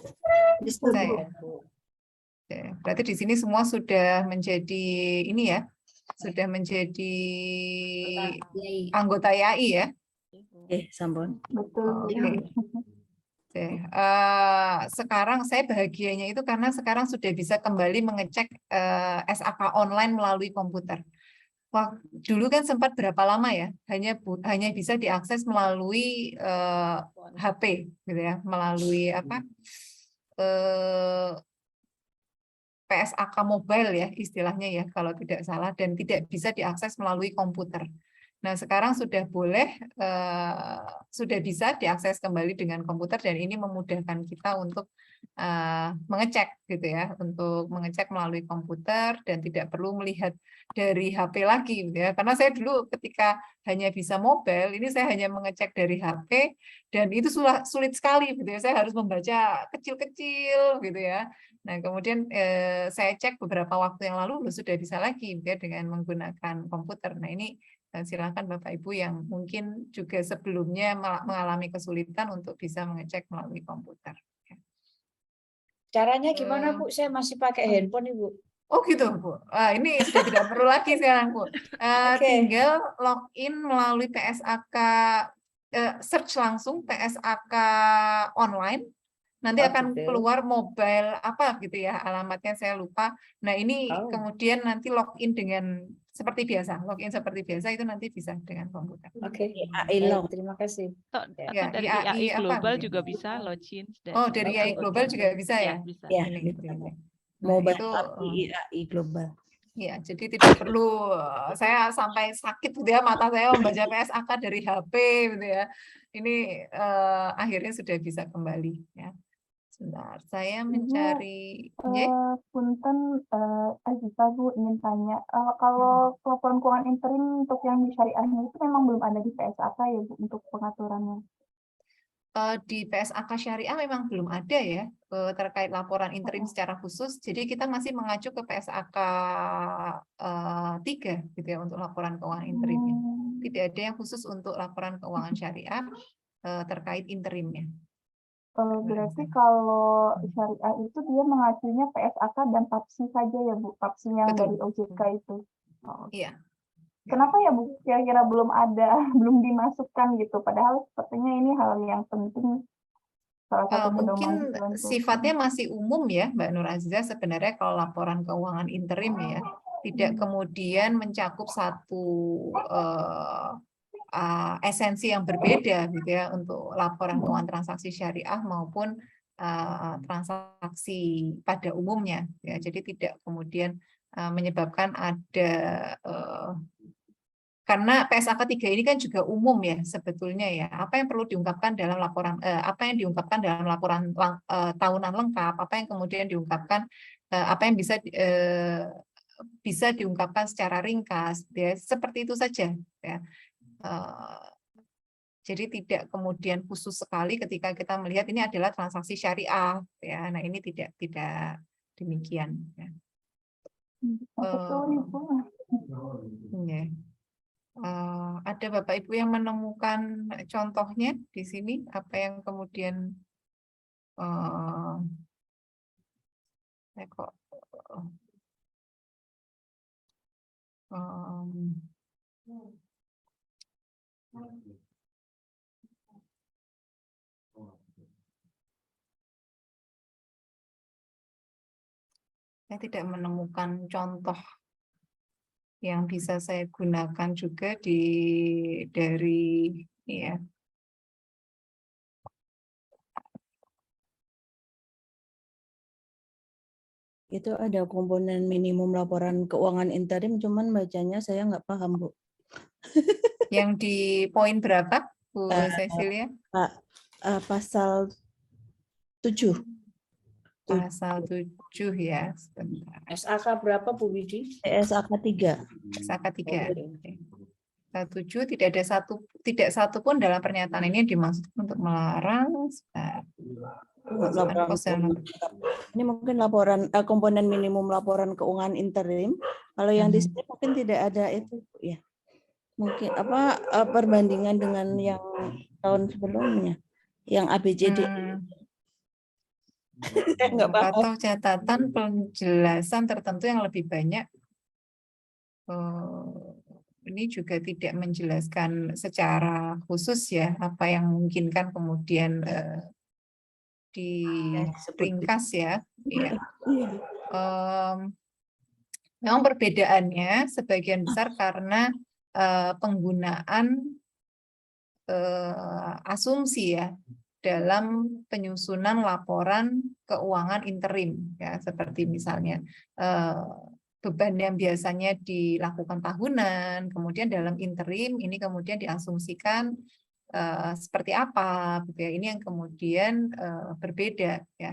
Bisa ya. Berarti di sini semua sudah menjadi ini ya, sudah menjadi anggota YAI ya. Sampun. Betul. Oke. Sekarang saya bahagianya itu karena sekarang sudah bisa kembali mengecek SAK online melalui komputer. Wah, dulu kan sempat berapa lama ya? Hanya bisa diakses melalui HP, gitu ya, melalui apa? PSAK mobile ya istilahnya ya kalau tidak salah, dan tidak bisa diakses melalui komputer. Nah sekarang sudah boleh, sudah bisa diakses kembali dengan komputer, dan ini memudahkan kita untuk mengecek gitu ya, untuk mengecek melalui komputer dan tidak perlu melihat dari HP lagi gitu ya. Karena saya dulu ketika hanya bisa mobile, ini saya hanya mengecek dari HP dan itu sulit sekali gitu ya. Saya harus membaca kecil-kecil gitu ya. Nah, kemudian saya cek beberapa waktu yang lalu sudah bisa lagi ya dengan menggunakan komputer. Nah, ini silakan Bapak Ibu yang mungkin juga sebelumnya mengalami kesulitan untuk bisa mengecek melalui komputer. Caranya gimana Bu? Saya masih pakai handphone Ibu. Oh gitu Bu. Ini sudah tidak perlu lagi sekarang Bu. Tinggal login melalui PSAK, search langsung PSAK online. Nanti akan keluar mobile apa gitu ya, alamatnya saya lupa. Nah ini kemudian nanti login dengan seperti biasa, login seperti biasa itu nanti bisa dengan komputer. Oke, terima kasih. Atau Ya, dari IAI IAI apa Global gitu? juga bisa login. Oh, dari IAI Global juga bisa ya? Bisa. Ya, Ini, bisa. ini. Mobile itu, app di IAI Global. Ya, jadi tidak perlu saya sampai sakit gitu ya mata saya membaca PSAK dari HP gitu ya. Ini akhirnya sudah bisa kembali ya. Sebentar, saya mencari Punten, Azita Bu ingin tanya, kalau laporan keuangan interim untuk yang di syariahnya itu memang belum ada di PSAK ya Bu untuk pengaturannya? Di PSAK Syariah memang belum ada ya terkait laporan interim secara khusus. Jadi kita masih mengacu ke PSAK 3 gitu ya untuk laporan keuangan interimnya. Tidak ada yang khusus untuk laporan keuangan syariah terkait interimnya. Berarti kalau syariah itu dia mengacunya PSAK dan PAPSI saja ya Bu, PAPSI yang dari OJK itu. Iya. Kenapa ya Bu kira-kira belum ada, belum dimasukkan gitu? Padahal sepertinya ini hal yang penting. Salah satu Mungkin sifatnya masih umum ya Mbak Nur Aziza sebenarnya kalau laporan keuangan interim ya. Tidak kemudian mencakup satu esensi yang berbeda gitu ya untuk laporan keuangan transaksi syariah maupun transaksi pada umumnya ya. Jadi tidak kemudian menyebabkan ada karena PSAK 3 ini kan juga umum ya sebetulnya ya. Apa yang perlu diungkapkan dalam laporan apa yang diungkapkan dalam laporan tahunan lengkap, apa yang kemudian diungkapkan apa yang bisa diungkapkan secara ringkas ya. Seperti itu saja ya. Jadi tidak kemudian khusus sekali ketika kita melihat ini adalah transaksi syariah ya. Nah, ini tidak demikian ya. Ada Bapak Ibu yang menemukan contohnya di sini apa yang kemudian kok saya tidak menemukan contoh yang bisa saya gunakan juga dari ya. Itu ada komponen minimum laporan keuangan interim, cuman bacanya saya nggak paham, Bu. Yang di poin berapa, Bu Cecilia? Pasal 7. Pasal 7 ya, sebentar. SAK berapa Bu Widi? SAK 3. SAK 3. Pasal 7 tidak satu pun dalam pernyataan ini dimaksud untuk melarang. Ini mungkin laporan komponen minimum laporan keuangan interim. Kalau yang di sini mungkin tidak ada itu ya. Mungkin perbandingan dengan yang tahun sebelumnya, yang ABCD. Atau catatan penjelasan tertentu yang lebih banyak. Ini juga tidak menjelaskan secara khusus ya apa yang memungkinkan kemudian diringkas ya. Memang perbedaannya sebagian besar karena penggunaan asumsi ya dalam penyusunan laporan keuangan interim ya, seperti misalnya beban yang biasanya dilakukan tahunan, kemudian dalam interim ini kemudian diasumsikan seperti apa gitu ya. Ini yang kemudian berbeda ya.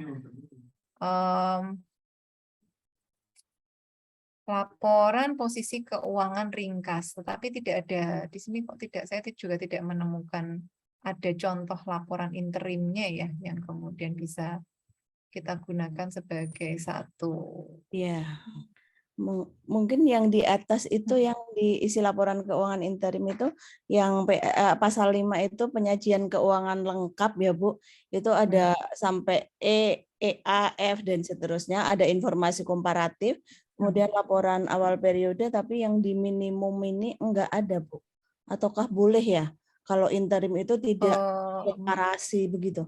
Laporan posisi keuangan ringkas, tetapi tidak ada di sini kok saya juga tidak menemukan ada contoh laporan interimnya ya yang kemudian bisa kita gunakan sebagai satu. Ya, mungkin yang di atas itu yang diisi laporan keuangan interim itu yang pasal 5 itu penyajian keuangan lengkap ya Bu. Itu ada sampai E, A, F dan seterusnya, ada informasi komparatif. Kemudian laporan awal periode, tapi yang di minimum ini enggak ada, Bu. Ataukah boleh ya? Kalau interim itu tidak deklarasi begitu?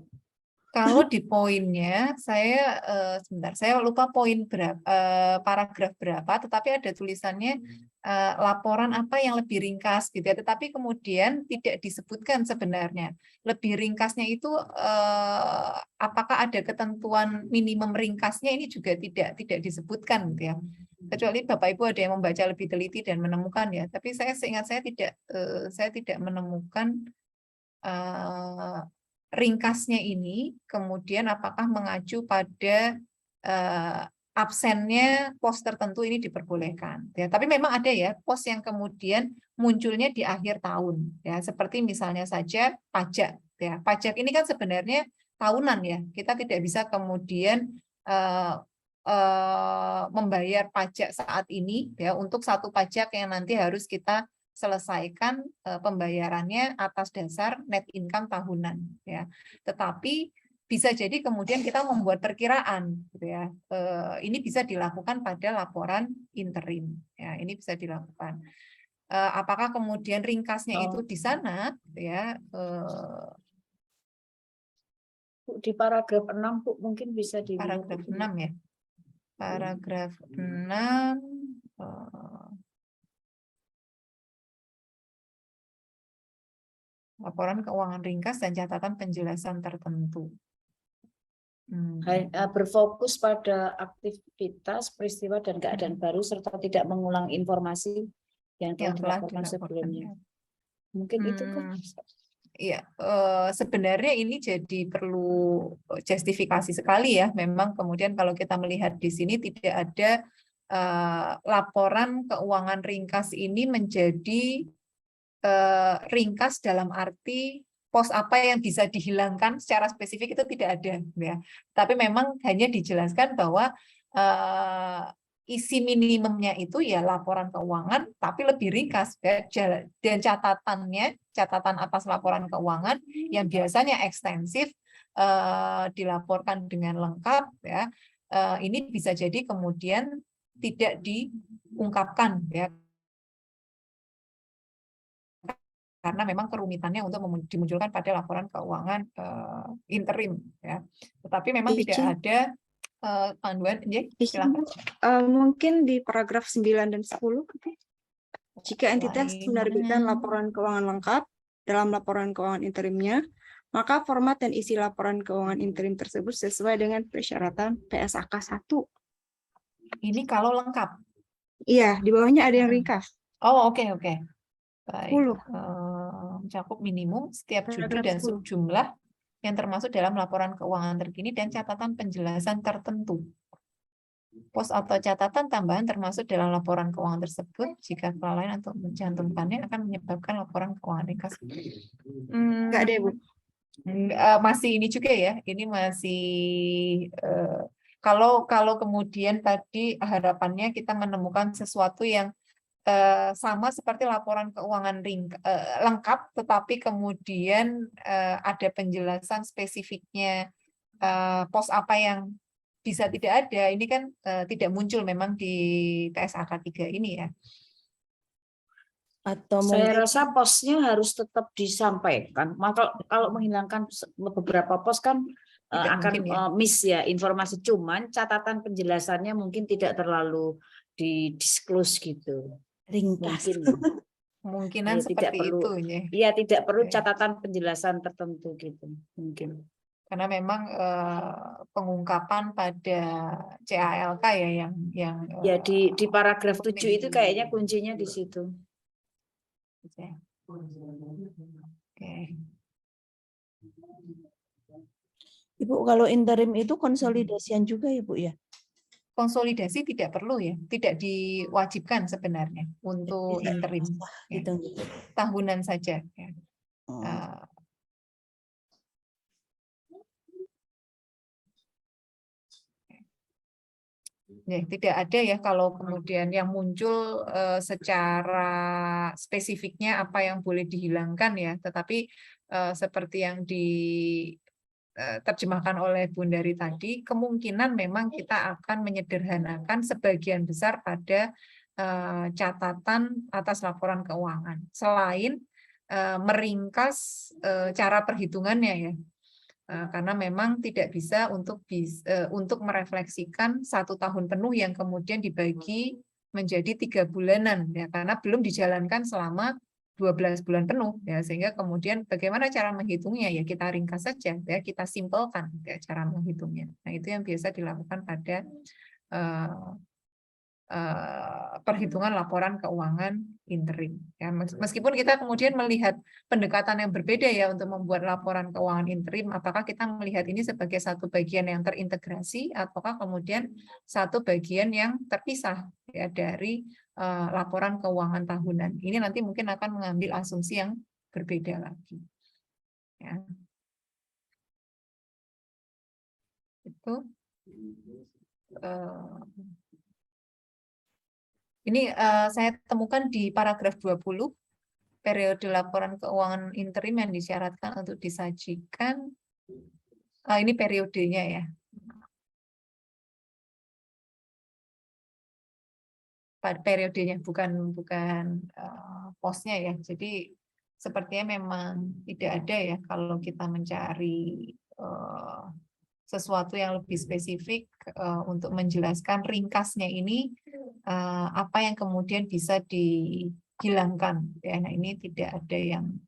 Kalau di poinnya, sebentar, saya lupa poin berapa, paragraf berapa, tetapi ada tulisannya laporan apa yang lebih ringkas gitu ya. Tetapi kemudian tidak disebutkan sebenarnya. Lebih ringkasnya itu apakah ada ketentuan minimum ringkasnya, ini juga tidak disebutkan gitu ya. Kecuali Bapak Ibu ada yang membaca lebih teliti dan menemukan ya. Tapi seingat saya tidak menemukan ringkasnya ini, kemudian apakah mengacu pada absennya pos tertentu ini diperbolehkan. Ya, tapi memang ada ya pos yang kemudian munculnya di akhir tahun, ya seperti misalnya saja pajak. Ya, pajak ini kan sebenarnya tahunan ya. Kita tidak bisa kemudian membayar pajak saat ini ya untuk satu pajak yang nanti harus kita selesaikan pembayarannya atas dasar net income tahunan ya. Tetapi bisa jadi kemudian kita membuat perkiraan gitu ya. Ini bisa dilakukan pada laporan interim ya. Ini bisa dilakukan. Apakah kemudian ringkasnya itu di sana gitu ya? Di paragraf 6 Bu, mungkin bisa di paragraf 6 ya. Paragraf 6 laporan keuangan ringkas dan catatan penjelasan tertentu. Berfokus pada aktivitas, peristiwa, dan keadaan baru, serta tidak mengulang informasi yang telah dilaporkan sebelumnya. Mungkin itu kan? Iya, sebenarnya ini jadi perlu justifikasi sekali ya. Memang kemudian kalau kita melihat di sini tidak ada laporan keuangan ringkas ini menjadi ringkas dalam arti pos apa yang bisa dihilangkan secara spesifik itu tidak ada ya. Tapi memang hanya dijelaskan bahwa isi minimumnya itu ya laporan keuangan tapi lebih ringkas ya. Dan catatan atas laporan keuangan yang biasanya ekstensif dilaporkan dengan lengkap ya. Ini bisa jadi kemudian tidak diungkapkan ya. Karena memang kerumitannya untuk dimunculkan pada laporan keuangan interim ya. Tetapi memang tidak ada panduan. Silakan. Mungkin di paragraf 9 dan 10 jika entitas menerbitkan laporan keuangan lengkap dalam laporan keuangan interimnya, maka format dan isi laporan keuangan interim tersebut sesuai dengan persyaratan PSAK 1. Ini kalau lengkap. Iya, di bawahnya ada yang ringkas. Oh, oke. Baik, mencakup minimum setiap judul dan subjumlah yang termasuk dalam laporan keuangan terkini dan catatan penjelasan tertentu. Pos atau catatan tambahan termasuk dalam laporan keuangan tersebut jika kelalaian atau mencantumkannya akan menyebabkan laporan keuangan ringkas. Enggak ada, Bu. Masih ini juga ya, ini masih kalau kemudian tadi harapannya kita menemukan sesuatu yang sama seperti laporan keuangan lengkap, tetapi kemudian ada penjelasan spesifiknya pos apa yang bisa tidak ada. Ini kan tidak muncul memang di PSAK 3 ini ya. Atau saya rasa posnya harus tetap disampaikan. Maka kalau menghilangkan beberapa pos kan akan miss ya informasi. Cuman catatan penjelasannya mungkin tidak terlalu di-disclose gitu. Ringkas. Kemungkinan seperti itu ya. Iya, tidak perlu catatan penjelasan tertentu gitu mungkin. Karena memang pengungkapan pada CALK ya yang ya di paragraf 7 itu kayaknya kuncinya di situ. Oke. Ibu, kalau interim itu konsolidasian juga ya, Bu ya? Konsolidasi tidak perlu ya, tidak diwajibkan sebenarnya untuk interim. Gitu. Tahunan saja. Ya. Ya, tidak ada ya kalau kemudian yang muncul secara spesifiknya apa yang boleh dihilangkan ya, tetapi seperti yang diterjemahkan oleh Bundari tadi, kemungkinan memang kita akan menyederhanakan sebagian besar pada catatan atas laporan keuangan, selain meringkas cara perhitungannya ya. Karena memang tidak bisa untuk merefleksikan 1 tahun penuh yang kemudian dibagi menjadi 3 bulanan, ya, karena belum dijalankan selama 12 bulan penuh, ya, sehingga kemudian bagaimana cara menghitungnya, ya kita ringkas saja, ya kita simpelkan, ya, cara menghitungnya. Nah, itu yang biasa dilakukan pada perhitungan laporan keuangan interim. Ya, meskipun kita kemudian melihat pendekatan yang berbeda ya untuk membuat laporan keuangan interim, apakah kita melihat ini sebagai satu bagian yang terintegrasi ataukah kemudian satu bagian yang terpisah ya dari laporan keuangan tahunan. Ini nanti mungkin akan mengambil asumsi yang berbeda lagi. Ya. Itu ini saya temukan di paragraf 20, periode laporan keuangan interim yang disyaratkan untuk disajikan. Ini periodenya ya. Periodenya, bukan posnya ya. Jadi sepertinya memang tidak ada ya kalau kita mencari sesuatu yang lebih spesifik untuk menjelaskan ringkasnya ini apa yang kemudian bisa dihilangkan. Ya, nah ini tidak ada yang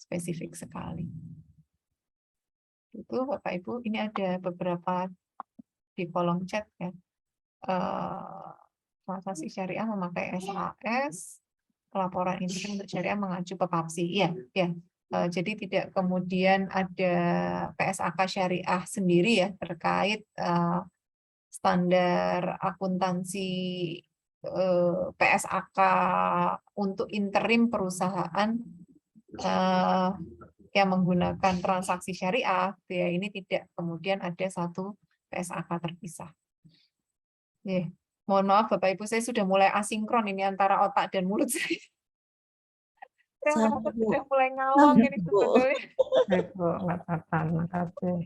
spesifik sekali. Itu Bapak Ibu, ini ada beberapa di kolom chat ya. Transaksi syariah memakai SAS, laporan interim untuk syariah mengacu ke PAPSI. Iya, ya. Jadi tidak kemudian ada PSAK syariah sendiri ya terkait standar akuntansi PSAK untuk interim perusahaan yang menggunakan transaksi syariah, ya ini tidak kemudian ada satu PSAK terpisah. Mohon maaf Bapak Ibu, saya sudah mulai asinkron ini antara otak dan mulut saya. Saya sudah mulai ngawang ini sebetulnya. Nggak apa-apa, makasih.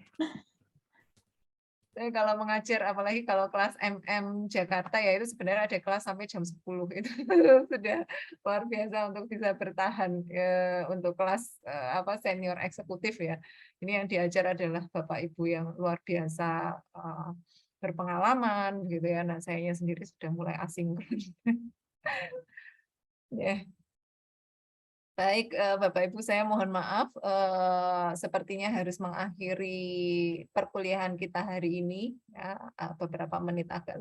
Saya kalau mengajar, apalagi kalau kelas MM Jakarta ya itu sebenarnya ada kelas sampai jam 10 itu sudah luar biasa untuk bisa bertahan untuk kelas senior eksekutif ya. Ini yang diajar adalah Bapak Ibu yang luar biasa berpengalaman gitu ya. Nah, saya sendiri sudah mulai asinkron. Ya. Baik, Bapak Ibu, saya mohon maaf, sepertinya harus mengakhiri perkuliahan kita hari ini, ya, beberapa menit agak